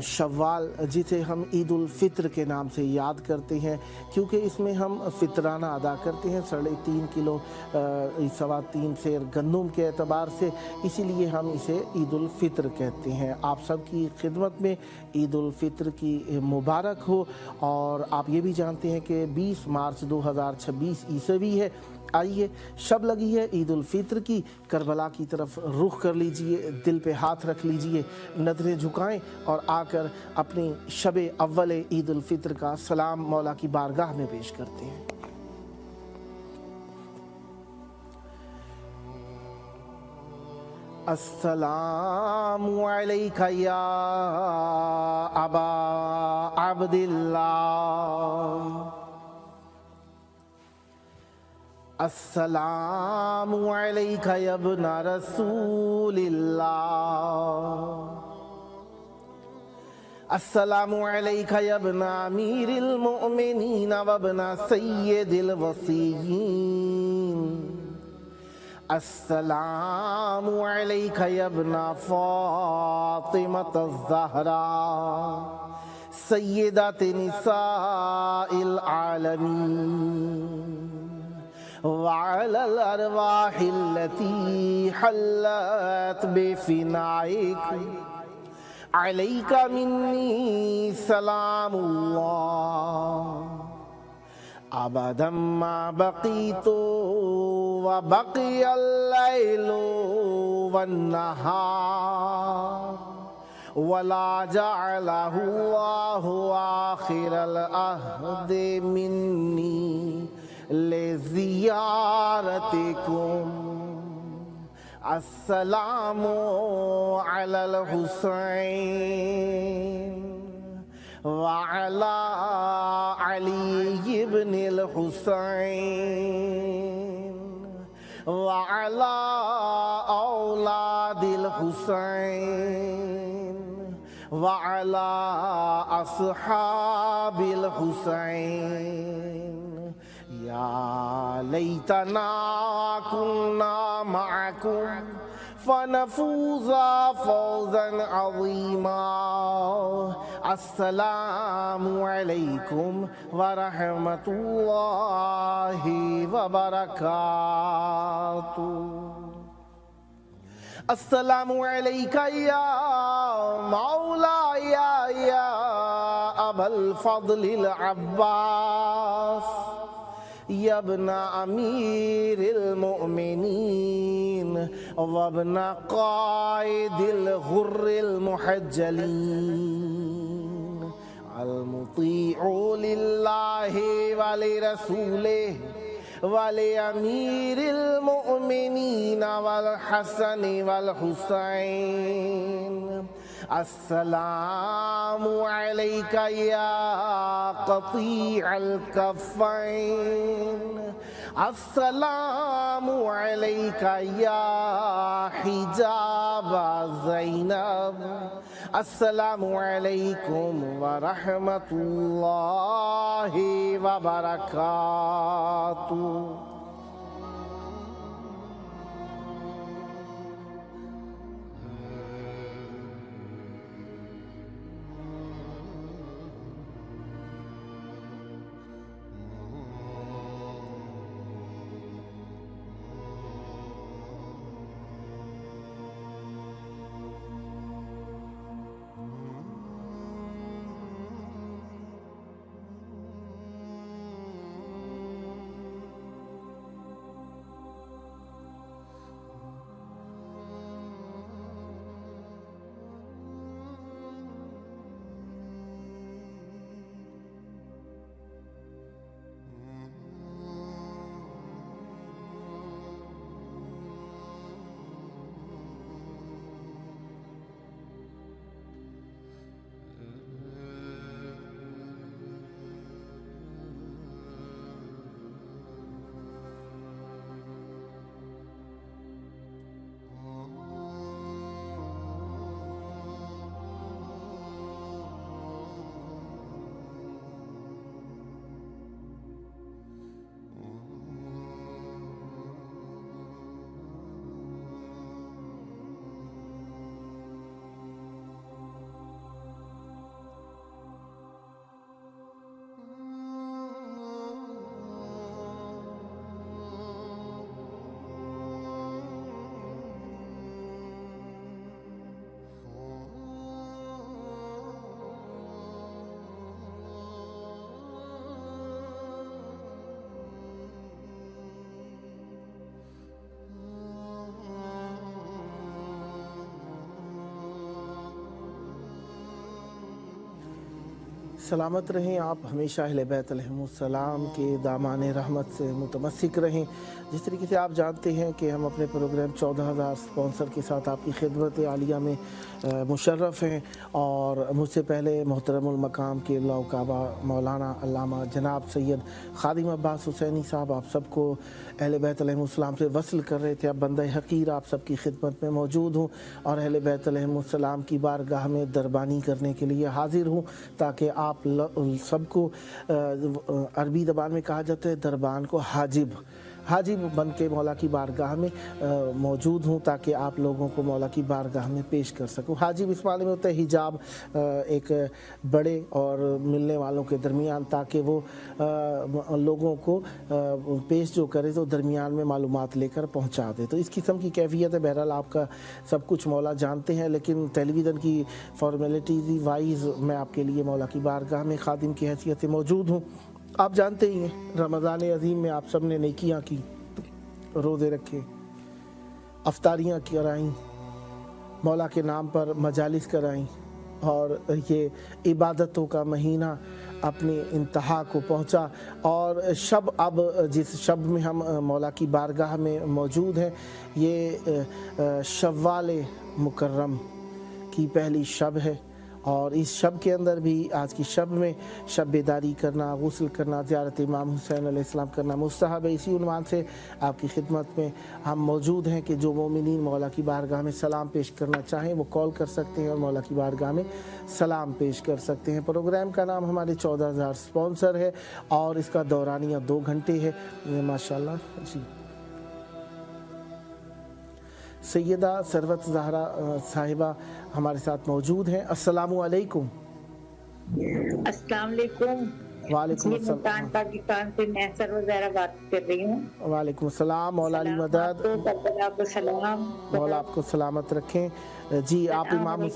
शव्वाल, जिसे हम ईद उल फ़ित्र के नाम से याद करते हैं, क्योंकि इसमें हम फ़ितराना अदा करते हैं 3.5 किलो 3.25 सेर गंदम के एतबार से, इसीलिए हम इसे ईद उल फ़ित्र कहते हैं। आप सब की खिदमत में ईद उल फ़ित्र की मुबारक हो। और आप ये भी जानते हैं कि 20 मार्च 2026 ईस्वी है। आइए, शब लगी है ईद उल फ़ित्र की, करबला की तरफ रुख कर लीजिए, दिल पे हाथ रख लीजिए, नज़रें झुकाएं और आकर अपनी शब अव्वल ईद उल फ़ित्र का सलाम मौला की बारगाह में पेश करते हैं। अस्सलामु अलैका या अबा अब्दिल्लाह, अस्सलामु अलैका या इब्ना रसूलिल्लाह, अस्सलामु अलैका या इब्ना अमीरिल मुअमिनीन व इब्ना सय्यिदिल वसीय्यीन, अस्सलामु अलैका या इब्ना फातिमतज़ ज़हरा सय्यिदत निसाइल आलमीन वअलल अरवाहिल्लती हल्लत बिफिनाइक अलैका मिन्नी सलामुल्लाह अबदम मा बक़ीतु व बक़ियल लैलु वन्नहार वला जअलहु अल्लाहु आखिरल अहदि मिन्नी लिज़ियारतिकुम। अस्सलामु अलल हुसैन व अला अली इब्निल हुसैन व अला औलादिल हुसैन व अला अस्हाबिल हुसैन। या लैतना कुन्ना मअकुम फनफूज़ा फौज़न अज़ीमा। अस्सलामु अलैकुम व रहमतुल्लाहि व बरकातुहू। अस्सलामु अलैका या मौलाया या अबल फज़लिल अब्बास या इब्ना अमीरिल मुअमिनीन व इब्ना क़ाइदिल गुर्रिल मुहज्जलीन अल मुतीउ लिल्लाहि व लिरसूलिहि व लिअमीरिल मुअमिनीन वल हसन वल हुसैन। अस्सलामु अलैका या क़तीअल कफ़ैन, अस्सलामु अलैका या हिजाब ज़ैनब, अस्सलामु अलैकुम व रहमतुल्लाहि व बरकातुहू। सलामत रहें आप, हमेशा अहले बैत अलैहिमुस्सलाम के दामान रहमत से मुतमस्सिक रहें। जिस तरीके से आप जानते हैं कि हम अपने प्रोग्राम 14,000 स्पॉन्सर के साथ आपकी खिदमत आलिया में मुशर्रफ हैं, और मुझसे पहले मोहतरमुल मकाम के काबा मौलाना अल्लामा जनाब सैयद खादिम अब्बास हुसैनी साहब आप सबको अहले बैत अलैहिमुस्सलाम से वसल कर रहे थे। अब बंदा हकीर आप सबकी खिदमत में मौजूद हूँ और अहले बैत अलैहिमुस्सलाम की बारगाह में दरबानी करने के लिए हाजिर हूँ, ताकि आप सबको अरबी ज़बान में कहा जाता है दरबान को हाजिब बन के मौला की बारगाह में मौजूद हूँ, ताकि आप लोगों को मौला की बारगाह में पेश कर सकूँ। हाजिब इस माने में होता है हिजाब, एक बड़े और मिलने वालों के दरमियान, ताकि वो लोगों को पेश जो करे तो दरमियान में मालूमात लेकर पहुँचा दे। तो इस किस्म की कैफियत है। बहरहाल आपका सब कुछ मौला जानते हैं, लेकिन टेलीविज़न की फॉर्मेलिटीज़ वाइज मैं आपके लिए मौला की बारगाह में खादिम की हैसियत से मौजूद हूँ। आप जानते ही हैं रमज़ान अज़ीम में आप सब ने नेकियां की, रोज़े रखे, अफ्तारियां कराईं, मौला के नाम पर मजालिस कराईं, और ये इबादतों का महीना अपनी इंतहा को पहुंचा। और शब, अब जिस शब में हम मौला की बारगाह में मौजूद हैं, ये शव्वाल मुकर्रम की पहली शब है, और इस शब के अंदर भी आज की शब में शब बेदारी करना, गुस्ल करना, ज़ियारत इमाम हुसैन अलैहिस्सलाम करना मुस्तहब है। इसी उन्वान से आपकी खिदमत में हम मौजूद हैं कि जो मोमिनीन मौला की बारगाह में सलाम पेश करना चाहें वो कॉल कर सकते हैं और मौला की बारगाह में सलाम पेश कर सकते हैं। प्रोग्राम का नाम हमारे 14,000 स्पॉन्सर है और इसका दौरानिया 2 घंटे है। माशाल्लाह जी। सैयदा सरवत ज़हरा साहिबा हमारे साथ मौजूद हैं। अस्सलामु अलैकुम। अस्सलाम वालेकुम। वालेकुम अस्सलाम। पाकिस्तान से मैं सरवत ज़हरा बात कर रही हूँ। वालेकुम अस्सलाम। मौला अली मदद। आपको सलाम। मौला आपको सलामत रखें जी। आप इमाम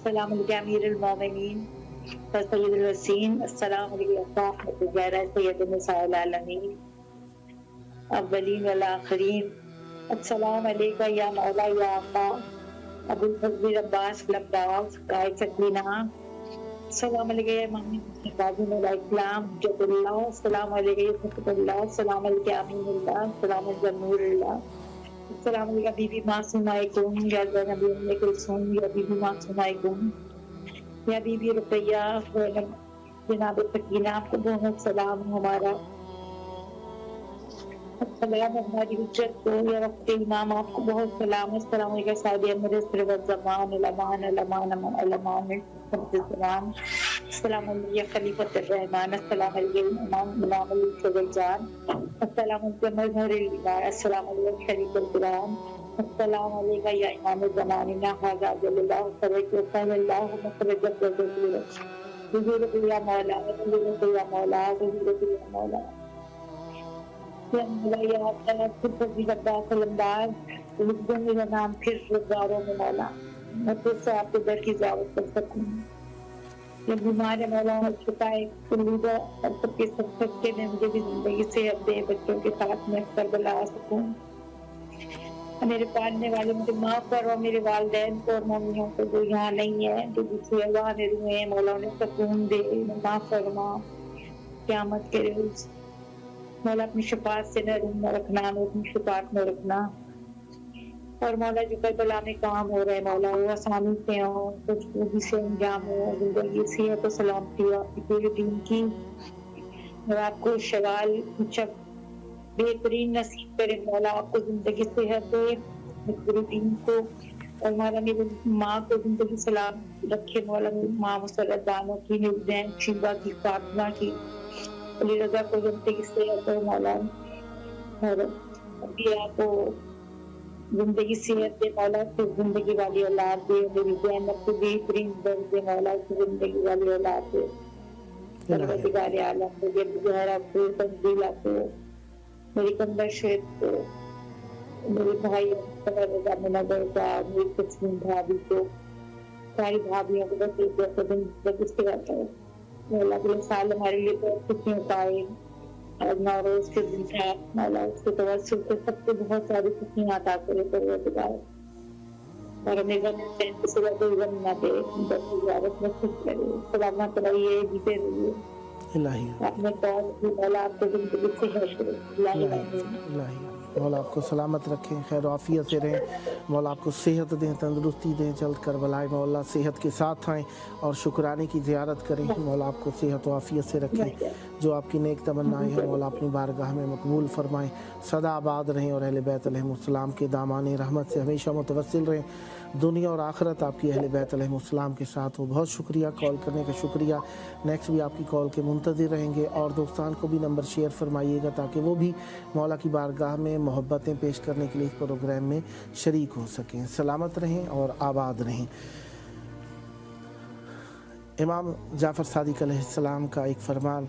सलाम अमीरुल मोमिनीन सैयदुल वसीम अस्सलाम सैयद निसाउल आलमीन अव्वलीन वल आखिरीन अस्सलाम अलैका या मौला या आका अबुल फजल अब्बास लब्बास कायद सकीना अस्सलाम अलैका या इमाम काज़ी इस्लाम जबुल्लाह अस्सलाम अलैका या फतहुल्लाह अस्सलाम अलैका अमीनुल्लाह अस्सलाम अलैका नूरुल्लाह अस्सलाम अलैका बीबी मासूमा कुम या नबी उम्मे कुलसूम या बीबी मासूमा कुम या बीबी रुपैया जनाब सकीना आपको बहुत सलाम हमारा सलाम हमारी उज्जत को या वक्त इमाम आपको बहुत सलाम। अस्सलाम वालेकुम सादिया मेरे सरवत ज़मान अलमान अलमान अलमान सलाम। अस्सलाम वालेकुम या खलीफत रहमान अस्सलाम वालेकुम इमाम इमाम अल-फजल अस्सलाम वालेकुम मज़हर अल-इबाद अस्सलाम वालेकुम शरीफ अल-कुरान अस्सलाम वालेकुम या इमाम ज़मानिना हाज़ा जल्लल्लाहु सल्लल्लाहु अलैहि वसल्लम या मौला या मौला या मौला मेरा नाम फिर रोज़गारों में मौला मैं फिर से आपके दर की ज़ियारत कर सकूँ। ये बीमार है मौला छुपाए और सबके सबके में मुझे भी जिंदगी से अब दे, बच्चों के साथ में करबला आ सकूँ। मेरे पालने वाले मुझे माफ करो, मेरे वालिदैन को और मम्मियों को जो यहाँ नहीं है, जो दूसरे अल्लाह ने रुए हैं, मौला उन्हें सुकून दे, माफ फरमा। क़यामत के रोज़ मौला अपनी शफाअत से न रखना, अपनी शफाअत में रखना। और मौला जो करबला में काम हो रहे मौला वो आसानी से हो, कुछ भी से अंजाम हो, जिंदगी सेहत और सलामती हो आपकी पूरे दिन की, और आपको शवाल जब बेहतरीन नसीब करे मौला, आपको जिंदगी सेहत दे पूरी दिन को। और मौला मेरी माँ को जिंदगी सलाम रखे मौला, मेरी माँ मुसर्रत दानों की, निज़ैन शिवा की, फातिमा की, अली रज़ा को जिंदगी सेहत दे मौला, और अबिया को जिंदगी सेहत दे मौला, फिर जिंदगी वाली औलाद दे, मेरी ज़ैनब को बेहतरीन दर्द दे मौला, जिंदगी वाली औलाद दे। परवरदिगार आलम को ज़हरा को तंजीला को, मेरी कंदर शेख को, मेरे भाई रज़ा मुनव्वर का, मेरी तस्लीम भाभी को, सारी भाभियों को बस एक जैसा दिन इसके रहता है। मौला के साल हमारे लिए बहुत खुशियों का है, आज नौरोज के दिन था, मौला उसके तवस्सुल से सबको बहुत सारी खुशियां अता करे परवरदिगार, और हमें गम से सिवा कोई गम ना दे, बल्कि ज़ियारत में खुश करे, सलामत रहिए, जीते रहिए। इलाही अपने पास भी मौला आपको जिंदगी से हर्ष करे। इलाही इलाही मौला आपको सलामत रखें, खैर आफियत से रहें, मौला आपको सेहत दें, तंदुरुस्ती दें, जल्द करबलाए मौला सेहत के साथ आएँ और शुक्राने की ज़ियारत करें। मौला आपको सेहत और आफियत से रखें, जो आपकी नेक तमन्नाएं हैं मौला अपनी बारगाह में मकबूल फरमाएं, सदा आबाद रहें और अहले बैत अलैहिमुस्सलाम के दामाने रहमत से हमेशा मुतवस्सिल रहें। दुनिया और आखिरत आपकी अहले बैत अलैहिमुस्सलाम के साथ हो। बहुत शुक्रिया कॉल करने का, शुक्रिया। नेक्स्ट भी आपकी कॉल के मुंतज़िर रहेंगे, और दोस्तान को भी नंबर शेयर फरमाइएगा ताकि वो भी मौला की बारगाह में मोहब्बतें पेश करने के लिए इस प्रोग्राम में शरीक हो सकें। सलामत रहें और आबाद रहें। इमाम जाफ़र सादिक अलैहिस्सलाम का एक फरमान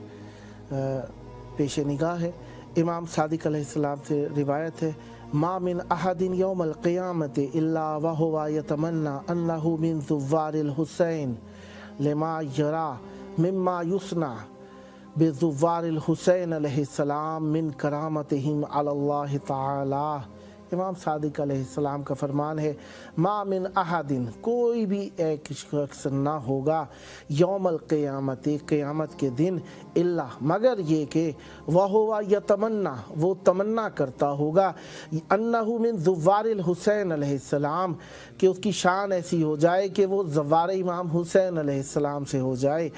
पेश निगाह है। इमाम सादिक अलैहिस्सलाम से रिवायत है, मा मिन अहदिन यौमल क़ियामत इल्ला वहुवा यतमन्ना अन्नहु मिन ज़ुव्वारिल हुसैन लिमा यरा मिम्मा युस्ना बिज़ुव्वारिल हुसैन अलैहिस्सलाम मिन करामतिहिम अलल्लाह ताला। इमाम सादिक अलैहिस्सलाम का फरमान है, मा मिन अहदिन, कोई भी एक शख्स ना होगा, यौमल क़ियामत, क़ियामत के दिन, इल्ला, मगर ये कि वहुवा यतमन्ना, वो तमन्ना करता होगा, अन्नहु मिन ज़ुव्वारिल हुसैन अलैहिस्सलाम, कि उसकी शान ऐसी हो जाए कि वो ज़व्वार इमाम हुसैन अलैहिस्सलाम से हो जाए।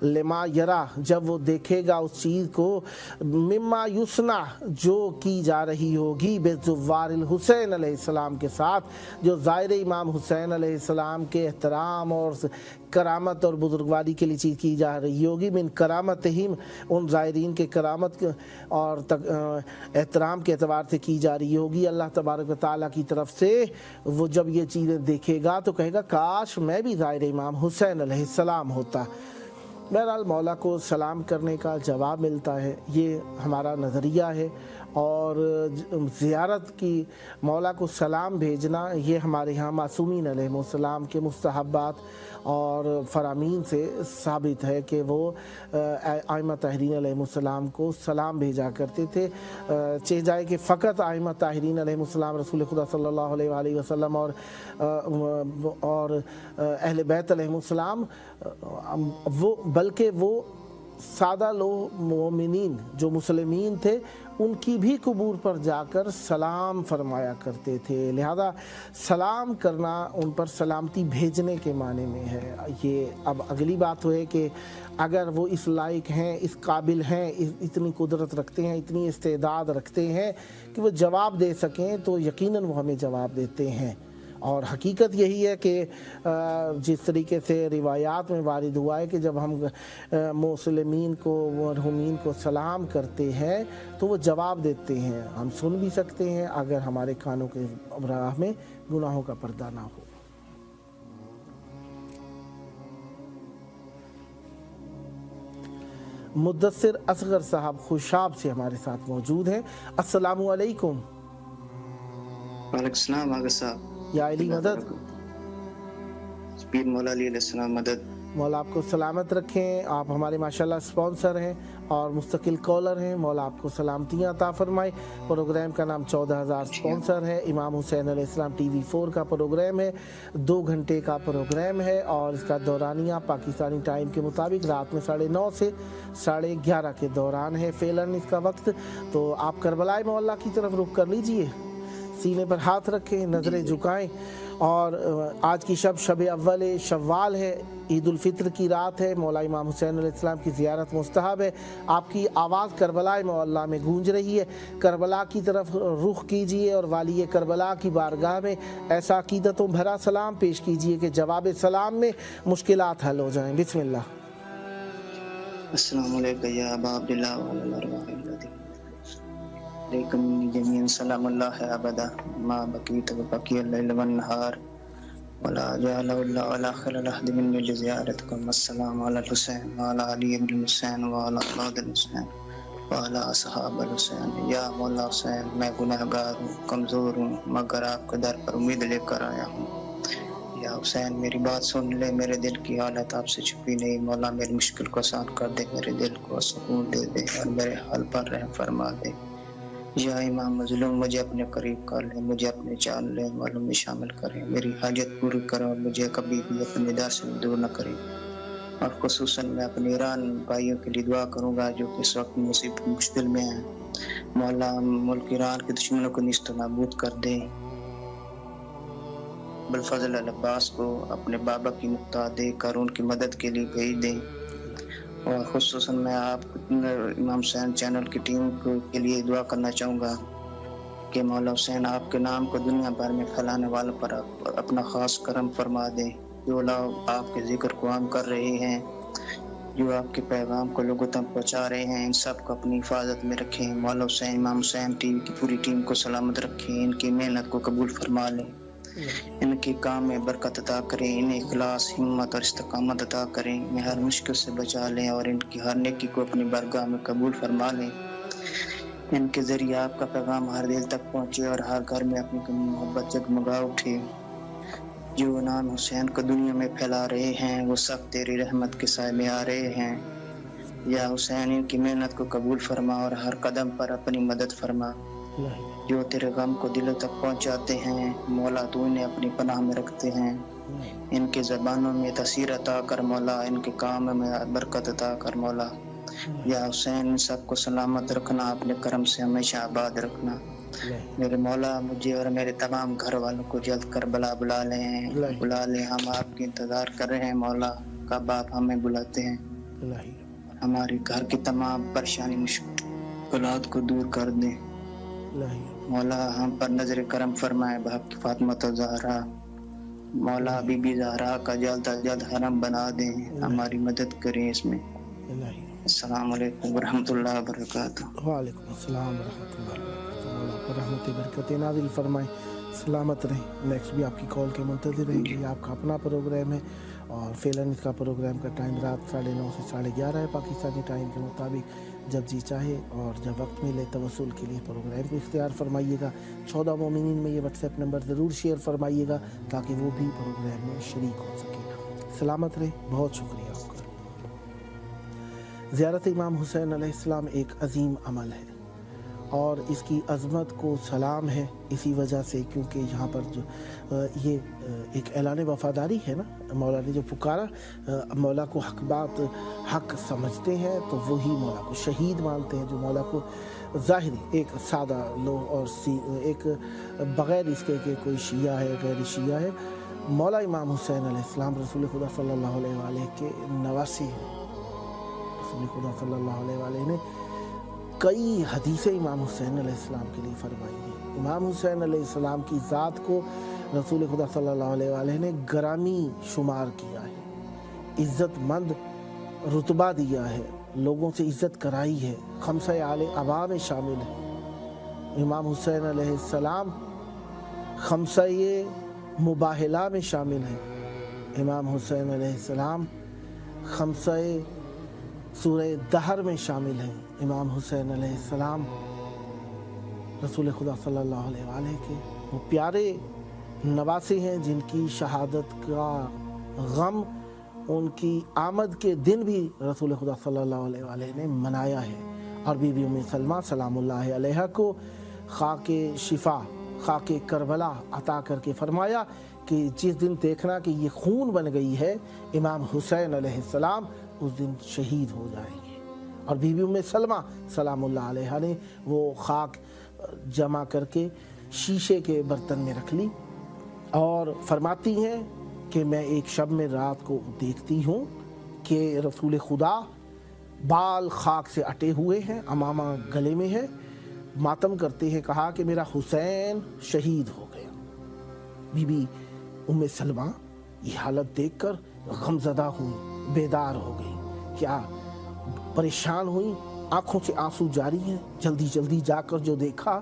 लिमा यरा, जब वो देखेगा उस चीज़ को, मिम्मा युस्ना, जो की जा रही होगी, बेज़ुव्वारिल हुसैन अलैहिस्सलाम के साथ, जो ज़ाहिर इमाम हुसैन अलैहिस्सलाम के एहतराम और करामत और बुजुर्गवारी के लिए चीज़ की जा रही होगी, मिन करामत हिम, उन ज़ायरीन के करामत और एहतराम के एतबार से की जा रही होगी अल्लाह तबारक व तआला की तरफ से। वो जब ये चीज़ें देखेगा तो कहेगा काश मैं भी ज़ाहिर इमाम हुसैन अलैहिस्सलाम होता। बहरहाल मौला को सलाम करने का जवाब मिलता है, ये हमारा नज़रिया है, और ज़ियारत की, मौला को सलाम भेजना, ये हमारे यहाँ मासूमीन अलैहिमुस्सलाम के मुस्तहब्बात और फरामीन से साबित है कि वो आइमा ताहिरीन अलैहिमुस्सलाम को सलाम भेजा करते थे। चाहे जाए कि फ़कत आइमा ताहिरीन अलैहिमुस्सलाम रसूल खुदा सल्लल्लाहु अलैहि वसल्लम और अहले बैत अलैहिमुस्सलाम, वो बल्कि वो सादा लोग मोमिनीन जो मुसलमीन थे उनकी भी कबूर पर जाकर सलाम फरमाया करते थे। लिहाजा सलाम करना उन पर सलामती भेजने के माने में है। ये अब अगली बात हो है कि अगर वो इस लायक हैं, इस काबिल हैं, इतनी कुदरत रखते हैं, इतनी इस्तेदाद रखते हैं कि वो जवाब दे सकें, तो यकीनन वो हमें जवाब देते हैं। और हकीकत यही है कि जिस तरीके से रिवायात में वारिद हुआ है कि जब हम मुसलमीन को, मरहुमीन को सलाम करते हैं तो वो जवाब देते हैं। हम सुन भी सकते हैं अगर हमारे कानों के राह में गुनाहों का पर्दा ना हो। मुद्दस्सिर असगर साहब खुशाब से हमारे साथ मौजूद हैं। अस्सलामु अलैकुम। वालेकुम सलाम आगा साहब। या अली मदद, पीर मौला अली अलैहिस्सलाम मदद। मौला आपको सलामत रखें। आप हमारे माशाल्लाह स्पॉन्सर हैं और मुस्तकिल कॉलर हैं। मौला आपको सलामतियाँ अता फरमाए। प्रोग्राम का नाम 14,000 स्पॉन्सर है। इमाम हुसैन अलैहिस्सलाम TV4 का प्रोग्राम है, 2 घंटे का प्रोग्राम है, और इसका दौरानिया पाकिस्तानी टाइम के मुताबिक रात में 9:30 से 11:30 के दौरान है फ़ेलन इसका वक्त। तो आप करबलाए मौला की तरफ रुख कर लीजिए, सीने पर हाथ रखें, नज़रें झुकाएं। और आज की शब अव्वल शव्वाल है, ईद उल फित्र की रात है। मौला इमाम हुसैन अलैहिस्सलाम की ज़ियारत मुस्तहब है। आपकी आवाज़ करबलाए मौला में गूंज रही है। करबला की तरफ रुख कीजिए और वाली करबला की बारगाह में ऐसा अकीदतों भरा सलाम पेश कीजिए कि जवाब सलाम में मुश्किलात हल हो जाएं। बिस्मिल्लाह। अस्सलामु अलैकुम या अबा अब्दुल्लाह व अला अरवाहिल्लज़ी अलैकुम जमीअन सलामुल्लाह अबदा मा बकीत व बकियल लैल वन नहार वला जअलल्लाहु अला खैरिल अहद मिन ज़ियारतकुम। अस्सलामु अला हुसैन व अला अली इब्न हुसैन व अला औलाद हुसैन व अला असहाब हुसैन। या मौला हुसैन, मैं गुनहगार हूँ, कमज़ोर हूँ, मगर आपके दर पर उम्मीद लेकर आया हूँ। या یا حسین میری بات سن لے، میرے دل کی حالت آپ سے چھپی نہیں، مولا میری مشکل کو آسان کر دے، میرے دل کو سکون دے دے اور میرے حال پر رحم فرما دے۔ یا امام مظلوم مجھے اپنے قریب کر لے، مجھے اپنے چال لے، معلوم میں شامل کریں، میری حاجت پوری کریں اور مجھے کبھی بھی اپنی ندا سے دور نہ کریں۔ اور خصوصاً میں اپنے ایران بھائیوں کے لیے دعا کروں گا جو کہ اس وقت مصیبت مشکل میں ہیں۔ مولا ملک ایران کے دشمنوں کو نیست و نابود کر دے، بالفضل العباس کو اپنے بابا کی مقتدا دے کر ان کی مدد کے لیے بھیج دیں۔ اور خصوصاً میں آپ امام حسین چینل کی ٹیم کے لیے دعا کرنا چاہوں گا کہ مولا حسین آپ کے نام کو دنیا بھر میں پھیلانے والوں پر اپنا خاص کرم فرما دیں۔ جو لوگ آپ کے ذکر کو عام کر رہے ہیں، جو آپ کے پیغام کو لوگوں تک پہنچا رہے ہیں، ان سب کو اپنی حفاظت میں رکھیں۔ مولا حسین امام حسین ٹی وی کی پوری ٹیم کو سلامت رکھیں، ان کی محنت کو قبول فرما لیں، ان کے کام میں برکت عطا کریں، انہیں اخلاص، ہمت اور استقامت عطا کریں، انہیں ہر مشکل سے بچا لیں اور ان کی ہر نیکی کو اپنی بارگاہ میں قبول فرما لیں۔ ان کے ذریعے آپ کا پیغام ہر دل تک پہنچے اور ہر گھر میں اپنی محبت جگمگا اٹھے۔ جو نام حسین کو دنیا میں پھیلا رہے ہیں وہ سب تیری رحمت کے سائے میں آ رہے ہیں۔ یا حسین ان کی محنت کو قبول فرما اور ہر قدم پر اپنی مدد فرما۔ جو تیرے غم کو دلوں تک پہنچاتے ہیں مولا تو انہیں اپنی پناہ میں رکھتے ہیں۔ ان کے زبانوں میں تاثیر عطا کر مولا، ان کے کام میں برکت عطا کر مولا۔ یا حسین ان سب کو سلامت رکھنا، اپنے کرم سے ہمیشہ آباد رکھنا۔ میرے مولا مجھے اور میرے تمام گھر والوں کو جلد کربلا بلا لیں، ہم آپ کی انتظار کر رہے ہیں مولا، کب آپ ہمیں بلاتے ہیں۔ ہماری گھر کی تمام پریشانی مشکلات کو دور کر دیں مولا، ہم پر نظر کرم فرمائے بحق فاطمہ زہرا۔ مولا بی بی زہرا کا جلد از جلد حرم بنا دیں، ہماری مدد کریں اس میں۔ السلام علیکم ورحمۃ اللہ وبرکاتہ۔ وعلیکم السلام ورحمۃ اللہ وبرکاتہ۔ مولا پر رحمت برکت نازل فرمائے، سلامت رہیں۔ نیکسٹ بھی آپ کی کال کے منتظر رہیں گے۔ آپ کا اپنا پروگرام ہے اور فیلن اس کا پروگرام کا ٹائم رات 9:30 سے 11:30 ہے پاکستانی ٹائم کے مطابق۔ جب جی چاہے اور جب وقت ملے توسل کے لیے پروگرام کو اختیار فرمائیے گا۔ 14 مومنین میں یہ واٹس ایپ نمبر ضرور شیئر فرمائیے گا تاکہ وہ بھی پروگرام میں شریک ہو سکے۔ سلامت رہے، بہت شکریہ آپ کا۔ زیارت امام حسین علیہ السلام ایک عظیم عمل ہے اور اس کی عظمت کو سلام ہے اسی وجہ سے کیونکہ یہاں پر جو یہ ایک اعلان وفاداری ہے نا، مولا نے جو پکارا، مولا کو حق بات حق سمجھتے ہیں تو وہی مولا کو شہید مانتے ہیں۔ جو مولا کو ظاہری ایک سادہ لوگ اور ایک بغیر اس کے کہ کوئی شیعہ ہے غیر شیعہ ہے، مولا امام حسین علیہ السلام رسول خدا صلی اللہ علیہ وآلہ کے نواسی ہیں۔ رسول خدا صلی اللہ علیہ وآلہ نے کئی حدیثیں امام حسین علیہ السلام کے لیے فرمائی ہیں۔ امام حسین علیہ السلام کی ذات کو رسول خدا صلی اللہ علیہ وآلہ نے گرامی شمار کیا ہے، عزت مند رتبہ دیا ہے، لوگوں سے عزت کرائی ہے، خمسہ اعلی ابا میں شامل ہے۔ امام حسین علیہ السلام خمسہ مباہلہ میں شامل ہے۔ امام حسین علیہ السلام خمسہ سورہ دہر میں شامل ہیں۔ امام حسین علیہ السلام رسول خدا صلی اللہ علیہ وآلہ کے وہ پیارے نواسے ہیں جن کی شہادت کا غم ان کی آمد کے دن بھی رسول خدا صلی اللہ علیہ وآلہ نے منایا ہے۔ اور بی بی ام سلمہ سلام اللہ علیہا کو خاک شفا، خاک کربلا عطا کر کے فرمایا کہ جس دن دیکھنا کہ یہ خون بن گئی ہے امام حسین علیہ السلام اس دن شہید ہو جائیں گے۔ اور بی بی ام سلمہ سلام اللہ علیہا نے وہ خاک جمع کر کے شیشے کے برتن میں رکھ لی اور فرماتی ہیں کہ میں ایک شب میں رات کو دیکھتی ہوں کہ رسول خدا بال خاک سے اٹے ہوئے ہیں، امامہ گلے میں ہے، ماتم کرتے ہیں، کہا کہ میرا حسین شہید ہو گیا۔ بی بی ام سلمہ یہ حالت دیکھ کر غمزدہ ہوئی، بیدار ہو گئی، کیا پریشان ہوئی، آنکھوں سے آنسو جاری ہیں۔ جلدی جلدی جا کر جو دیکھا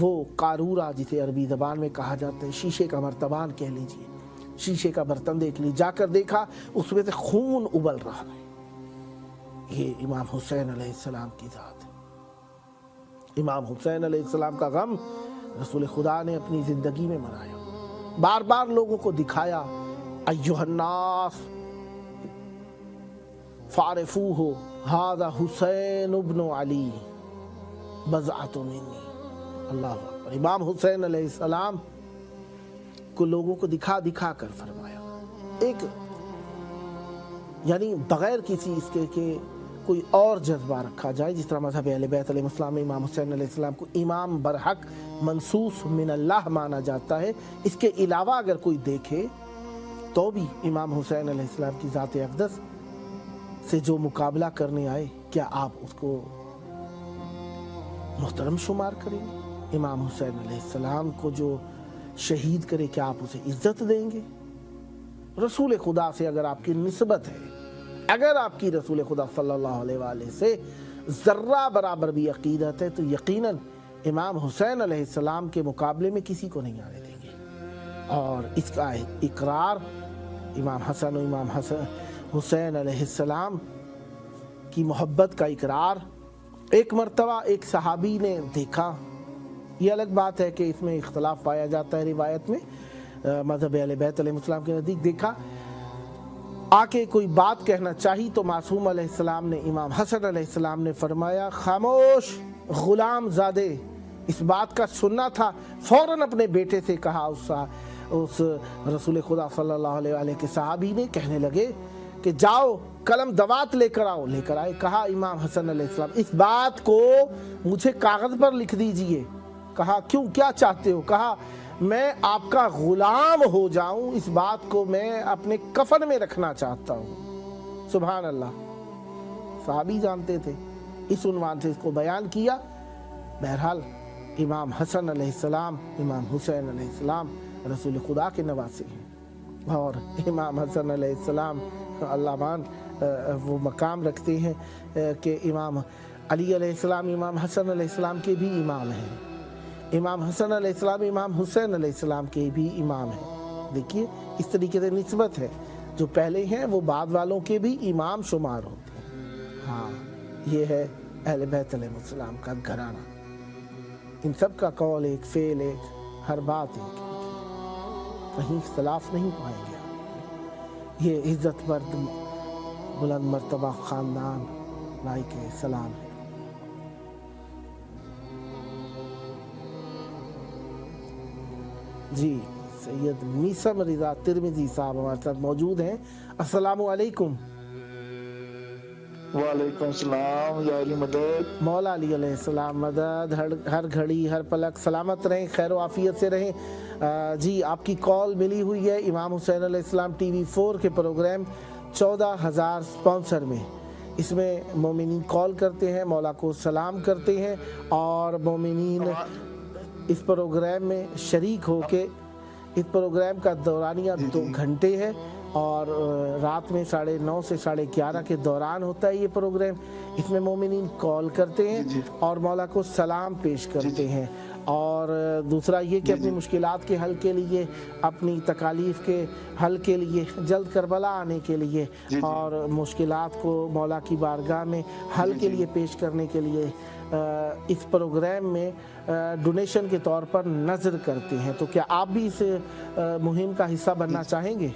وہ قارورہ جسے عربی زبان میں کہا جاتا ہے، شیشے کا مرتبان کہہ لیجئے، شیشے کا برتن دیکھ لی، جا کر دیکھا اس میں سے خون ابل رہا ہے۔ یہ امام حسین علیہ السلام کی ذات ہے۔ امام حسین علیہ السلام کا غم رسول خدا نے اپنی زندگی میں منایا۔ बार बार लोगों को दिखाया, अय्युहन्नास फारिफूहु हादा हुसैन इब्न अली बज़अतु मिन्नी। अल्लाह अकबर। इमाम हुसैन अलैहिस्सलाम को लोगों को दिखा दिखा कर फरमाया, एक यानी बगैर किसी इसके के कोई और जज्बा रखा जाए, जिस तरह मज़हब अहले बैत अलैहिस्सलाम में इमाम हुसैन अलैहिस्सलाम को इमाम बरहक मंसूस मिन अल्लाह माना जाता है। इसके अलावा अगर कोई देखे तो भी इमाम हुसैन अलैहिस्सलाम की ज़ात अक़दस से जो मुकाबला करने आए, क्या आप उसको मुहतरम शुमार करेंगे? इमाम हुसैन अलैहिस्सलाम को जो शहीद करे, क्या आप उसे इज्जत देंगे? रसूल खुदा से अगर आपकी निस्बत है, अगर आपकी रसूल खुदा सल्लल्लाहु अलैहि वसल्लम से ज़र्रा बराबर भी अक़ीदत है, तो यकीनन इमाम हुसैन अलैहिस्सलाम के मुकाबले में किसी को नहीं आने देंगे। और इसका इकरार इमाम हसन और इमाम हुसैन अलैहिस्सलाम की मोहब्बत का इकरार एक मर्तबा एक सहाबी ने देखा। ये अलग बात है कि इसमें इख्तलाफ पाया जाता है रिवायत में, मज़हब अहले बैत अलैहिस्सलाम के नज़दीक देखा, आके कोई बात कहना चाही तो मासूम अलैहिस्सलाम ने, इमाम हसन अलैहिस्सलाम ने फरमाया, खामोश गुलाम ज़ादे, इस बात का सुनना था। फौरन अपने बेटे से कहा, उस रसूल खुदा सल्लल्लाहु अलैहि वसल्लम के सहाबी ने, कहने लगे कि जाओ कलम दवात लेकर आओ। लेकर आए। कहा इमाम हसन अलैहिस्सलाम, इस बात को मुझे कागज़ पर लिख दीजिए। कहा क्यों, क्या चाहते हो? कहा मैं आपका गुलाम हो जाऊं, इस बात को मैं अपने कफन में रखना चाहता हूं। सुभान अल्लाह। सहाबी जानते थे, इस उन्वान से इसको बयान किया। बहरहाल इमाम हसन अलैहिस्सलाम, इमाम हुसैन अलैहिस्सलाम रसूल खुदा के नवासे हैं, और इमाम हसन अलैहिस्सलाम अल्लाह मान वो मकाम रखते हैं कि इमाम अली अलैहिस्सलाम इमाम हसन अलैहिस्सलाम के भी इमाम हैं, इमाम हसन अलैहिस्सलाम इमाम हुसैन अलैहिस्सलाम के भी इमाम हैं। देखिए इस तरीके से निस्बत है, जो पहले हैं वो बाद वालों के भी इमाम शुमार होते हैं। हाँ, ये है अहले बैत अलैहिस्सलाम का घराना। इन सब का कौल एक, फेल एक, हर बात एक, कहीं इख्तलाफ नहीं पाएंगे। ये इज्जत मर्द बुलंद मर्तबा ख़ानदान लाइक सलाम है। जी सैयद मीसम रिज़ा तिरमिज़ी साहब हमारे साथ मौजूद हैं। अस्सलामु अलैकुम। वालेकुम सलाम, या अली मदद। मौला अली अलैहिस्सलाम मदद। हर घड़ी हर पलक सलामत रहें, खैर आफियत से रहें। जी आपकी कॉल मिली हुई है इमाम हुसैन अलैहिस्सलाम TV 4 के प्रोग्राम 14,000 स्पॉन्सर में। इसमें मोमिनीन कॉल करते हैं, मौला को सलाम करते हैं, और मोमिनीन इस प्रोग्राम में शरीक होके, इस प्रोग्राम का दौरानिया 2 घंटे है, और रात में 9:30 से 11:30 के दौरान होता है ये प्रोग्राम। इसमें मोमिनीन कॉल करते हैं और मौला को सलाम पेश करते हैं। और दूसरा ये कि अपनी मुश्किलात के हल के लिए, अपनी तकालीफ के हल के लिए, जल्द करबला आने के लिए और मुश्किलात को मौला की बारगाह में हल के लिए पेश करने के लिए इस प्रोग्राम में डोनेशन के तौर पर नज़र करते हैं। तो क्या आप भी इस मुहिम का हिस्सा बनना चाहेंगे?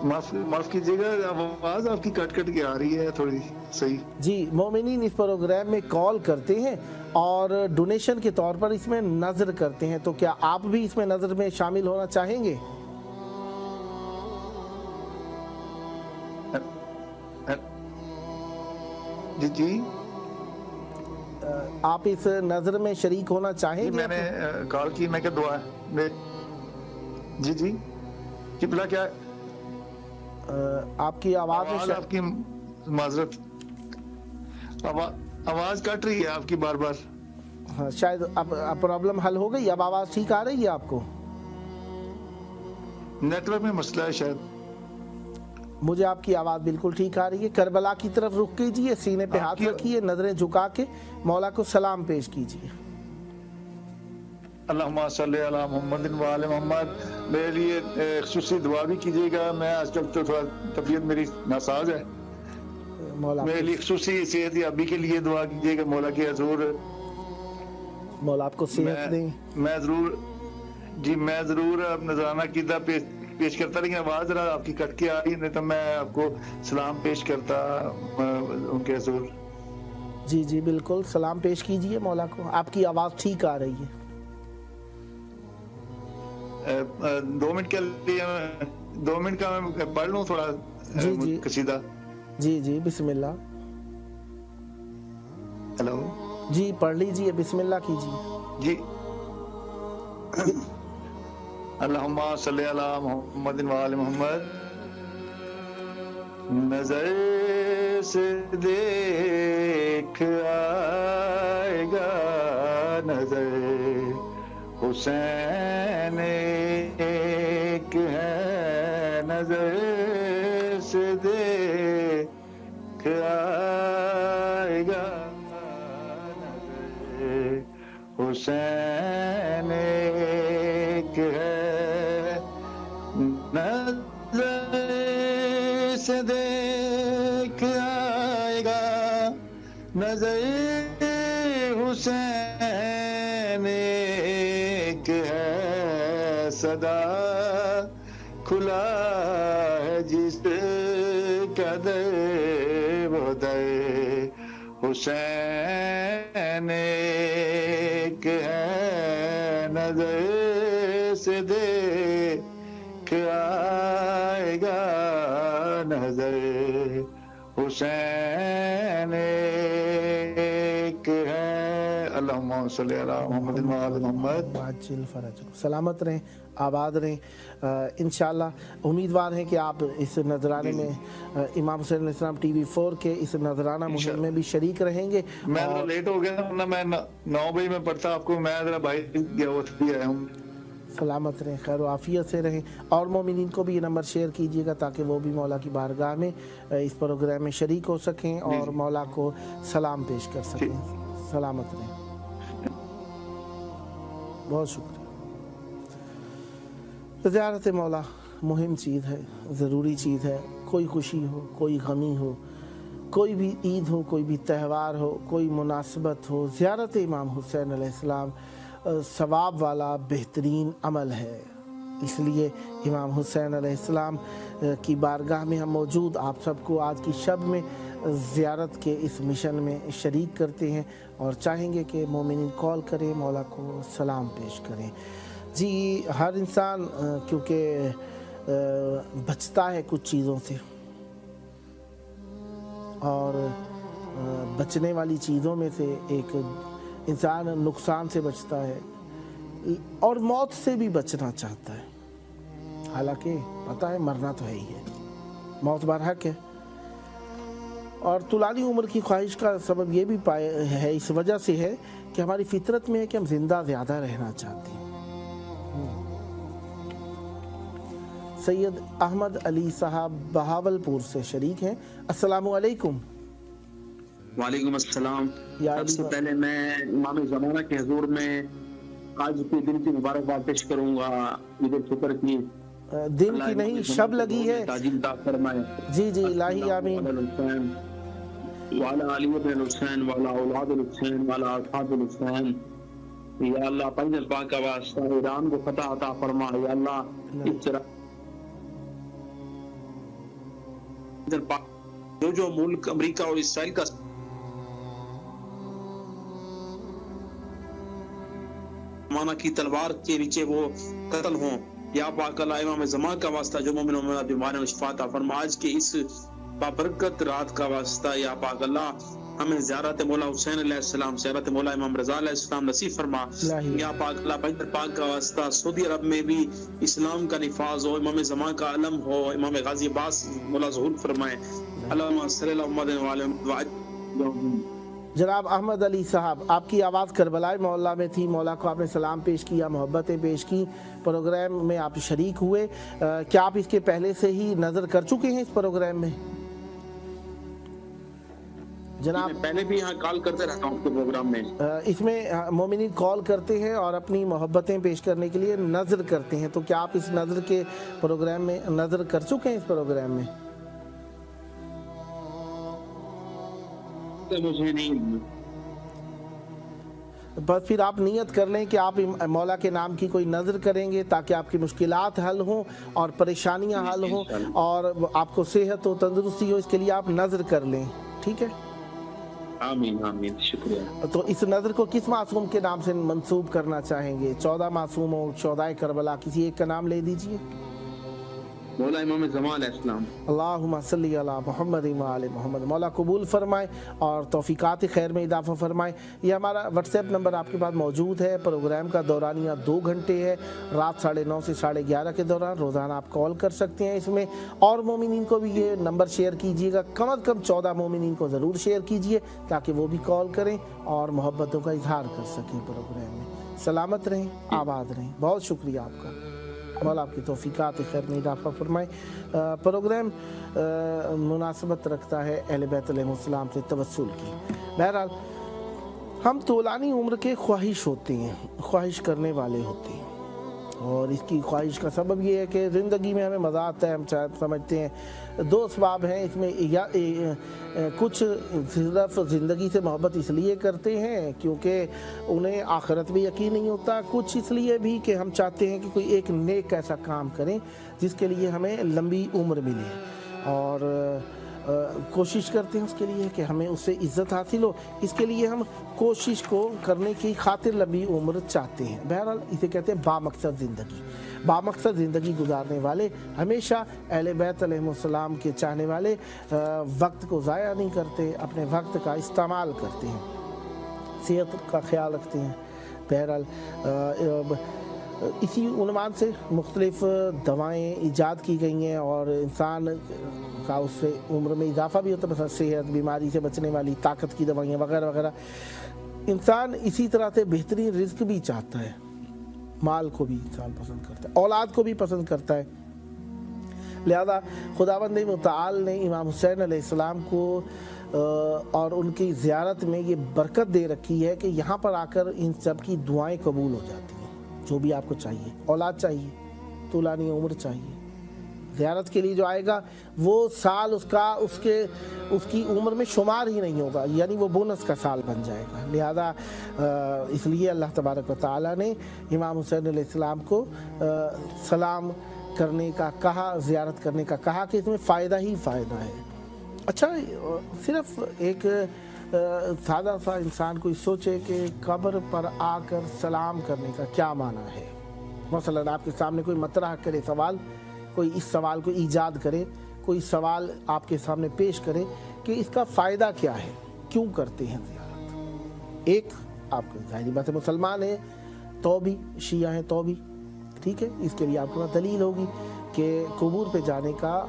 माफ कीजिएगा, आवाज आपकी कट कट के आ रही है थोड़ी। सही जी, मोमिनीन इस प्रोग्राम में कॉल करते हैं और डोनेशन के तौर पर इसमें नजर करते हैं। तो क्या आप भी इसमें नजर में शामिल होना चाहेंगे? जी जी, आप इस नजर में शरीक होना चाहेंगे? मैंने कॉल की, मैं क्या दुआ है। जी जी जी, भला क्या आपकी आवाज आपकी माजरत, आवाज कट रही है आपकी बार बार। हाँ, शायद अब प्रॉब्लम हल हो गई, अब आवाज ठीक आ रही है आपको? नेटवर्क में मसला है शायद। मुझे आपकी आवाज बिल्कुल ठीक आ रही है। करबला की तरफ रुख कीजिए, सीने पे हाथ रखिए, नजरें झुका के मौला को सलाम पेश कीजिए। अल्लाहुम्मा सल्ली अला मुहम्मदिन व आले मोहम्मद। मेरे लिए खुसूसी दुआ भी कीजिएगा, मैं आजकल तो थोड़ा तबीयत मेरी नासाज है, मेरे लिए खुसूसी सेहत याबी के लिए दुआ कीजिएगा। मौला की हजूर मौला आपको सेहत दें। मैं जरूर جی میں ضرور نذرانہ عقیدہ پیش کرتا، لیکن آواز ذرا آپ کی کٹ کے آ رہی ہے، نہیں تو میں آپ کو سلام پیش کرتا ان کے حضور۔ جی جی بالکل، سلام پیش کیجئے مولا کو، آپ کی آواز ٹھیک آ رہی ہے۔ 2 منٹ کے لیے 2 منٹ کا میں پڑھ لوں تھوڑا جی جی قصیدہ؟ جی جی بسم اللہ۔ ہیلو جی پڑھ لیجئے، بسم اللہ کیجئے۔ جی اللہم صلی علی محمد وآل محمد۔ نظر سے دیکھ آئے گا نظر حسین ایک ہے، نظر سے دیکھ آئے گا نظر حسین ایک ہے، نظر سے دیکھ آئے گا نظر حسین ایک ہے، صدا کھلا ہے جس کا در وہ در حسین ایک ہے، نظر سے دیکھ آئے گا نظر حسین ایک ہے۔ اللہم صلی علی محمد وآل محمد عاجل فرج۔ سلامت رہیں، آباد رہیں۔ انشاءاللہ امیدوار ہیں کہ آپ اس نذرانے میں امام حسین علیہ السلام ٹی وی 4 کے اس نذرانہ مہم میں بھی شریک رہیں گے۔ میں ذرا لیٹ ہو گیا، ورنہ میں 9 بجے میں پڑھتا آپ کو، میں ذرا باہر گیا ہوں۔ سلامت رہیں، خیر و عافیت سے رہیں، اور مومنین کو بھی یہ نمبر شیئر کیجئے گا تاکہ وہ بھی مولا کی بارگاہ میں اس پروگرام میں شریک ہو سکیں اور مولا کو سلام پیش کر سکیں۔ سلامت رہیں، بہت شکریہ۔ زیارت مولا مہم چیز ہے، ضروری چیز ہے، کوئی خوشی ہو، کوئی غمی ہو، کوئی بھی عید ہو، کوئی بھی تہوار ہو، کوئی مناسبت ہو، زیارت امام حسین علیہ السلام ثواب والا بہترین عمل ہے۔ اس لیے امام حسین علیہ السلام کی بارگاہ میں ہم موجود آپ سب کو آج کی شب میں زیارت کے اس مشن میں شریک کرتے ہیں اور چاہیں گے کہ مومنین کال کریں، مولا کو سلام پیش کریں۔ جی ہر انسان کیونکہ بچتا ہے کچھ چیزوں سے، اور بچنے والی چیزوں میں سے ایک انسان نقصان سے بچتا ہے اور موت سے بھی بچنا چاہتا ہے، حالانکہ پتہ ہے مرنا تو ہے ہی ہے، موت برحق ہے۔ اور طولانی عمر کی خواہش کا سبب یہ بھی ہے، اس وجہ سے ہے کہ ہماری فطرت میں ہے کہ ہم زندہ زیادہ رہنا چاہتے ہیں۔ سید احمد علی صاحب بہاولپور سے شریک ہیں۔ السلام علیکم۔ وعلیکم السلام۔ سب سے پہلے میں امام زمانہ کے حضور میں آج کے دن کی مبارکباد پیش کروں گا، عید الفطر کی۔ دن کی نہیں، شب لگی ہے۔ تعظیم عطا فرمائے۔ جی جی الہی آمین۔ وعلی علی ابن الحسین وعلی اولاد الحسین وعلی اصحاب الحسین۔ یا اللہ پنجل پاک کا واسطہ ایران کو فتح عطا فرما۔ یا اللہ اس طرح جو ملک امریکہ اور اسرائیل کا زمانہ کی تلوار کے نیچے وہ قتل ہوں، یا پاک اللہ امام زمان کا واسطہ جو مومن و مومنات بیمار شفا عطا فرما۔ آج کے اس بابرکت رات کا واسطہ یا پاک اللہ ہمیں زیارت مولا حسین علیہ السلام، زیارت مولا امام رضا علیہ السلام نصیب فرما۔ یا پاک اللہ پیغمبر پاک کا واسطہ سعودی عرب میں بھی اسلام کا نفاذ ہو، امام زمان کا علم ہو، امام غازی عباس مولا ظہور فرمائے۔ اللہم صلی اللہ علیہ وسلم۔ جناب احمد علی صاحب، آپ کی آواز کربلا مولا میں تھی، مولا کو آپ نے سلام پیش کیا، محبتیں پیش کی، پروگرام میں آپ شریک ہوئے، کیا آپ اس کے پہلے سے ہی نظر کر چکے ہیں اس پروگرام میں؟ جناب پہلے بھی یہاں کال کرتے رہتا ہوں کے پروگرام میں۔ اس میں مومنین کال کرتے ہیں اور اپنی محبتیں پیش کرنے کے لیے نظر کرتے ہیں، تو کیا آپ اس نظر کے پروگرام میں نظر کر چکے ہیں اس پروگرام میں؟ مجھے نہیں۔ बस फिर आप नियत कर लें कि आप मौला के नाम की कोई नज़र करेंगे ताकि आपकी मुश्किलात हल हों और परेशानियां हल हों और आपको सेहत हो, तंदुरुस्ती हो, इसके लिए आप नज़र कर लें, ठीक है? आमीन आमीन, शुक्रिया। तो इस नज़र को किस मासूम के नाम से मंसूब करना चाहेंगे? 14 मासूमों, 14 करबला, किसी एक का नाम ले दीजिए। मौला इमाम ज़मान अलैहिस्सलाम। अल्लाहुम्मा सल्ली अला मुहम्मद व आले मुहम्मद। मौला कबूल फरमाए और तौफीकात खैर में इजाफा फरमाए। ये हमारा व्हाट्सएप नंबर आपके पास मौजूद है। प्रोग्राम का दौरानिया 2 घंटे है, रात 9:30 से 11:30 के दौरान रोज़ाना आप कॉल कर सकते हैं इसमें। और मोमिनीन को भी ये नंबर शेयर कीजिएगा, कम अज़ कम 14 मोमिनीन को ज़रूर शेयर कीजिए ताकि वो भी कॉल करें और मोहब्बतों का इजहार कर सकें प्रोग्राम में। सलामत रहें, आबाद रहें। बहुत शुक्रिया आपका, मौला आपकी तौफीकात खैर में इजाफा फरमाए। प्रोग्राम मुनासबत रखता है अहले बैत अलैहिस्सलाम से तवस्सुल की। बहरहाल हम तौलानी उम्र के ख्वाहिश होते हैं, ख्वाहिश करने वाले होते हैं और इसकी ख्वाहिश का सबब ये है कि ज़िंदगी में हमें मज़ा आता है। हम समझते हैं 2 असबाब हैं इसमें, या कुछ सिर्फ ज़िंदगी से मोहब्बत इसलिए करते हैं क्योंकि उन्हें आखिरत में यकीन नहीं होता, कुछ इसलिए भी कि हम चाहते हैं कि कोई एक नेक ऐसा काम करें जिसके लिए हमें लंबी उम्र मिले और कोशिश करते हैं उसके लिए कि हमें उससे इज़्ज़त हासिल हो। इसके लिए हम कोशिश को करने की खातिर लंबी उम्र चाहते हैं। बहरहाल इसे कहते हैं बामकसद ज़िंदगी। बामकसद ज़िंदगी गुजारने वाले हमेशा अहले बैत अलैहिस्सलाम के चाहने वाले वक्त को ज़ाया नहीं करते, अपने वक्त का इस्तेमाल करते हैं, सेहत का ख्याल रखते हैं। बहरहाल इसी उन्वान से मुख्तलिफ़ दवाएँ ईजाद की गई हैं और इंसान का उससे उम्र में इजाफा भी होता है, मतलब सेहत, बीमारी से बचने वाली ताकत की दवाइयाँ वगैरह वगैरह। इंसान इसी तरह से बेहतरीन रिज़्क भी चाहता है, माल को भी इंसान पसंद करता है, औलाद को भी पसंद करता है। लिहाजा खुदावंद मुताल ने इमाम हुसैन अलैहिस्सलाम को और उनकी ज़ियारत में ये बरकत दे रखी है कि यहाँ पर आकर इन सब की दुआएँ कबूल हो जाती हैं। जो भी आपको चाहिए, औलाद चाहिए, तौलानी उम्र चाहिए, ज़ियारत के लिए जो आएगा वो साल उसकी उम्र में शुमार ही नहीं होगा, यानी वो बोनस का साल बन जाएगा। लिहाजा इसलिए अल्लाह तबारक व तआला ने इमाम हुसैन अलैहिस्सलाम को सलाम करने का कहा, ज़ियारत करने का कहा कि इसमें फ़ायदा ही फ़ायदा है। अच्छा, सिर्फ एक सादा सा इंसान कोई सोचे कि कब्र पर आकर सलाम करने का क्या माना है। मसलन आपके सामने कोई मतरह करे सवाल, कोई इस सवाल को ईजाद करे, कोई सवाल आपके सामने पेश करे कि इसका फ़ायदा क्या है, क्यों करते हैं ज़ियारत। एक आपको ज़ाहिरी बात है मुसलमान है तो भी, शिया हैं तो भी, ठीक है, इसके लिए आपके पास दलील होगी कि कबूर पे जाने का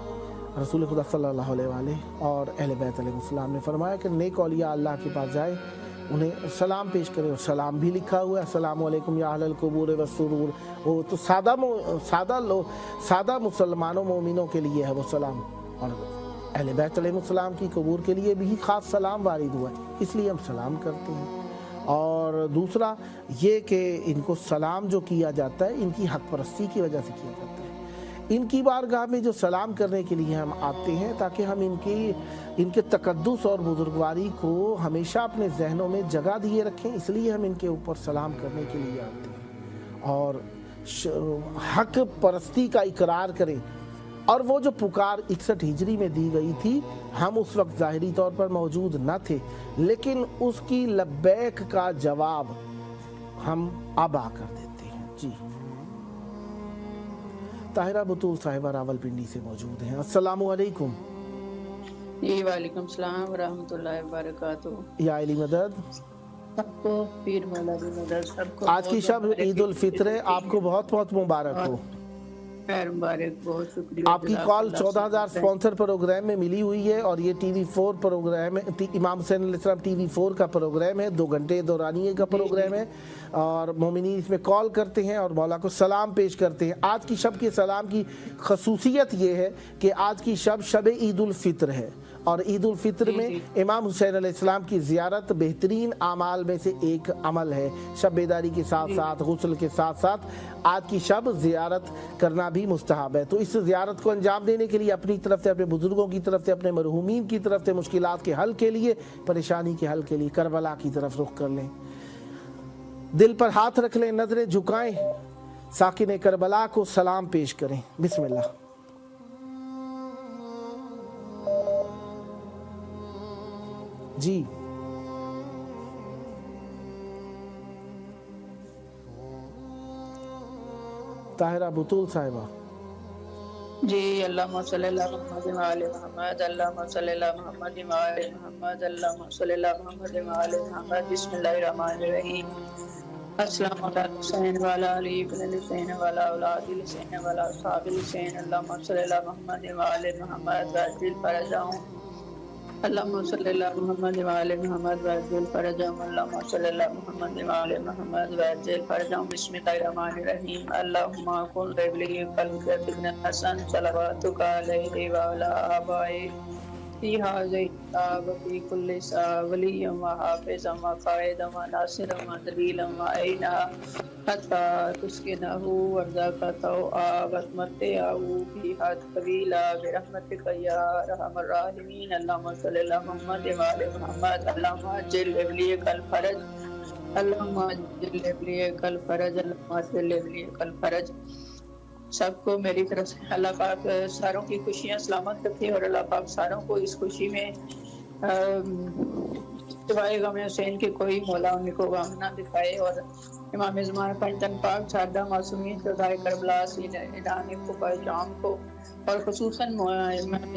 रसूल खुदा सल्लल्लाहु अलैहि और अहले बैत अलैहिस्सलाम ने फरमाया कि नेक औलिया अल्लाह के पास जाए, उन्हें सलाम पेश करें। और सलाम भी लिखा हुआ है, अस्सलामु अलैकुम या अहलल कुबूर व सुरूर। वो तो सादा मुसलमानों मोमिनों के लिए है वो सलाम, और अहले बैत अलैहिस्सलाम की कबूर के लिए भी ख़ास सलाम वारिद हुआ है, इसलिए हम सलाम करते हैं। और दूसरा ये कि इनको सलाम जो किया जाता है इनकी हक परस्ती की वजह से किया जाता है। इनकी बारगाह में जो सलाम करने के लिए हम आते हैं ताकि हम इनके तकद्दुस और बुजुर्गवारी को हमेशा अपने जहनों में जगह दिए रखें, इसलिए हम इनके ऊपर सलाम करने के लिए आते हैं और हक परस्ती का इकरार करें। और वो जो पुकार 61 हिजरी में दी गई थी, हम उस वक्त ज़ाहिरी तौर पर मौजूद न थे, लेकिन उसकी लब्बैक का जवाब हम अब आकर देते हैं। जी, ताहिरा बतूल साहिबा रावलपिंडी से मौजूद हैं। अस्सलामु अलैकुम। जी वालेकुम सलाम व रहमतुल्लाहि व बरकातहू। या अली मदद। सबको पीर मौला की मदद सबको। आज की शब ईद उल फित्र है, आपको बहुत बहुत मुबारक हो। मुबारक, बहुत शुक्रिया। आपकी कॉल 14,000 स्पॉन्सर प्रोग्राम में मिली हुई है और ये TV4 प्रोग्राम है, इमाम हुसैन अलैहिस्सलाम TV4 का प्रोग्राम है, 2 घंटे दौरानिए का प्रोग्राम है और मोमिनीन इसमें कॉल करते हैं और मौला को सलाम पेश करते हैं। आज की शब के सलाम की खसूसियत ये है कि आज की शब शब ईद उल फित्र है और ईद उल फित्र में इमाम हुसैन अलैहिस्सलाम की ज़ियारत बेहतरीन आमाल में से एक अमल है। शब बेदारी के साथ साथ, गुस्ल के साथ साथ आज की शब ज़ियारत करना भी मुस्तहब है। तो इस ज़ियारत को अंजाम देने के लिए अपनी तरफ से, अपने बुजुर्गों की तरफ से, अपने मरहूमीन की तरफ से मुश्किलात के हल के लिए, परेशानी के हल के लिए करबला की तरफ रुख कर लें। दिल पर हाथ रख लें, नजरें झुकाएं, साकिन करबला को सलाम पेश करें। बिस्मिल्लाह। जी ताहिरा बुतूल साहिबा। जी अल्लाहुम्मा सल्ली अला मुहम्मद व आले मुहम्मद, अल्लाहुम्मा सल्ली अला मुहम्मद व आले मुहम्मद, अल्लाहुम्मा सल्ली अला मुहम्मद व आले मुहम्मद। बिस्मिल्लाहिर रहमानिर रहीम। अस्सलामु अला हुसैन व अला अली इब्न हुसैन व अला औलाद हुसैन व अला असहाब हुसैन। अल्लाहुम्मा सल्ली अला मुहम्मद व आले मुहम्मद व अज्जिल फरजहुम। अल्लाहुम्मा सल्ली अला मुहम्मद व आले मुहम्मद व अज्जिल फरजहुम। अल्लाहुम्मा सल्ली अला मुहम्मद व आले मुहम्मद व अज्जिल फरजहुम। बिस्मिल्लाहिर रहमानिर रहीम। अल्लाहुम्मा कुल क़िबली क़ल्ब इब्न हसन सलवातुका अलैहि व अला आबाए फी हाज़िही व फी कुल्लि वलिय्यन व हाफ़िज़न व क़ाइदन व नासिरन व दलीलन व ऐना हत्ता तुस्किनहु वर्ज़क़ा तौआ व मतअहु फ़ीहा तवीला बिरहमतिका या अरहमर राहिमीन। अल्लाहुम्मा सल्ली अला मुहम्मद व आले मुहम्मद। अल्लाहुम्मा अज्जिल लिवलियकल फरज, अल्लाहुम्मा अज्जिल लिवलियकल फरज, अल्लाहुम्मा अज्जिल लिवलियकल फरज। सबको मेरी तरफ से अल्लाह पाक सारों की खुशियाँ सलामत रखे और अल्लाह पाक सारों को इस खुशी में सिवाय गम हुसैन के कोई मौला उनको गम ना दिखाए। और इमाम ज़मान पंचतन पाक सादा मासूमीन शहदाए करबला ईरान ख़ुफा शाम को और ख़ुसूसन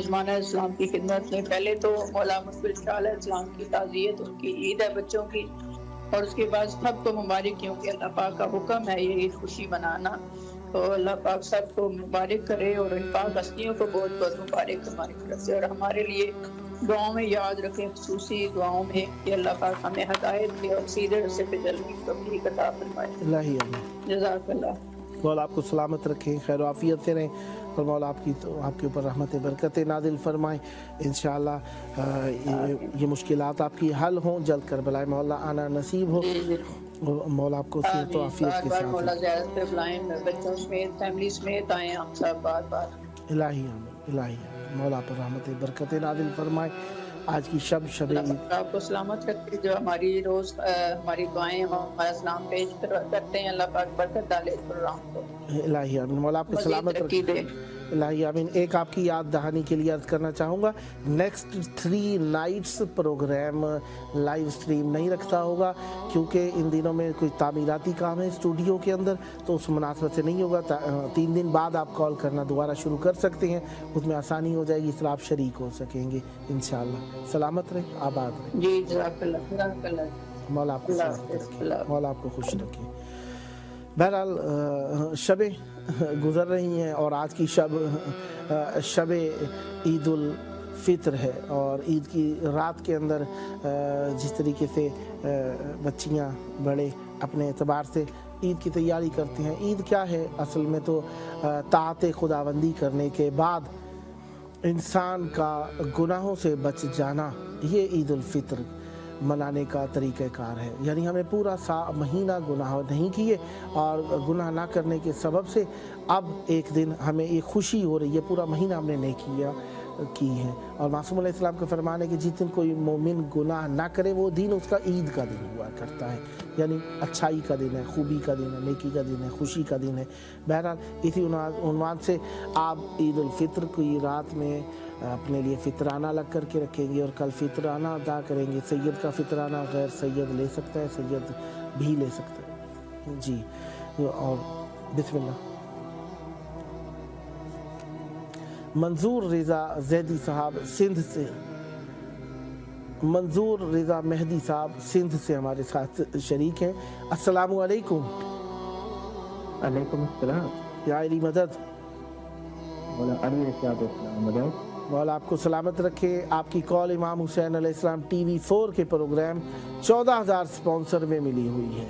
ज़मान इस्लाम की खिदमत में पहले तो मौला मुक़बिल शाह अलैहिस्सलाम की ताज़ियत, उनकी ईद है बच्चों की, और उसके बाद सबको मुबारक, क्योंकि अल्लाह पाक का हुक्म है ये ईद खुशी मनाना। तो अल्लाह पाक सबको मुबारक करे और इन पाक हस्तियों को बहुत बहुत मुबारक हमारी तरफ से, और हमारे लिए दुआओं में याद रखें, खुसूसी दुआओं में कि अल्लाह पाक हमें हिदायत दे और सीधे रास्ते पे चलने की तौफीक अता फरमाए। जज़ाकल्लाह। मौला आपको सलामत रखें, खैर आफियत से रहें, और मौला आपके ऊपर रहमत बरकत नादिल फरमाए। इंशाअल्लाह ये मुश्किलात आपकी हल हों, जल्द करबला मौला आना नसीब हो। मौला आपको सेहत और आफियत के साथ मौला ज़ियारत पे बुलाएं, बच्चों समेत फैमिली समेत आए हम सब बार बार। इलाही आमीन, इलाही आमीन। मौला पर रहमत बरकत नादिल फरमाए। आज की शब आपको सलामत रखे, जो हमारी रोज हमारी दुआएं हमारा सलाम पेश करते हैं, अल्लाह पाक बरकत डाले प्रोग्राम को। इलाही आमीन। मौला आपको सलामत रखे, इलाही आमीन। एक आपकी याद दहानी के लिए अर्ज करना चाहूँगा, next 3 nights programme live stream नहीं रखता होगा, क्योंकि इन दिनों में कोई तामीराती काम है स्टूडियो के अंदर, तो उस मुनासबत से नहीं होगा। 3 दिन बाद आप कॉल करना दोबारा शुरू कर सकते हैं, उसमें आसानी हो जाएगी, इस तरह आप शरीक हो सकेंगे इंशाअल्लाह। सलामत रहे, आबाद रहे। जी जज़ाकल्लाह। मौला आपको सलामत रखे, मौला आपको खुश रखे। बहरहाल शबें गुज़र रही हैं और आज की शब ईद उल फित्र है, और ईद की रात के अंदर जिस तरीके से बच्चियां बड़े अपने एतबार से ईद की तैयारी करते हैं। ईद क्या है असल में, तो ताअत खुदाबंदी करने के बाद इंसान का गुनाहों से बच जाना, ये ईद उल फित्र मनाने का तरीक़ाकार है। यानी हमने पूरा महीना गुनाह नहीं किए, और गुनाह ना करने के सबब से अब एक दिन हमें ये खुशी हो रही है, पूरा महीना हमने नहीं की है। और मासूम अलैहिस्सलाम का फरमान है कि जिस दिन कोई मोमिन गुनाह ना करे, वो दिन उसका ईद का दिन हुआ करता है, यानी अच्छाई का दिन है, खूबी का दिन है, नेकी का दिन है, खुशी का दिन है। बहरहाल इसी उन्वान से आप ईद उल फित्र की रात में अपने लिए फितराना अलग करके रखेंगे, और कल फितराना अदा करेंगे। सैयद का फितराना गैर सैयद ले सकता है, सैयद भी ले सकता है जी। और बिस्मिल्लाह। मंजूर रिज़ा जैदी साहब सिंध से, मंजूर रिज़ा मेहदी साहब सिंध से हमारे साथ शरीक हैं। अस्सलामु अलैकुम। अलैकुम अस्सलाम। या अली मदद। मौला आपको सलामत रखे। आपकी कॉल इमाम हुसैन अलैहिस्सलाम TV4 के प्रोग्राम 14,000 स्पॉन्सर में मिली हुई है।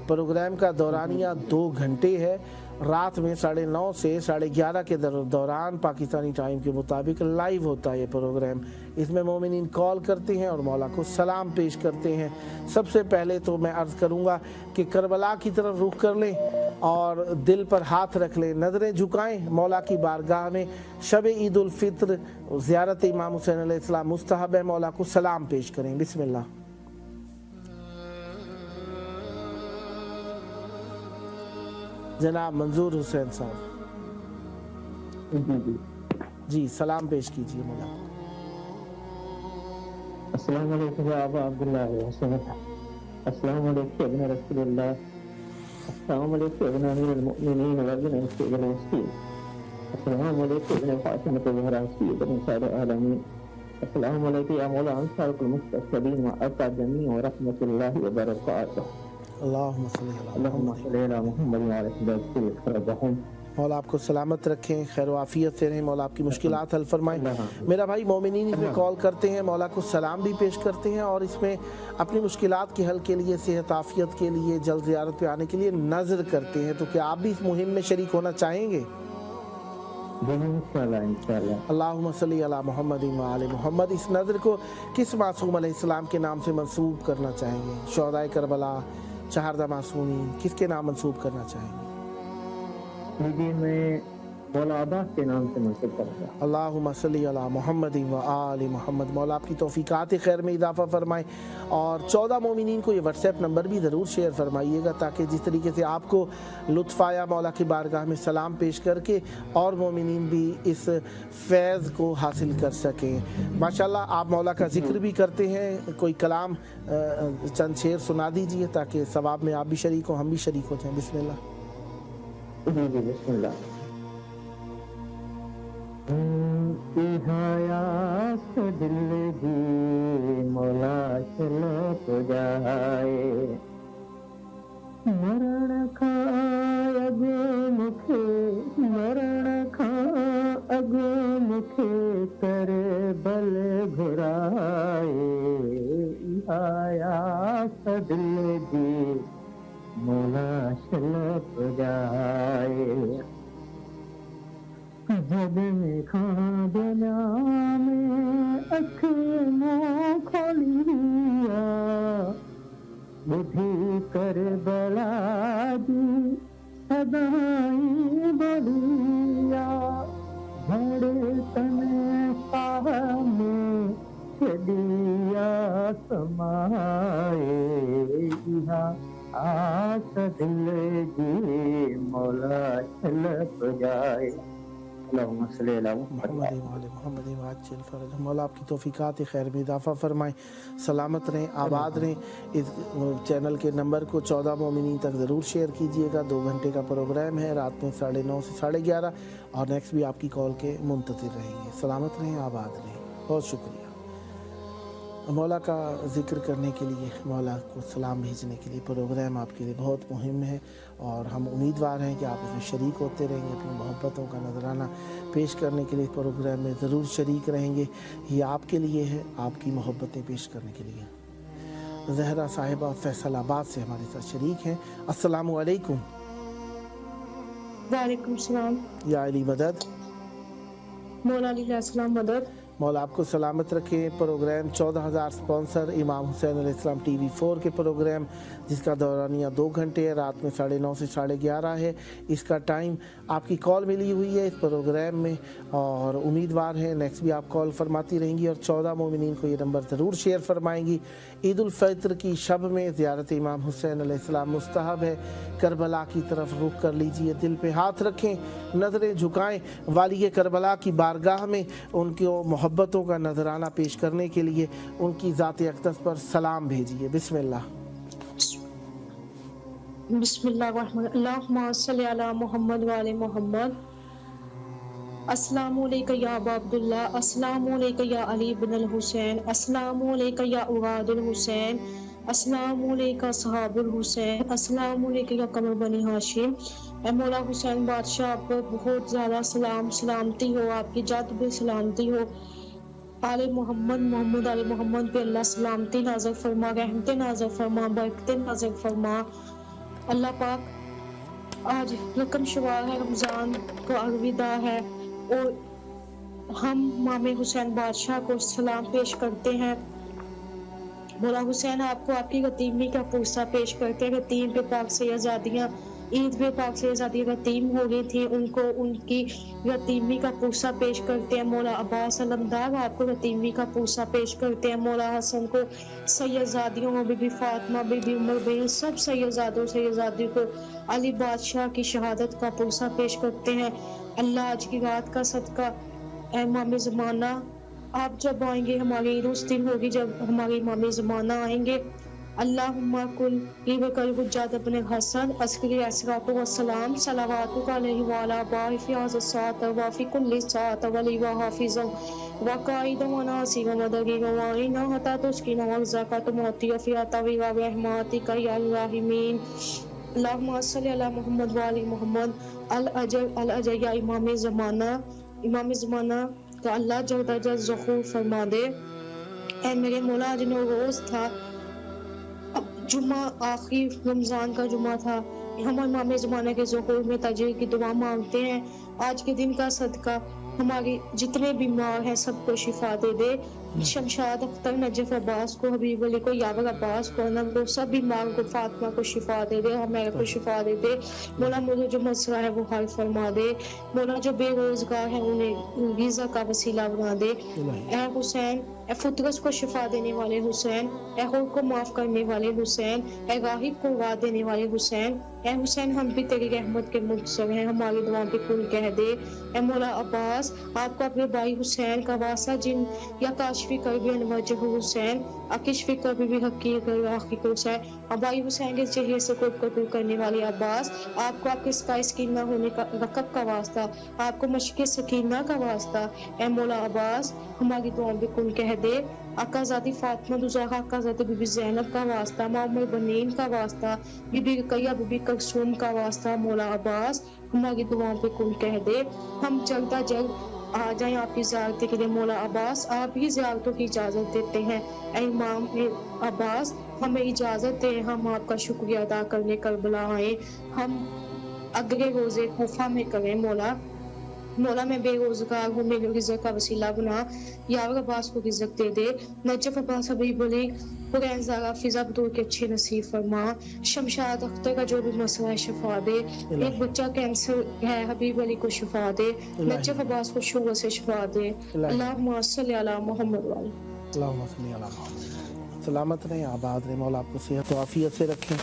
प्रोग्राम का दौरानिया 2 घंटे है, रात में 9:30 से 11:30 के दौरान पाकिस्तानी टाइम के मुताबिक लाइव होता है ये प्रोग्राम। इसमें मोमिनीन कॉल करते हैं और मौला को सलाम पेश करते हैं। सबसे पहले तो मैं अर्ज़ करूँगा कि करबला की तरफ रुख कर लें और दिल पर हाथ रख लें, नज़रें झुकाएं मौला की बारगाह में। शब ईद उल फित्र ज़ियारत इमाम हुसैन अलैहिस्सलाम मुस्तहब है, मौला को सलाम पेश करें। बिस्मिल्लाह। जनाब मंजूर हुसैन साहब। जी सलाम पेश कीजिए मौला को। अस्सलाम वालेकुम या अबा अब्दुल्लाह हसन, अस्सलाम वालेकुम इब्न रसूलुल्लाह, अस्सलाम वालेकुम इब्न अमीरुल मुमिनीन व इब्न सय्यिदुल मुरसलीन, अस्सलाम वालेकुम इब्न फातिमा ज़हरा सय्यिदुल निसाइल आलमीन, अस्सलाम वालेकुम या मौला अंसारुल मुस्तक़बिलीन व अकादमी व रहमतुल्लाहि व बरकातुहू। अल्लाहुम्मा सल्ली अला मुहम्मद व अला आलिहि। मौला आपको सलामत रखें, खैर आफियत से रहें, मौला आपकी मुश्किलात हल फरमाएं। मेरा भाई मोमिनीन इसमें कॉल करते हैं, मौला को सलाम भी पेश करते हैं और इसमें अपनी मुश्किलात के हल के लिए, सेहत आफियत के लिए, जल्द ज़ियारत पे आने के लिए नज़र करते हैं। तो क्या आप भी इस मुहिम में शरीक होना चाहेंगे? अल्लाहुम्मा सल्ली अला मुहम्मद व आले मुहम्मद। इस नज़र को किस मासूम अलैहिस्सलाम के नाम से मंसूब करना चाहेंगे? शुहदाए करबला, चहारदा मासूमीन, किसके नाम मंसूब करना चाहेंगे? मैं मौला अब्बास के नाम से मंसूब करता हूं। अल्लाहुम्मा सल्ली अला मुहम्मद व आले मुहम्मद। मौला आपकी तौफीकात खैर में इजाफा फरमाए और 14 मोमिनीन को ये व्हाट्सएप नंबर भी ज़रूर शेयर फरमाइएगा ताकि जिस तरीके से आपको लुत्फ़ आया मौला की बारगाह में सलाम पेश करके और मोमिनीन भी इस फैज़ को हासिल कर सकें। माशाल्लाह आप मौला का जिक्र भी करते हैं, कोई कलाम चंद शेर सुना दीजिए ताकि सवाब में आप भी शरीक हो, हम भी शरीक हो जाएँ। बिस्मिल्लाह। बिस्मिल्लाह। हयात दिल दी मौला चलो तो जाए, मरण खा अगो मुखे, मरण खा अगो मुखे कर बल घुराए, हयात दिल दी मौला चलो तो जाए, जब में खा दुनिया में अख मुँह खोलिया, बुद्धि कर बला दी सदाई बढ़िया, बड़े तने पाह में छदिया समाए, आस दिल जी मौला छलक जाए। मौला आपकी तौफीकात खैर में इजाफा फरमाएं, सलामत रहें, आबाद रहें। इस चैनल के नंबर को 14 मोमिनीन तक ज़रूर शेयर कीजिएगा। 2 घंटे का प्रोग्राम है, रात में 9:30 से 11:30 और नेक्स्ट भी आपकी कॉल के मुंतज़िर रहेंगे। सलामत रहें, आबाद रहें। बहुत शुक्रिया। मौला का ज़िक्र करने के लिए, मौला को सलाम भेजने के लिए प्रोग्राम आपके लिए बहुत मुहिम है और हम उम्मीदवार हैं कि आप इसमें शरीक होते रहेंगे, अपनी मोहब्बतों का नजराना पेश करने के लिए प्रोग्राम में ज़रूर शरीक रहेंगे। ये आपके लिए है, आपकी मोहब्बतें पेश करने के लिए। ज़हरा साहिबा फैसलाबाद से हमारे साथ शरीक हैं। अस्सलामु अलैकुम। वालेकुम सलाम। या अली मदद। मौला अली अलैहिस्सलाम मदद। मौला आपको सलामत रखें। प्रोग्राम 14,000 स्पॉन्सर इमाम हुसैन अलैहिस्सलाम TV4 के प्रोग्राम जिसका दौरानिया 2 घंटे है, रात में 9:30 से 11:30 है। इसका टाइम आपकी कॉल मिली हुई है इस प्रोग्राम में और उम्मीदवार हैं नेक्स्ट भी आप कॉल फरमाती रहेंगी और 14 मोमिनीन को ये नंबर ज़रूर शेयर फरमाएंगी। ईद उल फितर की शब में ज़ियारत इमाम हुसैन अलैहिस्सलाम मुस्तहब है। करबला की तरफ रुख कर लीजिए, दिल पे हाथ रखें, नज़रें झुकाएं, वाली करबला की बारगाह में उनकी मोहब्बतों का नजराना पेश करने के लिए उनकी ज़ात अक़दस पर सलाम भेजिए। बिस्मिल्लाह। बिस्मिल्लाहिर्रहमानिर्रहीम। सल्ली अला मुहम्मद व आले मुहम्मद। अस्सलामु अलैका या अबा अब्दुल्लाह, अस्सलामु अलैका या अली इब्न अल हुसैन, अस्सलामु अलैका या औलादुल हुसैन, अस्सलामु अलैका सहाबुल हुसैन, अस्सलामु अलैका या कमर बनी हाशिम। ऐ मौला हुसैन बादशाह आप पर बहुत ज़्यादा सलामती हो, आपकी जात पे सलामती हो। आले मोहम्मद मोहम्मद आले मोहम्मद पे अल्लाह सलामती नाज़िल फरमा, रहमतें नाज़िल फरमा, बरकतें नाज़िल फरमा। अल्लाह पाक आज रकम शुमार है, रमज़ान को अलविदा है और हम मामे हुसैन बादशाह को सलाम पेश करते हैं। मौला हुसैन आपको आपकी यतीमी का पुरसा पेश करते हैं। यतीम पे पाक से आज़ादियाँ ईद में पाक शहजादी यतीम हो गई थी, उनको उनकी यतीमी का पूसा पेश करते हैं। मौला अब्बास अलमदार आपको यतीमी का पूसा पेश करते हैं। मौला हसन को सैयदजादियों, बीबी फातिमा, बीबी उमर बेन, सब सैयदजादों सैयदजादियों को अली बादशाह की शहादत का पूसा पेश करते हैं। अल्लाह आज की रात का सदका इमाम ज़माना आप जब आएंगे, हमारी ईद उस दिन होगी जब हमारे इमाम ज़माना आएंगे। अल्लाहुम्मा कुल इबकल हुज्जत इब्न हसन अस्करी अस्सलातु वस्सलाम सलावातु अलैहि व अला बाइफि अज़सात व फी कुल्ली सात वली व हाफिज़ व काइद व नासिर व दगी व वाइना हता तुस्किन व ज़कात मोती फी अतवी व रहमातिका या राहिमीन। अल्लाहुम्मा सल्लि अला मुहम्मद व आलि मुहम्मद। अल अजर या इमाम ज़माना का अल्लाह जल्द अज जल्द ज़ुहूर फरमा दे। ऐ मेरे मौला, आज रोज़ था, जुम्मा आखिरी रमज़ान का जुम्मा था, हम इमाम ज़माना के ज़ुहूर में तजरीर की दुआ मांगते हैं। आज के दिन का सदका हमारे जितने बीमार हैं सबको शिफा दे दे। शमशाद अख्तर, नजफ अब्बास को, हबीब अली को, यावर अब्बास को, अनम को, सब बीमार को, फातिमा को शिफा दे दे, हमें को शिफा दे दे। मौला मुझे जो मसला है वो हल फरमा दे। मौला जो बेरोजगार है उन्हें वीज़ा का वसीला बना दे। ए हुसैन, ए फुतरस को शिफा देने वाले हुसैन, ए खुद को माफ करने वाले हुसैन, ए गाहिब को उड़ा देने वाले हुसैन, ए हुसैन हम भी तेरी रहमत के मुंतज़िर हैं, हमारी दुआ पे कुल कह दे। ए मौला अब्बास, आपको अपने भाई हुसैन का वास्ता जिन या काशफी कर भी अनवजह हुसैन, अकिशफी कर भी हकीकत हकीकत हुसैन, अबाई हुसैन के चेहरे से खुद को दूर करने वाले अब्बास, आपको आपके स्काई सकीना होने का रकब का वास्ता, आपको मशक़ सकीना का वास्ता। ए मौला अब्बास, हमारी दुआ पे कुल कह दे। अकाज़ादी फातिमा दुज़ाहा, अकाज़ादी बीबी ज़ैनब का वास्ता, मामुल बनीन का वास्ता, बीबी रुक़ैया, बीबी कुलसूम का वास्ता। मौला अब्बास, हमारी दुआओं पे कुल कह दे। हम जल्द अज जल्द आ जाएं आपकी ज़ियारत के लिए। मौला अब्बास, आप ही ज़ियारतों की इजाज़त देते हैं। ऐ इमाम अब्बास, हमें इजाज़त दें, हम आपका शुक्रिया अदा करने करबला आए, हम अगले रोज़े कूफा में करें। मौला मैं बेरोजगार हूँ, मेरे रिज़्क़ का वसीला बना। यावर अब्बास को रिज़्क़ दे दे। नजफ अब्बास, हबीब अली, पुरैन ज़ारा, फिज़ा बतूर के अच्छे नसीब फरमा। शमशाद अख्तर का जो भी मसला है शिफा दे। एक बच्चा कैंसर है, हबीब अली को शिफा दे। नजफ अब्बास को शुगर से शिफा दे। अल्लाहुम्मा सल्लि अला मुहम्मद व आलि। अल्लाहुम्मा सल्लि अला मुहम्मद। सलामत रहें, आबाद रहें, मौला आपको सेहत व आफियत से रखें।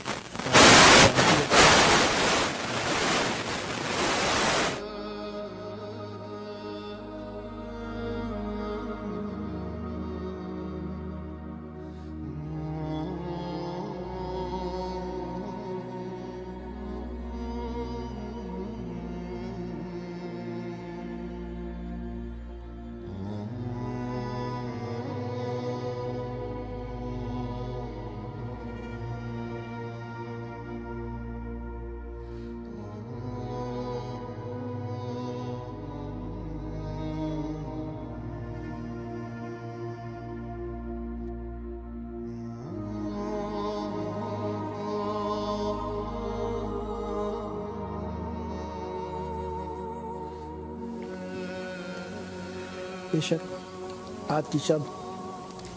बेशक आज की शब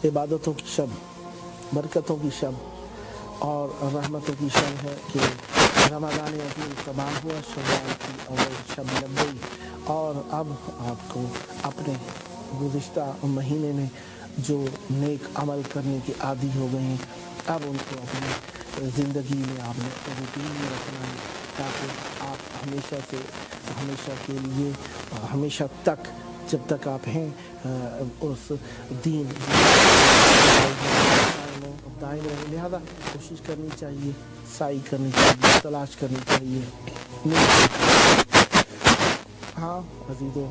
इबादतों की शब, बरकतों की शब और रहमतों की शब है कि रमज़ान अज़ीम तमाम हुआ, शव्वाल की अव्वल शब लग गई और अब आपको अपने गुज़िश्ता महीने में जो नेक अमल करने के आदी हो गए हैं, अब उनको अपनी ज़िंदगी में आपने रूटीन में रखना है ताकि आप हमेशा के लिए हमेशा तक जब तक आप हैं उस दीन दायम रहें। लिहाजा कोशिश करनी चाहिए, साई करनी चाहिए, तलाश करनी चाहिए। हाँ अजीज़ों,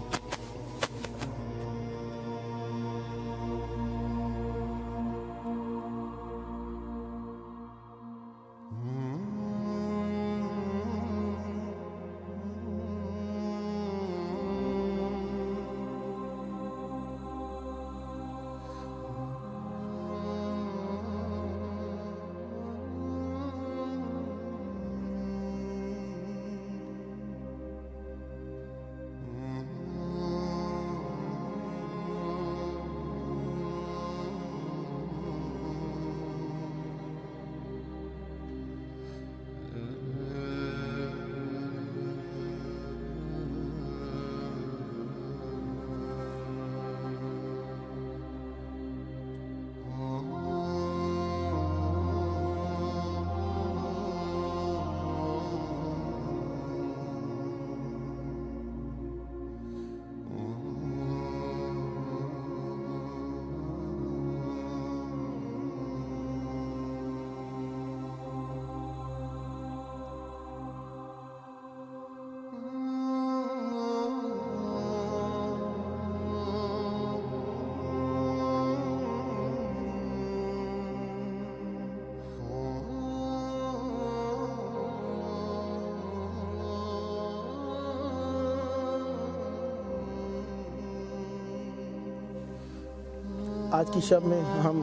آج کی شب میں ہم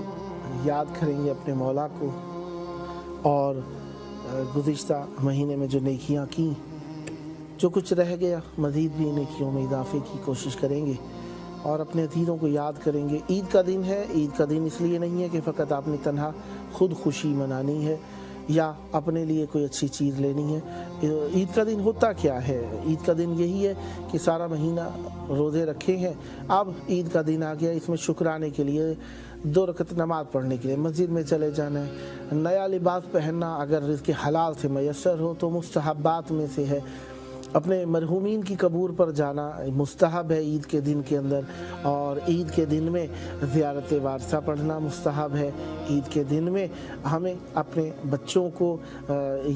یاد کریں گے اپنے مولا کو اور گزشتہ مہینے میں جو نیکیاں کی، جو کچھ رہ گیا مزید بھی نیکیوں میں اضافے کی کوشش کریں گے اور اپنے عزیزوں کو یاد کریں گے۔ عید کا دن ہے، عید کا دن اس لیے نہیں ہے کہ فقط آپ نے تنہا خود خوشی منانی ہے یا اپنے لیے کوئی اچھی چیز لینی ہے۔ عید کا دن ہوتا کیا ہے؟ عید کا دن یہی ہے کہ سارا مہینہ روزے رکھے ہیں، اب عید کا دن آ گیا، اس میں شکرانے کے لیے 2 رکعت نماز پڑھنے کے لیے مسجد میں چلے جانا ہے۔ نیا لباس پہننا اگر رزق حلال سے میسر ہو تو مستحبات میں سے ہے۔ اپنے مرحومین کی قبور پر جانا مستحب ہے عید کے دن کے اندر، اور عید کے دن میں زیارت وارثہ پڑھنا مستحب ہے۔ عید کے دن میں ہمیں اپنے بچوں کو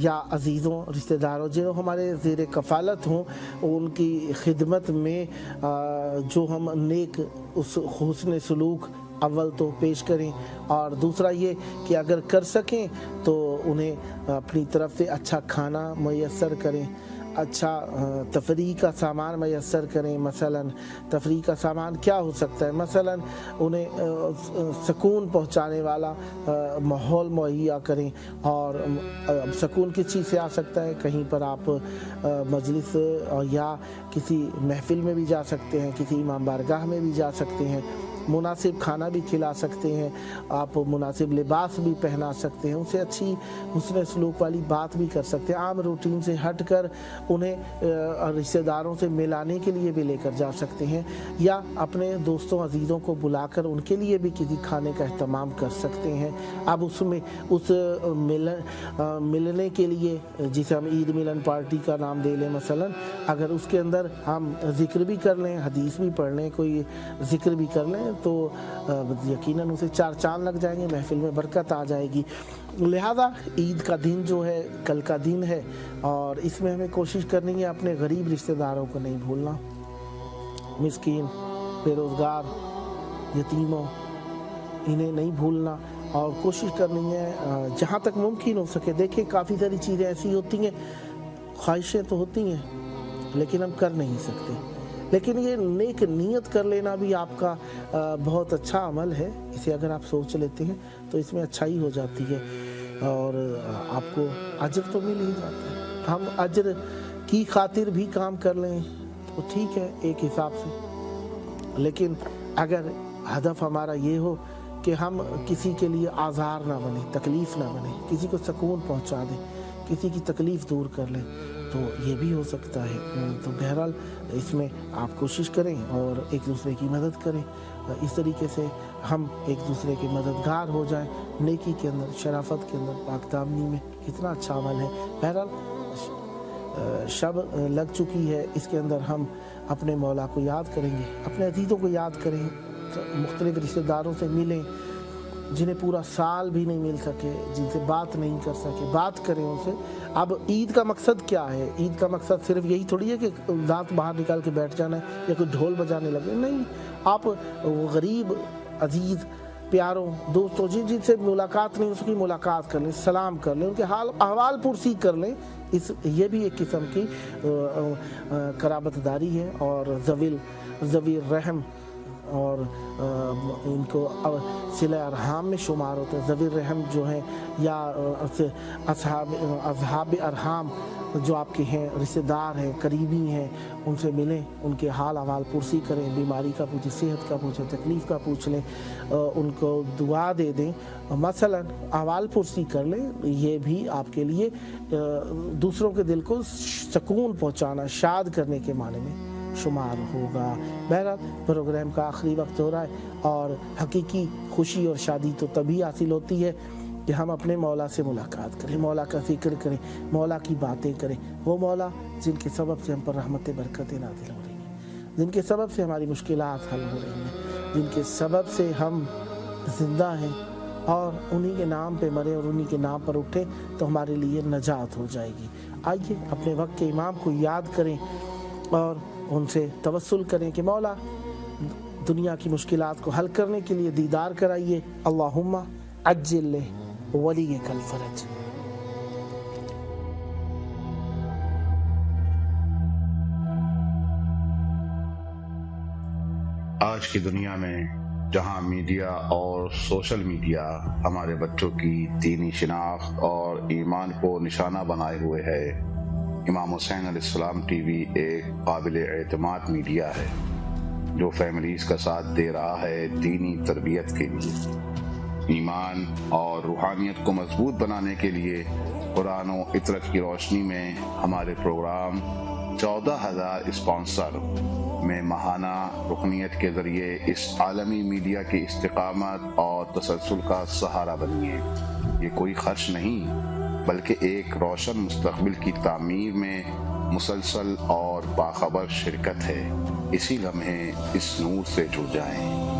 یا عزیزوں رشتہ داروں جو ہمارے زیر کفالت ہوں ان کی خدمت میں جو ہم نیک اس حسن سلوک اول تو پیش کریں، اور دوسرا یہ کہ اگر کر سکیں تو انہیں اپنی طرف سے اچھا کھانا میسر کریں، اچھا تفریح کا سامان میسر کریں۔ مثلا تفریح کا سامان کیا ہو سکتا ہے؟ مثلا انہیں سکون پہنچانے والا ماحول مہیا کریں، اور سکون کس چیز سے آ سکتا ہے؟ کہیں پر آپ مجلس یا کسی محفل میں بھی جا سکتے ہیں، کسی امام بارگاہ میں بھی جا سکتے ہیں، مناسب کھانا بھی کھلا سکتے ہیں، آپ مناسب لباس بھی پہنا سکتے ہیں، ان سے اچھی حسن سلوک والی بات بھی کر سکتے ہیں، عام روٹین سے ہٹ کر انہیں رشتہ داروں سے ملانے کے لیے بھی لے کر جا سکتے ہیں، یا اپنے دوستوں عزیزوں کو بلا کر ان کے لیے بھی کسی کھانے کا اہتمام کر سکتے ہیں۔ اب اس میں اس ملنے کے لیے جسے ہم عید ملن پارٹی کا نام دے لیں، مثلا اگر اس کے اندر ہم ذکر بھی کر لیں، حدیث بھی پڑھ لیں، کوئی ذکر بھی کر لیں تو یقیناً اسے 4 چاند لگ جائیں گے، محفل میں برکت آ جائے گی۔ لہذا عید کا دن جو ہے کل کا دن ہے، اور اس میں ہمیں کوشش کرنی ہے اپنے غریب رشتہ داروں کو نہیں بھولنا، مسکین، بے روزگار، یتیموں، انہیں نہیں بھولنا، اور کوشش کرنی ہے جہاں تک ممکن ہو سکے۔ دیکھیں کافی ساری چیزیں ایسی ہوتی ہیں، خواہشیں تو ہوتی ہیں لیکن ہم کر نہیں سکتے، لیکن یہ نیک نیت کر لینا بھی آپ کا بہت اچھا عمل ہے، اسے اگر آپ سوچ لیتے ہیں تو اس میں اچھائی ہو جاتی ہے اور آپ کو اجر تو مل ہی جاتا ہے۔ ہم اجر کی خاطر بھی کام کر لیں تو ٹھیک ہے ایک حساب سے، لیکن اگر ہدف ہمارا یہ ہو کہ ہم کسی کے لیے آزار نہ بنے، تکلیف نہ بنے، کسی کو سکون پہنچا دیں، کسی کی تکلیف دور کر لیں، تو یہ بھی ہو سکتا ہے۔ تو بہرحال اس میں آپ کوشش کریں اور ایک دوسرے کی مدد کریں، اس طریقے سے ہم ایک دوسرے کے مددگار ہو جائیں، نیکی کے اندر، شرافت کے اندر، پاک دامنی میں کتنا اچھا عمل ہے۔ بہرحال شب لگ چکی ہے، اس کے اندر ہم اپنے مولا کو یاد کریں گے، اپنے عزیزوں کو یاد کریں، مختلف رشتہ داروں سے ملیں، جنہیں پورا سال بھی نہیں مل سکے، جن سے بات نہیں کر سکے، بات کریں ان سے۔ اب عید کا مقصد کیا ہے؟ عید کا مقصد صرف یہی تھوڑی ہے کہ دانت باہر نکال کے بیٹھ جانا ہے یا کوئی ڈھول بجانے لگے، نہیں، آپ غریب عزیز پیاروں دوستوں جن سے ملاقات نہیں ہو سکی ملاقات کر لیں، سلام کر لیں، ان کے حال احوال پرسی کر لیں، یہ بھی ایک قسم کی قرابت داری ہے، اور ذوی رحم اور ان کو صلہ ارحام میں شمار ہوتے ہیں۔ ذوی رحم جو ہیں یا اصحاب ارحام جو آپ کے ہیں، رشتہ دار ہیں، قریبی ہیں، ان سے ملیں، ان کے حال احوال پرسی کریں، بیماری کا پوچھیں، صحت کا پوچھیں، تکلیف کا پوچھ لیں، ان کو دعا دے دیں، مثلا احوال پرسی کر لیں، یہ بھی آپ کے لیے دوسروں کے دل کو سکون پہنچانا، شاد کرنے کے معنی میں شمار ہوگا۔ بہرحال پروگرام کا آخری وقت ہو رہا ہے، اور حقیقی خوشی اور شادی تو تبھی حاصل ہوتی ہے کہ ہم اپنے مولا سے ملاقات کریں، مولا کا ذکر کریں، مولا کی باتیں کریں، وہ مولا جن کے سبب سے ہم پر رحمت برکتیں نازل ہو رہی ہیں، جن کے سبب سے ہماری مشکلات حل ہو رہی ہیں، جن کے سبب سے ہم زندہ ہیں، اور انہی کے نام پہ مریں اور انہی کے نام پر اٹھیں تو ہمارے لیے نجات ہو جائے گی۔ آئیے اپنے وقت کے امام کو یاد کریں اور ان سے توسل کریں کہ مولا دنیا کی مشکلات کو حل کرنے کے لیے دیدار کرائیے، اللہم عجل ولیک الفرج۔ آج کی دنیا میں جہاں میڈیا اور سوشل میڈیا ہمارے بچوں کی دینی شناخت اور ایمان کو نشانہ بنائے ہوئے ہے، امام حسین علیہ السلام ٹی وی ایک قابل اعتماد میڈیا ہے جو فیملیز کا ساتھ دے رہا ہے دینی تربیت کے لیے۔ ایمان اور روحانیت کو مضبوط بنانے کے لیے قرآن و عطرت کی روشنی میں ہمارے پروگرام 14,000 اسپانسر میں ماہانہ رکنیت کے ذریعے اس عالمی میڈیا کی استقامت اور تسلسل کا سہارا بنیے۔ یہ کوئی خرچ نہیں بلکہ ایک روشن مستقبل کی تعمیر میں مسلسل اور باخبر شرکت ہے۔ اسی لمحے اس نور سے جڑ جائیں۔